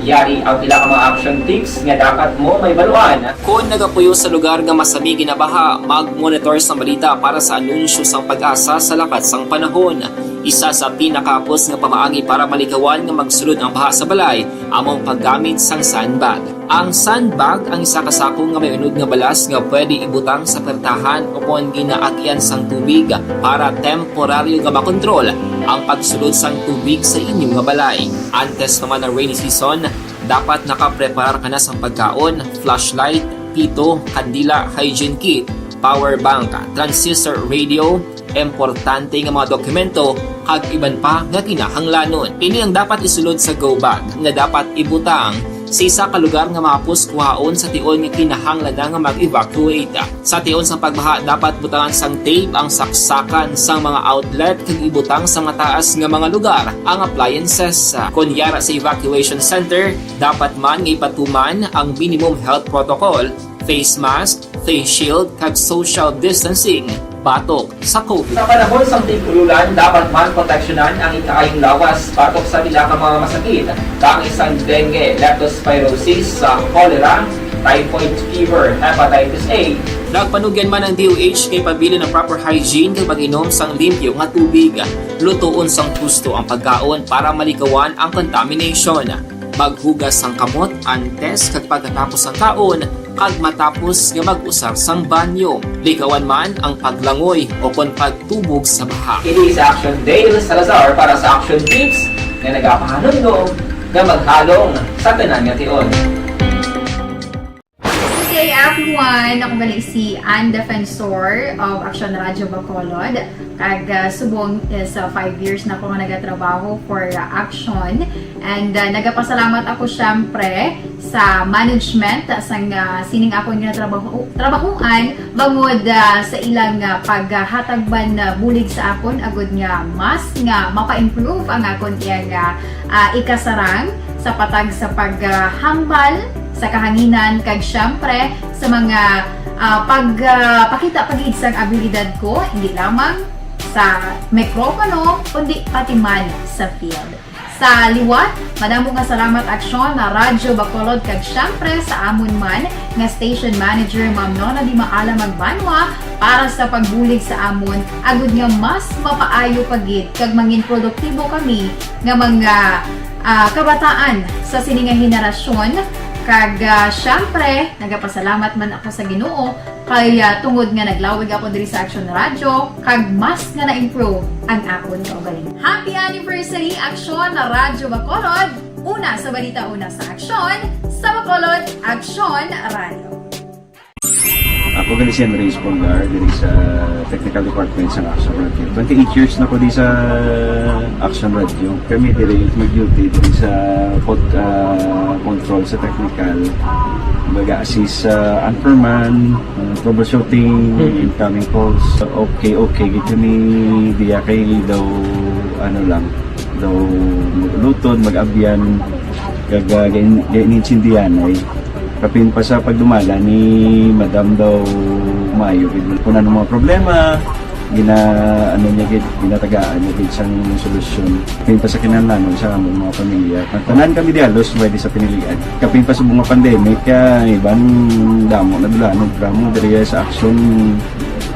Yari ang pila ka mga action tips nga dapat mo may baluan. Kung nagapuyo sa lugar nga masabi ginabaha, mag-monitor sa balita para sa anunsyo sang pag-asa sa lakat sang panahon. Isa sa pinakapos nga pamaagi para malikawan nga magsulod ang baha sa balay, among paggamit sang sandbag. Ang sandbag ang isa kasakong nga may unod nga balas nga pwede ibutang sa pertahan o kung ginaagyan sang tubig para temporaryo nga makontrol ang pagsulod sang tubig sa inyong nga balay. Antes naman ng rainy season, dapat nakapreparar ka na sa pagkaon, flashlight, pito, kandila, hygiene kit, power bank, transistor radio, importante nga mga dokumento kag iban pa nga kinahanglanon. Ini ang dapat isulod sa go bag nga dapat ibutang sa isa ka lugar nga mapus kuhaon sa tion nga kinahanglan nga mag-evacuate. Sa tion sa pagbaha dapat butangan sang tape ang saksakan sang mga outlet kag ibutang sa mataas nga mga lugar ang appliances. Kung yara sa evacuation center, dapat man nga ipatuman ang minimum health protocol, face mask, face shield kag social distancing. Batok sa COVID. Sa panahon sa tigululan, dapat man proteksyonan ang ikaayong lawas batok sa pila ka mga masakit. Kang isang dengue, leptospirosis, cholera, typhoid fever, hepatitis A. Nagpanugyan man ang DOH kay pabili ng proper hygiene kay pag-inom sang limpyo nga tubig. Lutuon sang gusto ang pagkaon para malikawan ang contamination. Maghugas ang kamot antes kag pagkatapos ang kaon, kag matapos nga mag-usar sang banyo. Likawan man ang paglangoy o kon pagtubog sa baha. Kini sa Action Day ni Salazar para sa Action Tips nga nagapahanong nga maghalong sa tanan nga tion. Hey everyone! Ako bali si Ann Defensor of Action Radio Bacolod. Kag subong sa 5 years na ako nga nagatrabaho for Action. And nagapasalamat ako syempre sa management sang sining ako nga trabahuan bangod sa ilang paghatagban bulig sa akon agud nga mas nga mapa-improve ang akon iyang ikasarang sa patag sa paghambal sa kahanginan kag syempre sa mga pagpakita pagid sang abilidad ko hindi lamang sa mikropono kundi pati man sa field. Sa liwat, madamo nga salamat Aksyon na Radyo Bacolod kag syempre sa amon man nga station manager Ma'am Nona Di Maala Magbanwa para sa pagbulig sa amon agud nga mas mapaayo pagid kag mangin produktibo kami nga mga kabataan sa siningang henerasyon. Kag syempre, nagapasalamat man ako sa Ginoo kay tungod nga naglawig ako diri sa Action Radio kag mas nga na-improve ang akon kaugalingon. Happy anniversary Action na Radyo Bacolod! Una sa balita, una sa Action, sa Bacolod, Action Radio. Ako gali si Enrique Espongar diri sa Technical Department sa Action Radio. 28 years na ko di sa Action Radio. Kami diri mag-duty diri sa control sa technical. Mag-assist sa anchorman, troubleshooting, incoming calls. Okay, gito ni diya kay daw daw lutod, mag-abyan, gainin-sindihan ay kapin pa sa pagdumala ni Madam daw Mayo kung ano mga problema ginatagaan niya isang solusyon kapin pa sa kinahanglan sa among mga pamilya tanan kami dialos pwede sa pinilian kapin pa sa mga pandemic ibang damo na dulanon drama diri sa Action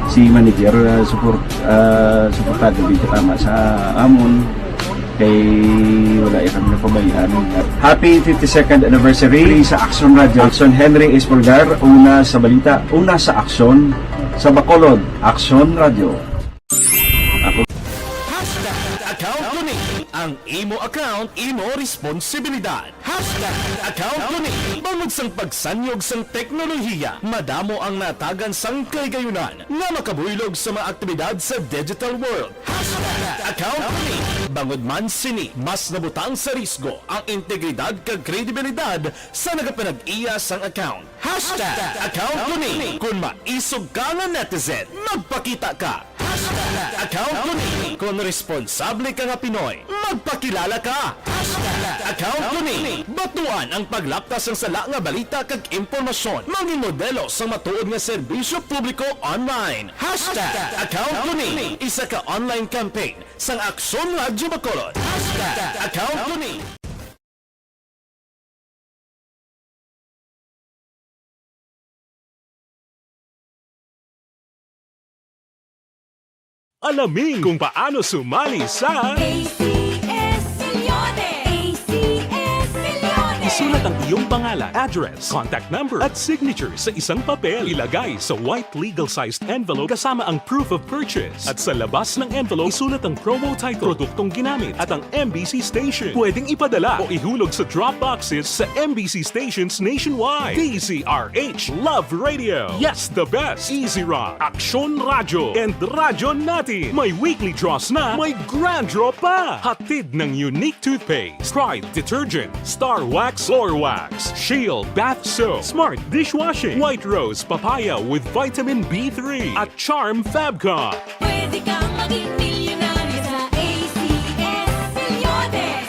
si manager suportado din tama sa amon kay wala kami napabayaan. Happy 52nd anniversary sa Action Radio. Action Henry Espoligar, una sa balita, una sa Action, sa Bacolod, Action Radio. Account Kuning. Ang imo account, imo responsibilidad. Account Kuning. Bangod sang pagsanyog sang teknolohiya, madamo ang natagan sang kaygayunan nga makabuylog sa mga aktibidad sa digital world. Account Kuning. Bangod man sini, mas nabutang sa risgo ang integridad kag kredibilidad sa nagapanag-iya sang account. Account Kuning. Kung maisog ka nga netizen, magpakita ka. Account Kuning. Kung responsable ka nga Pinoy, magpakilala ka. Account Kuning. Batuan ang paglaptas ng sala nga balita kag impormasyon. Maging modelo sa matuod nga serbisyo publiko online. Account Kuning. Isa ka online campaign sang Aksyon Radio Bacolod. Account Kuning. Alamin kung paano sumali sa ACS Millones! ACS Millones! Isulat ang iyong pangalan, address, contact number at signature sa isang papel. Ilagay sa white legal-sized envelope kasama ang proof of purchase. At sa labas ng envelope, isulat ang promo title, produktong ginamit at ang MBC station. Pwedeng ipadala o ihulog sa drop boxes sa MBC stations nationwide. DZRH Love Radio. Yes, the best. Easy Rock, Action Radio, and Radyo Natin. May weekly draws na, may grand draw pa. Hatid ng unique toothpaste, Pride Detergent, Star Wax Floor Wax, Shield Bath Soap, Smart Dishwashing, White Rose Papaya with Vitamin B3 at Charm Fabcon. Pwede kang maging milyonaryo sa ACS Millones!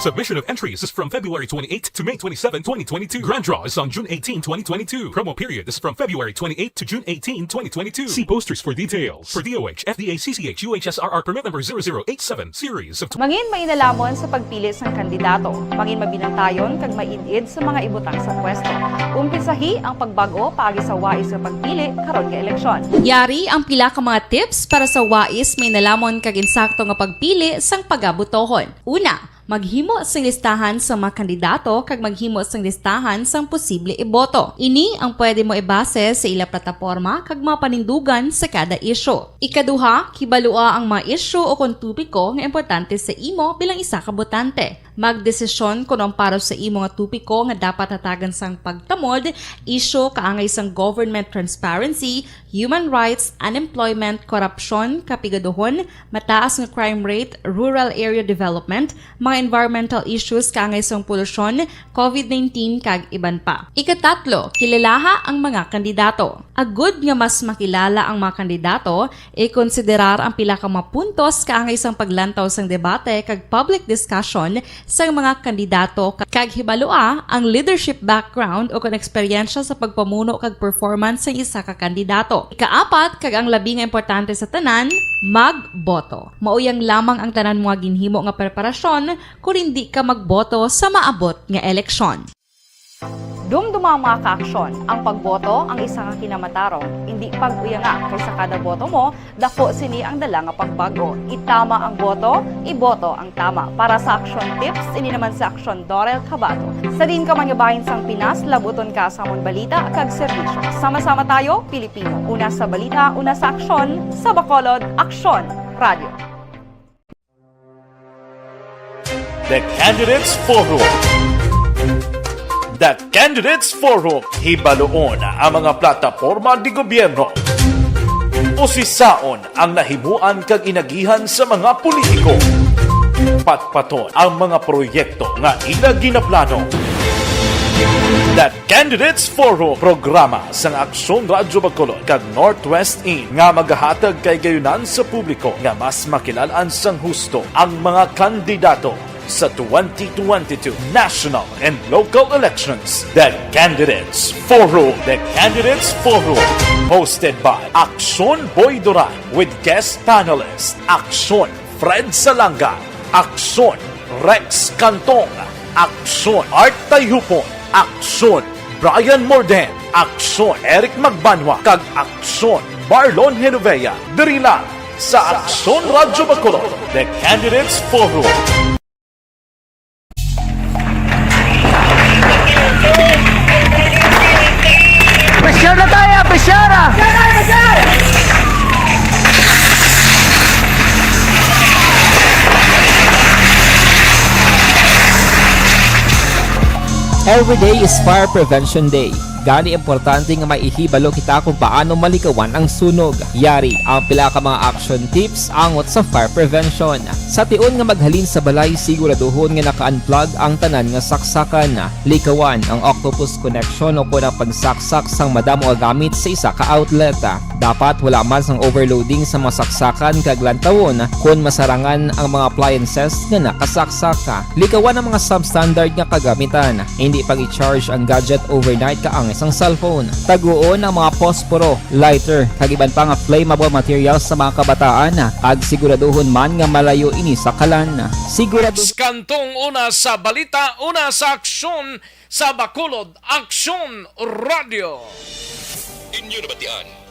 Submission of entries is from February 28 to May 27, 2022. Grand draw is on June 18, 2022. Promo period is from February 28 to June 18, 2022. See posters for details. For DOH, FDA, CCH, UHSRR permit number 0087 series of... Mangin mainalamon sa pagpili sang kandidato. Mangin mabinantayon kag mainid sa mga ibutang sa pwesto. Umpisahi ang pagbago paagi sa wais sa pagpili karon nga eleksyon. Yari ang pila ka mga tips para sa wais may nalamon kag insakto nga pagpili sang pagabutohon. Una, maghimo sang listahan sa mga kandidato kag maghimo sang listahan sang posible iboto. Ini ang pwede mo ibase sa ila plataporma kag mga panindugan sa kada isyu. Ikaduha, kibalua ang mga isyu o kung tupiko nga importante sa imo bilang isa ka botante. Magdesisyon kung ang para sa imo nga tupiko nga dapat hatagan sang pagtamod, isyu kaangay sang government transparency, human rights, unemployment, korupsyon, kapigaduhon, mataas nga crime rate, rural area development, mga environmental issues kaangay sang polusyon, COVID-19 kag iban pa. Ikatatlo, kilalaha ang mga kandidato. Agud nga mas makilala ang mga kandidato, i-konsiderar ang pila ka mga puntos kaangay sang paglantaw sang debate kag public discussion sa mga kandidato kag hibalua ang leadership background o kung eksperyensya sa pagpamuno kag performance sa isa ka kandidato. Ikaapat, kag ang labi nga importante sa tanan, magboto. Mauyang lamang ang tanan mga ginhimo nga preparasyon kung hindi ka magboto sa maabot nga eleksyon. Dumduma ang mga kaaksyon, ang pagboto ang isa nga kinamatarong, hindi pag-uyanga kaysa kada boto mo, dako sini ang dala nga pagbago. Itama ang boto, iboto ang tama. Para sa action tips, ini naman sa action Dorel Cabato. Sa din ka manyabahin sang Pinas, labuton ka sa amon balita kag serbisyo. Sama-sama tayo, Pilipino. Una sa balita, una sa aksyon, sa Bacolod, Aksyon Radio. The Candidates Forum. The Candidates Forum, hibaluon ang mga plataporma di gobyerno. Usisaon ang nahimuan kag inagihan sa mga politiko. Patpaton ang mga proyekto nga ila ginaplano. The Candidates Forum, programa sa Aksyon Radyo Bacolod kag Northwest In nga magahatag kay gayunan sa publiko nga mas makilalaan sang husto ang mga kandidato sa 2022 national and local elections. The Candidates Forum. The Candidates Forum. Hosted by Aksyon Boy Duran with guest panelists Aksyon Fred Salanga, Aksyon Rex Cantong, Aksyon Art Tayupon, Aksyon Brian Morden, Aksyon Eric Magbanwa, kag Aksyon Marlon Genovea. Diri lang sa Aksyon Radyo Bacolod. The Candidates Forum. Pressure na tayo, pressure! Every day is Fire Prevention Day. Gani importante nga maihibalo kita kung paano malikawan ang sunog. Yari ang pila ka mga action tips angot sa fire prevention. Sa tion nga maghalin sa balay, siguraduhon nga naka-unplug ang tanan nga saksakan. Likawan ang octopus connection o kung ang pagsaksak sang madamo nga gamit sa isa ka outlet. Dapat wala man sang overloading sa mga saksakan kag lantawon kung masarangan ang mga appliances nga nakasaksaka. Likawan ang mga substandard nga kagamitan. Hindi pag i-charge ang gadget overnight kaang isang cellphone. Taguon ang mga posporo, lighter, kag iban pa nga flammable materials sa mga kabataan. Kag siguraduhon man nga malayo ini sa kalan. Kantong una sa balita, una sa aksyon sa Bacolod, Aksyon Radio. Inyo na batian